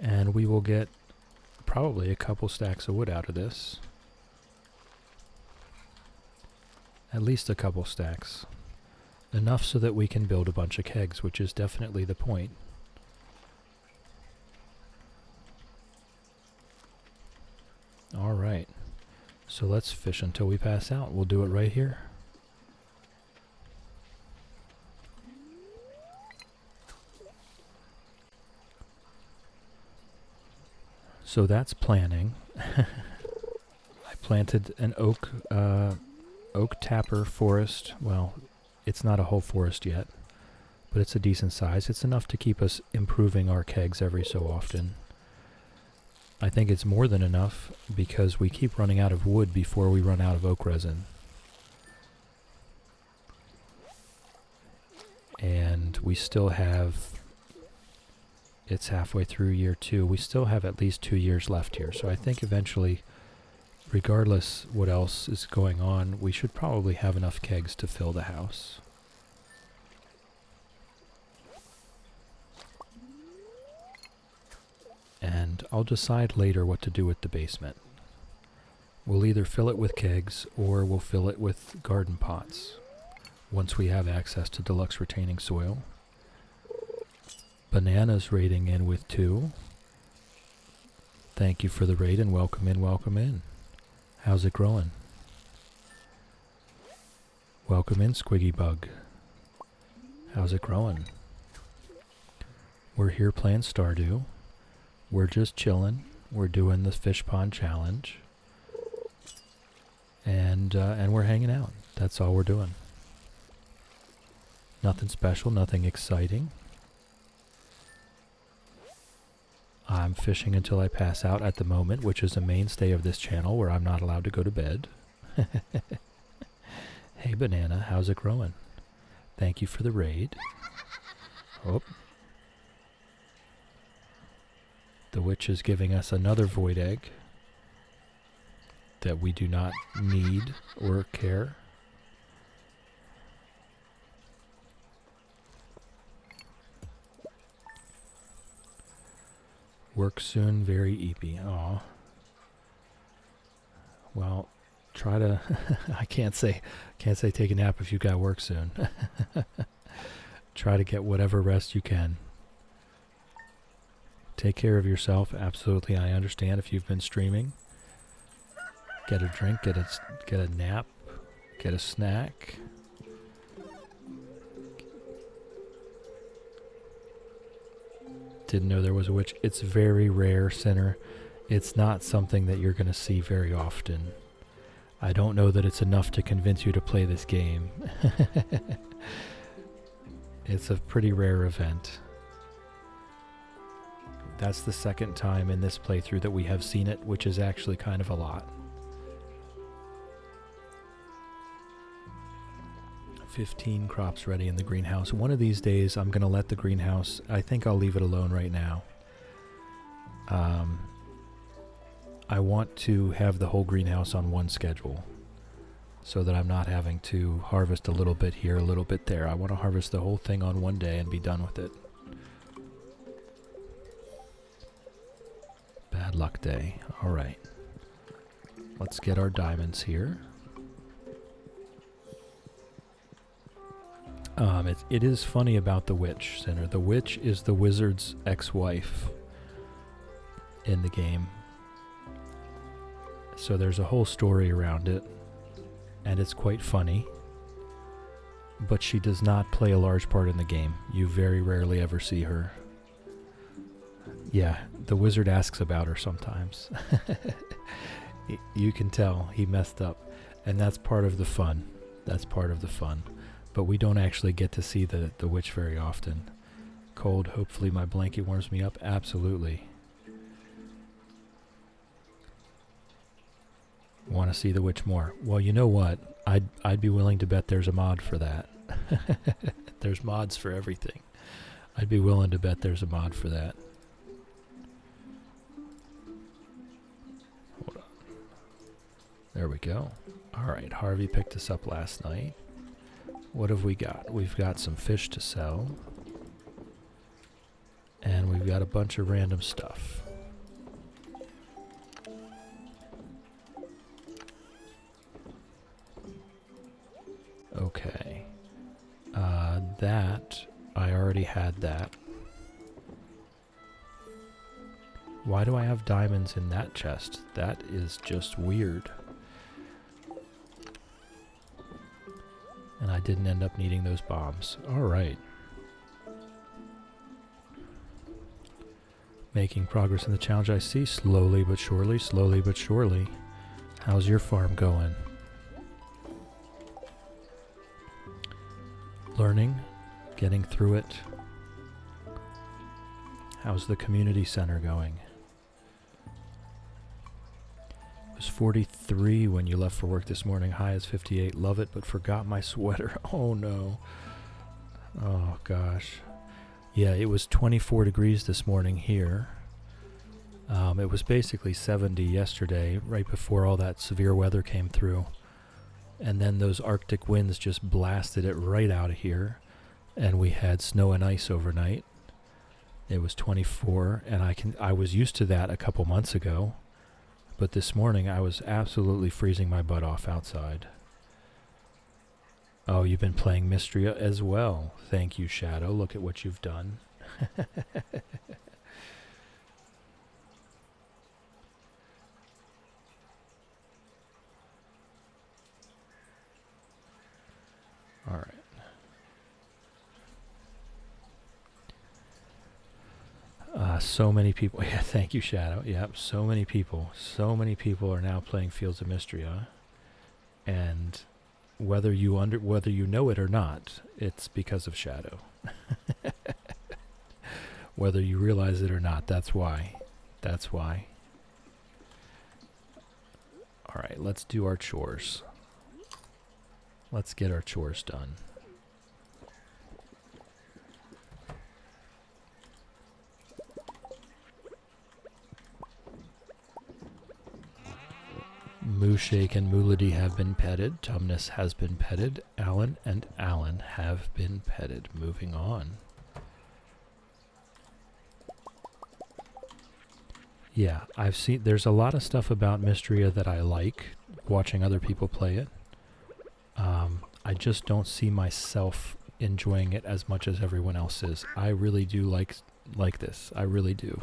And we will get probably a couple stacks of wood out of this. At least a couple stacks. Enough so that we can build a bunch of kegs, which is definitely the point. Alright, so let's fish until we pass out. We'll do it right here. So that's planning. I planted an oak tapper forest. Well, it's not a whole forest yet, but it's a decent size. It's enough to keep us improving our kegs every so often. I think it's more than enough because we keep running out of wood before we run out of oak resin. And we still have, it's halfway through year 2. We still have at least 2 years left here. So I think eventually, regardless what else is going on, we should probably have enough kegs to fill the house. and I'll decide later what to do with the basement. We'll either fill it with kegs or we'll fill it with garden pots once we have access to deluxe retaining soil. Banana's raiding in with 2. Thank you for the raid and welcome in, welcome in. How's it growing? Welcome in, Squiggy Bug. How's it growing? We're here playing Stardew. We're just chilling. We're doing the fish pond challenge. And we're hanging out. That's all we're doing. Nothing special, nothing exciting. I'm fishing until I pass out at the moment, which is a mainstay of this channel where I'm not allowed to go to bed. Hey Banana, how's it growing? Thank you for the raid. Oh. The witch is giving us another void egg that we do not need or care. Work soon, very eepy. Aw. Well, try to I can't say take a nap if you got work soon. Try to get whatever rest you can. Take care of yourself. Absolutely, I understand if you've been streaming. Get a drink, get a nap, get a snack. Didn't know there was a witch. It's very rare, Sinner. It's not something that you're going to see very often. I don't know that it's enough to convince you to play this game. It's a pretty rare event. That's the second time in this playthrough that we have seen it, which is actually kind of a lot. 15 crops ready in the greenhouse. One of these days I'm going to let the greenhouse, I think I'll leave it alone right now. I want to have the whole greenhouse on one schedule so that I'm not having to harvest a little bit here, a little bit there. I want to harvest the whole thing on one day and be done with it. Bad luck day. All right. Let's get our diamonds here. It is funny about the witch, Sinner. The witch is the wizard's ex-wife in the game. So there's a whole story around it, and it's quite funny. But she does not play a large part in the game. You very rarely ever see her. Yeah, the wizard asks about her sometimes. You can tell he messed up, and that's part of the fun. That's part of the fun. But we don't actually get to see the witch very often. Cold, hopefully my blanket warms me up. Absolutely. Want to see the witch more? Well, you know what? I'd be willing to bet there's a mod for that. There's mods for everything. I'd be willing to bet there's a mod for that. Hold on. There we go. Alright, Harvey picked us up last night. What have we got? We've got some fish to sell. And we've got a bunch of random stuff. Okay. That, I already had that. Why do I have diamonds in that chest? That is just weird. And I didn't end up needing those bombs. Alright. Making progress in the challenge, I see. Slowly but surely, slowly but surely. How's your farm going? Learning, getting through it. How's the community center going? It was 43 when you left for work this morning. High is 58. Love it, but forgot my sweater. Oh no. Oh gosh. Yeah, it was 24 degrees this morning here. It was basically 70 yesterday, right before all that severe weather came through. And then those Arctic winds just blasted it right out of here. And we had snow and ice overnight. It was 24, and I was used to that a couple months ago, but this morning I was absolutely freezing my butt off outside. Oh, you've been playing Mystria as well. Thank you, Shadow. Look at what you've done. All right. So many people. Yeah, thank you, Shadow. Yep, so many people. So many people are now playing Fields of Mystria, and whether you know it or not, it's because of Shadow. Whether you realize it or not, that's why. That's why. All right, let's do our chores. Let's get our chores done. Mooshake and Moolady have been petted. Tumnus has been petted. Alan and Alan have been petted. Moving on. Yeah, I've seen, there's a lot of stuff about Mystria that I like, watching other people play it. I just don't see myself enjoying it as much as everyone else is. I really do like this. I really do.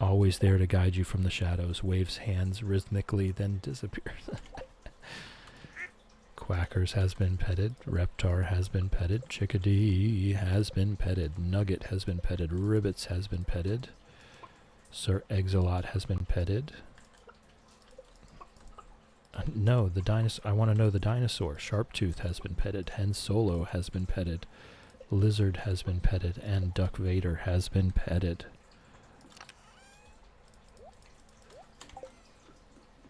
Always there to guide you from the shadows. Waves hands rhythmically, then disappears. Quackers has been petted. Reptar has been petted. Chickadee has been petted. Nugget has been petted. Ribbits has been petted. Sir Exolot has been petted. No, the dinosaur. I want to know the dinosaur. Sharptooth has been petted. Hen Solo has been petted. Lizard has been petted. And Duck Vader has been petted.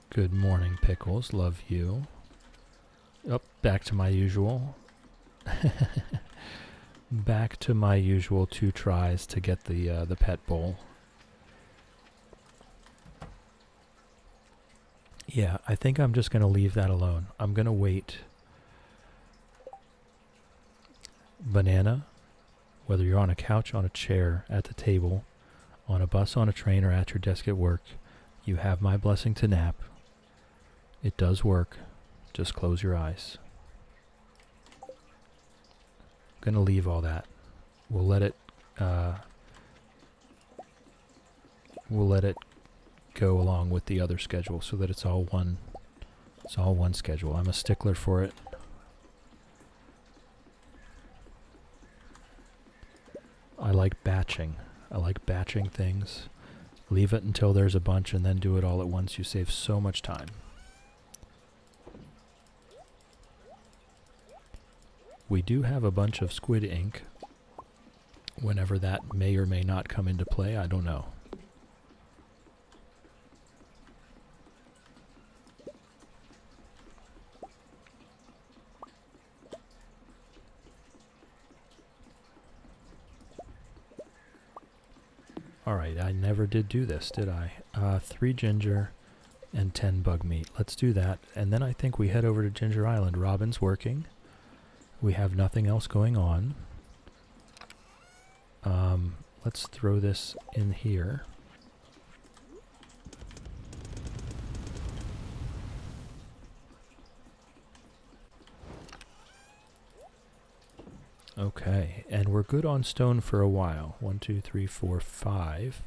Good morning, Pickles. Love you. Oh, back to my usual. Back to my usual 2 tries to get the pet bowl. Yeah, I think I'm just going to leave that alone. I'm going to wait. Banana, whether you're on a couch, on a chair, at the table, on a bus, on a train, or at your desk at work, you have my blessing to nap. It does work. Just close your eyes. I'm going to leave all that. We'll let it go along with the other schedule so that it's all one schedule. I'm a stickler for it. I like batching. I like batching things. Leave it until there's a bunch and then do it all at once. You save so much time. We do have a bunch of squid ink. Whenever that may or may not come into play, I don't know. Alright, I never did do this, did I? 3 ginger and 10 bug meat. Let's do that, and then I think we head over to Ginger Island. Robin's working. We have nothing else going on. Let's throw this in here. Okay, and we're good on stone for a while. 1, 2, 3, 4, 5.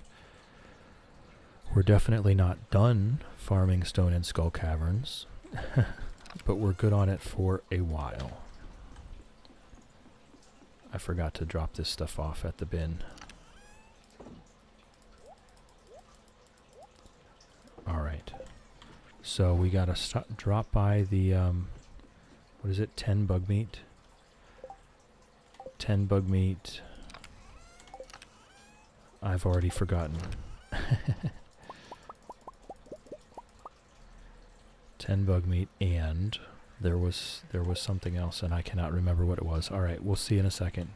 We're definitely not done farming stone in Skull Caverns, but we're good on it for a while. I forgot to drop this stuff off at the bin. Alright, so we gotta drop by the, what is it, 10 bug meat? 10 bug meat. I've already forgotten. 10 bug meat, and there was something else, and I cannot remember what it was. All right, we'll see in a second.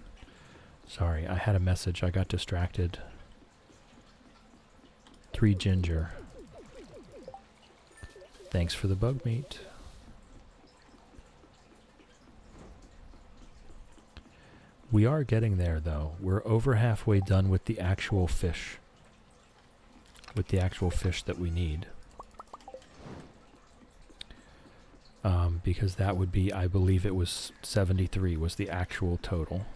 Sorry, I had a message. I got distracted. 3 ginger. Thanks for the bug meat. We are getting there, though. We're over halfway done with the actual fish. With the actual fish that we need. Because that would be, I believe it was 73 was the actual total.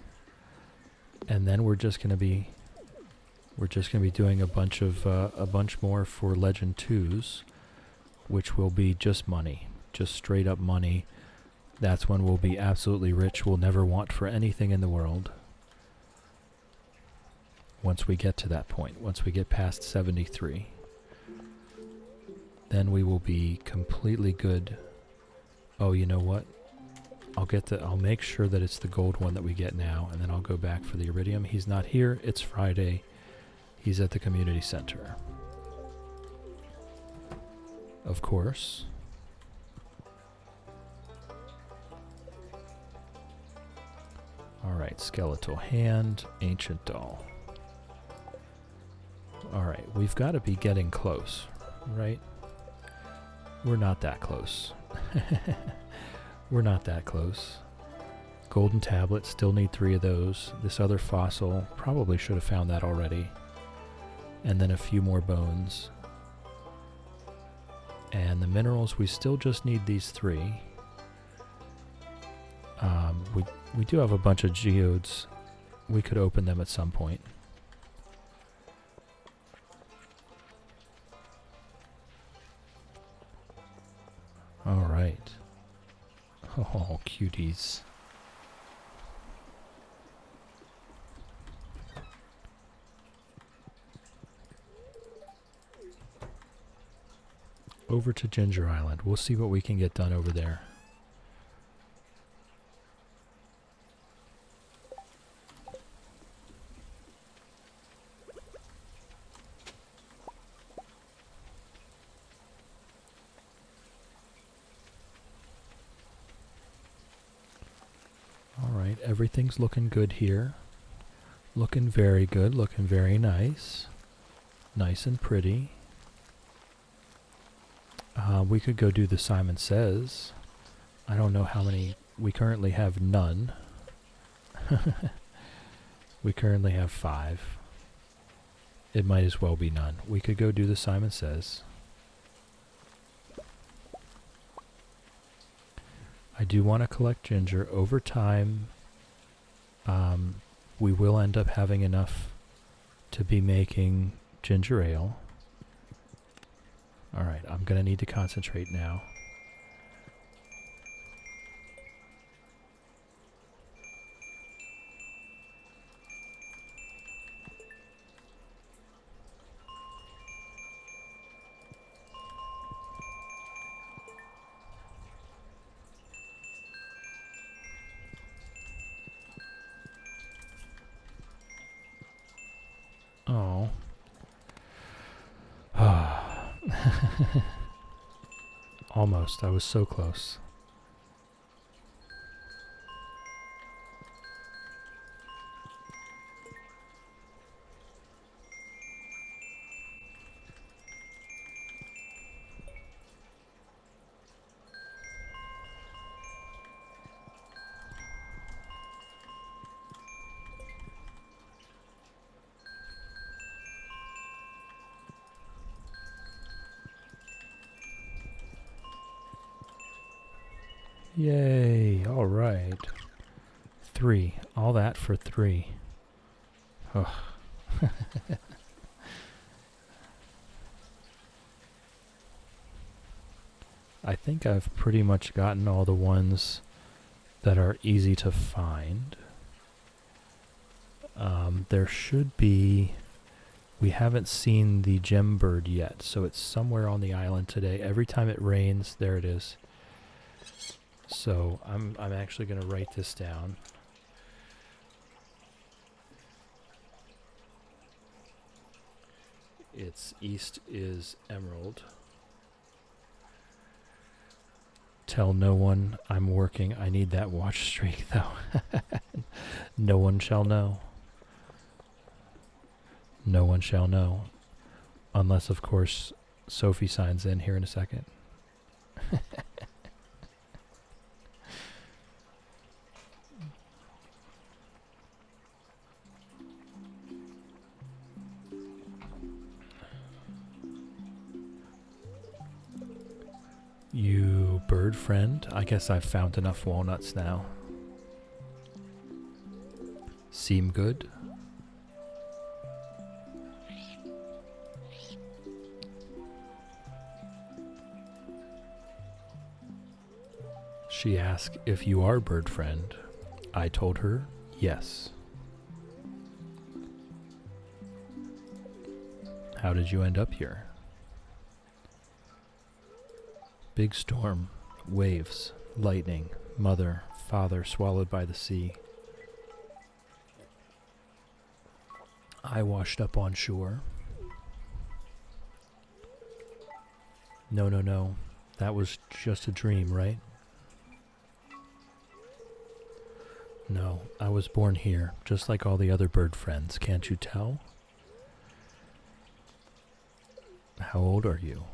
And then we're just gonna be doing a bunch more for Legend 2s, which will be just money, just straight up money. That's when we'll be absolutely rich. We'll never want for anything in the world. Once we get to that point, once we get past 73, then we will be completely good. Oh, you know what? I'll make sure that it's the gold one that we get now, and then I'll go back for the iridium. He's not here. It's Friday. He's at the community center. Of course. Alright, skeletal hand, ancient doll. Alright, we've got to be getting close, right? We're not that close. We're not that close. Golden tablet, still need 3 of those. This other fossil, probably should have found that already. And then a few more bones. And the minerals, we still just need these 3. We do have a bunch of geodes. We could open them at some point. All right. Oh, cuties. Over to Ginger Island. We'll see what we can get done over there. Alright, everything's looking good here. Looking very good, looking very nice. Nice and pretty. We could go do the Simon Says. I don't know how many. We currently have none. We currently have 5. It might as well be none. We could go do the Simon Says. I do want to collect ginger. Over time, we will end up having enough to be making ginger ale. Alright, I'm going to need to concentrate now. Oh. Almost. I was so close. Yay, alright. 3. All that for 3. Ugh. I think I've pretty much gotten all the ones that are easy to find. There should be... We haven't seen the gem bird yet, so it's somewhere on the island today. Every time it rains, there it is. So I'm actually going to write this down. Its east is emerald. Tell no one I'm working. I need that watch streak though. No one shall know. No one shall know. Unless of course Sophie signs in here in a second. You bird friend? I guess I've found enough walnuts now. Seem good? She asked if you are bird friend. I told her yes. How did you end up here? Big storm, waves, lightning, mother, father swallowed by the sea. I washed up on shore. No, no, no. That was just a dream, right? No, I was born here, just like all the other bird friends. Can't you tell? How old are you?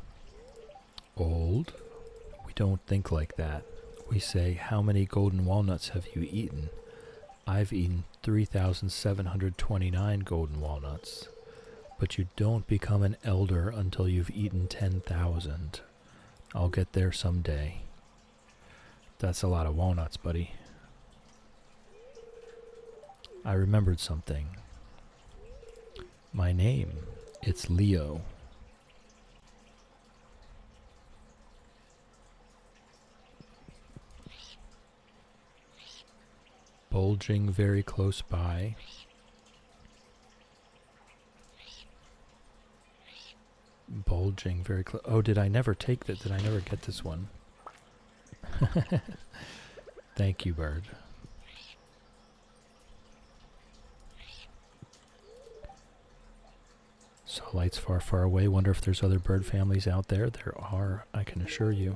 Old? We don't think like that. We say, how many golden walnuts have you eaten? I've eaten 3,729 golden walnuts. But you don't become an elder until you've eaten 10,000. I'll get there someday. That's a lot of walnuts, buddy. I remembered something. My name, it's Leo. Bulging very close by. Bulging very close. Oh, did I never take that? Did I never get this one? Thank you, bird. Saw lights far, far away. Wonder if there's other bird families out there. There are, I can assure you.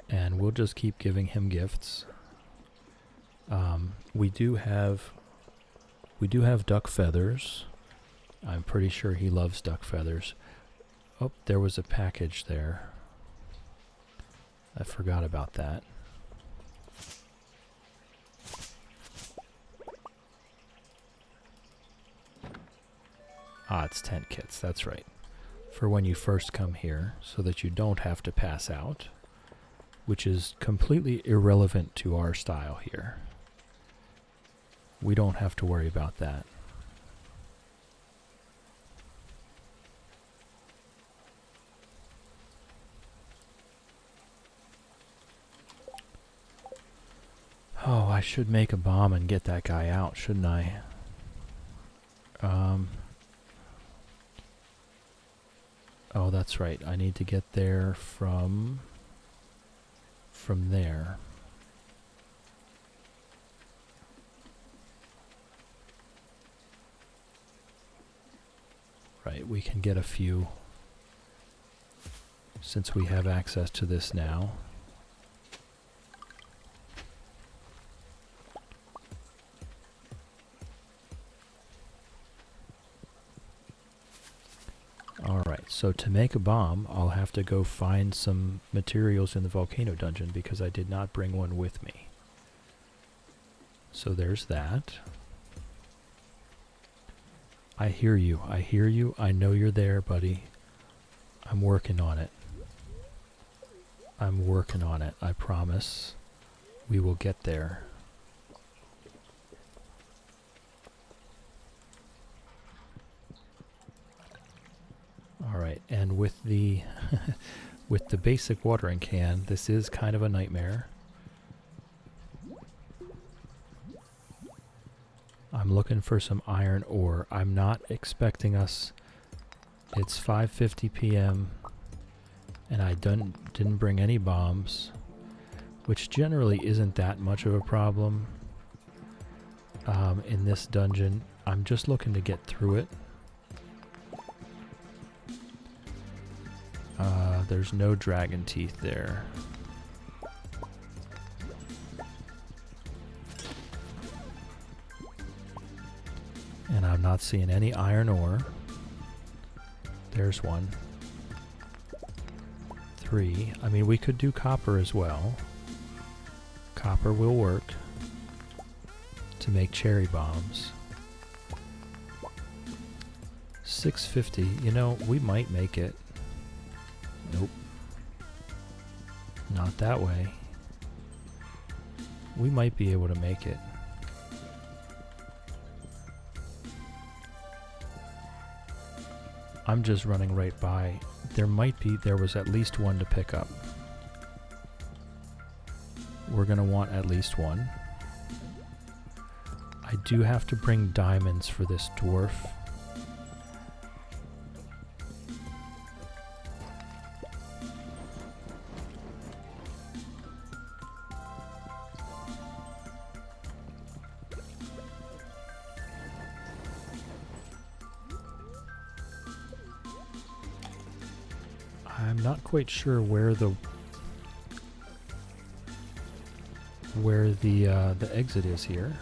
And we'll just keep giving him gifts. We do have duck feathers. I'm pretty sure he loves duck feathers. Oh, there was a package there. I forgot about that. Ah, it's tent kits, that's right. For when you first come here, so that you don't have to pass out, which is completely irrelevant to our style here. We don't have to worry about that. Oh, I should make a bomb and get that guy out, shouldn't I? Oh, that's right. I need to get there from there. Right, we can get a few since we have access to this now. Alright, so to make a bomb, I'll have to go find some materials in the volcano dungeon because I did not bring one with me. So there's that. I hear you, I know you're there, buddy. I'm working on it. I'm working on it, I promise. We will get there. Alright, and with the with the basic watering can, this is kind of a nightmare. I'm looking for some iron ore. I'm not expecting us. It's 5:50 p.m. and I didn't bring any bombs, which generally isn't that much of a problem in this dungeon. I'm just looking to get through it. There's no dragon teeth there. And I'm not seeing any iron ore. There's one. 3. I mean, we could do copper as well. Copper will work to make cherry bombs. 650. You know, we might make it. Nope. Not that way. We might be able to make it. I'm just running right by. There was at least one to pick up. We're going to want at least one. I do have to bring diamonds for this dwarf. I'm not quite sure where the exit is here.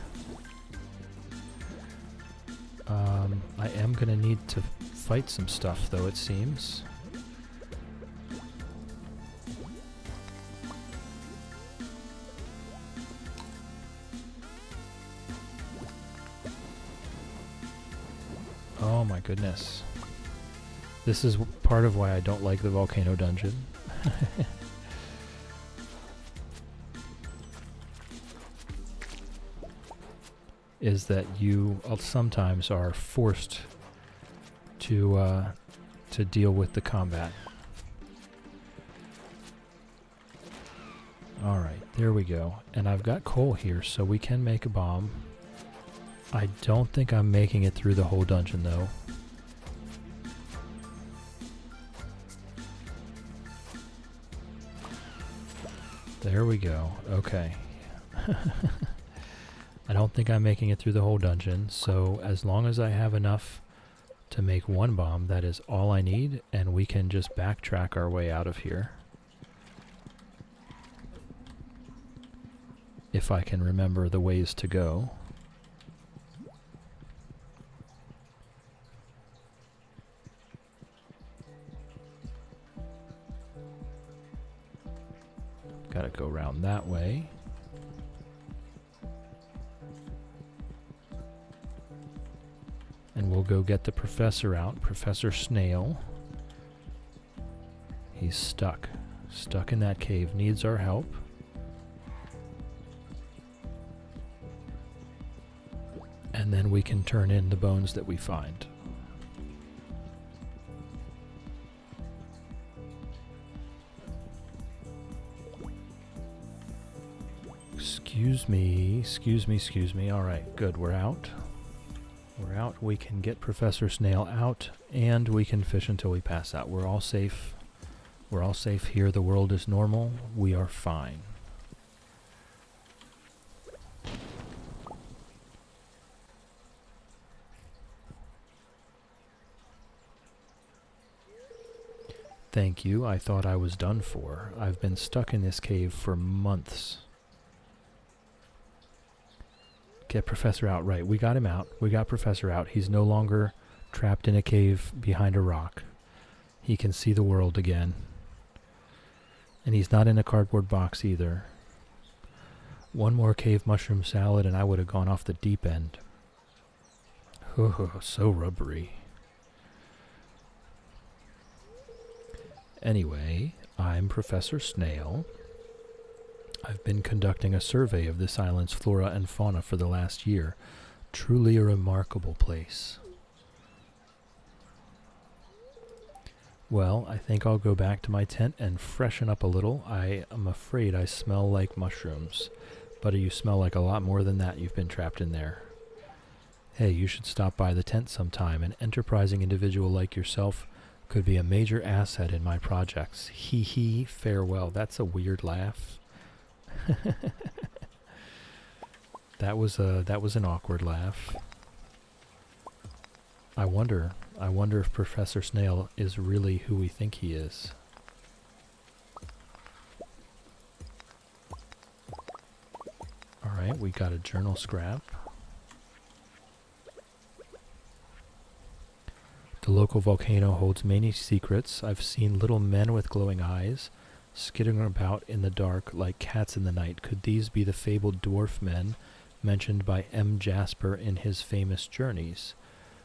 I am gonna need to fight some stuff, though, it seems. Oh my goodness. This is part of why I don't like the volcano dungeon. Is that you sometimes are forced to deal with the combat. Alright, there we go. And I've got coal here, so we can make a bomb. I don't think I'm making it through the whole dungeon, though. There we go. Okay. I don't think I'm making it through the whole dungeon, so as long as I have enough to make one bomb, that is all I need, and we can just backtrack our way out of here. If I can remember the ways to go. Gotta go around that way. And we'll go get the professor out, Professor Snail. He's stuck in that cave, needs our help. And then we can turn in the bones that we find. Excuse me. All right, good, we're out. We're out. We can get Professor Snail out, and we can fish until we pass out. We're all safe. We're all safe here. The world is normal. We are fine. Thank you. I thought I was done for. I've been stuck in this cave for months. Get Professor out. Right, we got him out. We got Professor out. He's no longer trapped in a cave behind a rock. He can see the world again. And he's not in a cardboard box either. One more cave mushroom salad and I would have gone off the deep end. Oh, so rubbery. Anyway, I'm Professor Snail. I've been conducting a survey of this island's flora and fauna for the last year. Truly a remarkable place. Well, I think I'll go back to my tent and freshen up a little. I am afraid I smell like mushrooms. But you smell like a lot more than that. You've been trapped in there. Hey, you should stop by the tent sometime. An enterprising individual like yourself could be a major asset in my projects. Hee hee, farewell. That's a weird laugh. That was an awkward laugh. I wonder if Professor Snail is really who we think he is. Alright, we got a journal scrap. The local volcano holds many secrets. I've seen little men with glowing eyes skittering about in the dark like cats in the night. Could these be the fabled dwarf men mentioned by M. Jasper in his famous journeys?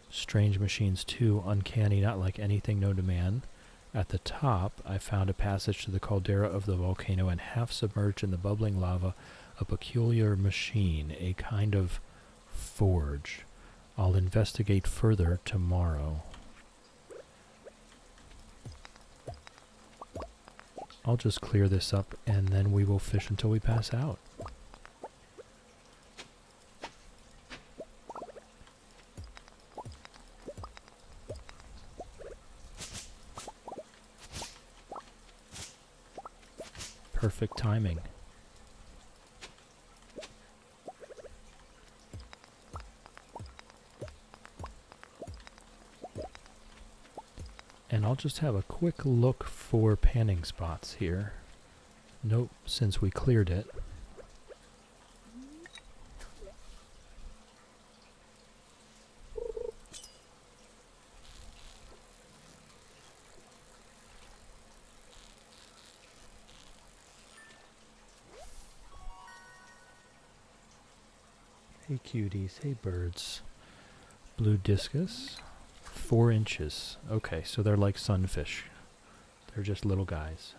Strange machines too, uncanny, not like anything known to man. At the top, I found a passage to the caldera of the volcano, and half submerged in the bubbling lava, a peculiar machine, a kind of forge. I'll investigate further tomorrow. I'll just clear this up, and then we will fish until we pass out. Perfect timing. And I'll just have a quick look for panning spots here. Nope, since we cleared it. Hey cuties, hey birds. Blue discus, 4 inches. Okay, so they're like sunfish. They're just little guys.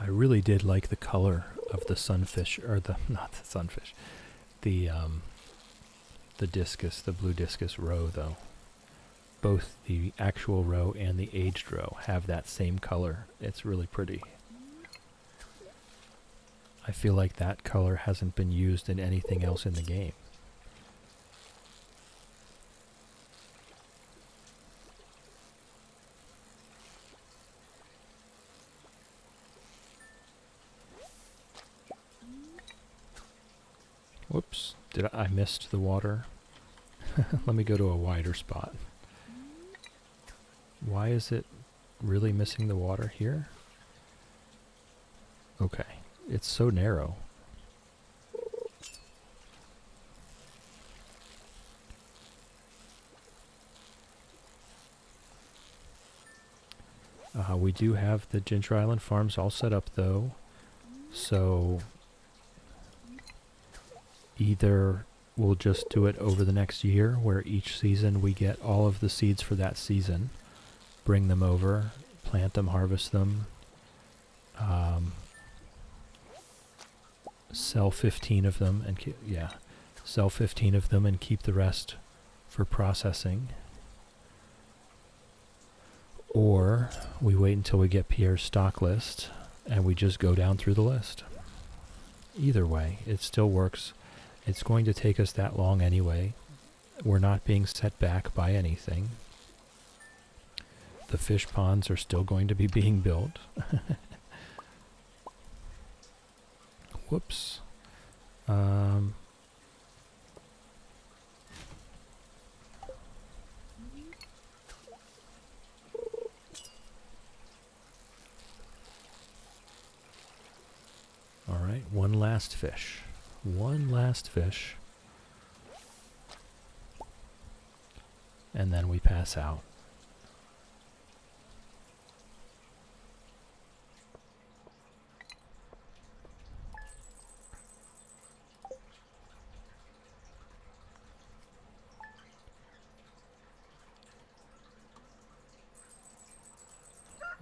I really did like the color of the sunfish, or the, not the sunfish, the discus, the blue discus roe though. Both the actual roe and the aged roe have that same color. It's really pretty. I feel like that color hasn't been used in anything else in the game. Whoops, I missed the water? Let me go to a wider spot. Why is it really missing the water here? Okay, it's so narrow. We do have the Ginger Island farms all set up though, so either we'll just do it over the next year, where each season we get all of the seeds for that season, bring them over, plant them, harvest them, sell 15 of them, and sell 15 of them and keep the rest for processing. Or we wait until we get Pierre's stock list and we just go down through the list. Either way, it still works. It's going to take us that long anyway. We're not being set back by anything. The fish ponds are still going to be being built. Whoops. All right, one last fish. One last fish. And then we pass out.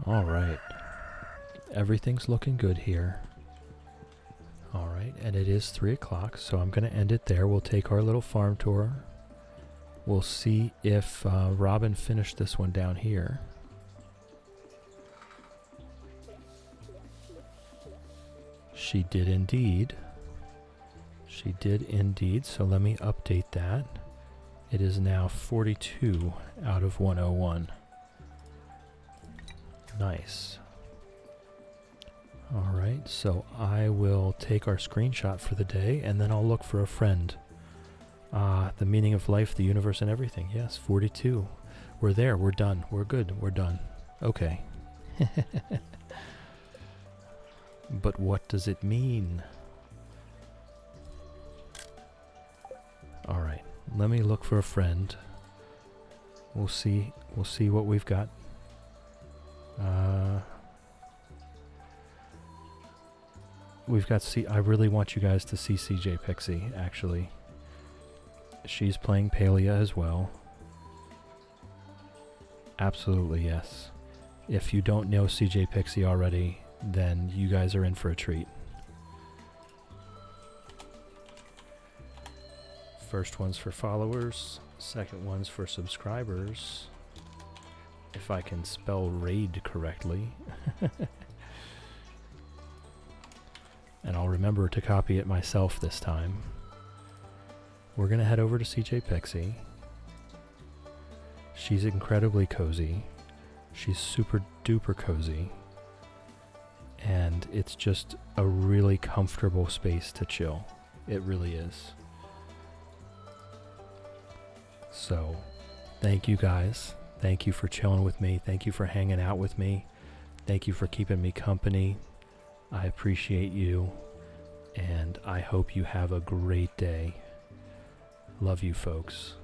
All right. Everything's looking good here. All right, and it is 3 o'clock, so I'm going to end it there. We'll take our little farm tour. We'll see if Robin finished this one down here. She did indeed. She did indeed, so let me update that. It is now 42 out of 101. Nice. All right, so I will take our screenshot for the day, and then I'll look for a friend. The meaning of life, the universe, and everything. Yes, 42. We're there. We're done. We're good. We're done. Okay. But what does it mean? All right, let me look for a friend. We'll see what we've got. we've got I really want you guys to see CJ Pixie, actually. She's playing Palia as well. Absolutely, yes. If you don't know CJ Pixie already, then you guys are in for a treat. First one's for followers, second one's for subscribers. If I can spell raid correctly. And I'll remember to copy it myself this time. We're gonna head over to CJ Pixie. She's incredibly cozy. She's super duper cozy. And it's just a really comfortable space to chill. It really is. So, thank you guys. Thank you for chilling with me. Thank you for hanging out with me. Thank you for keeping me company. I appreciate you. And I hope you have a great day. Love you, folks.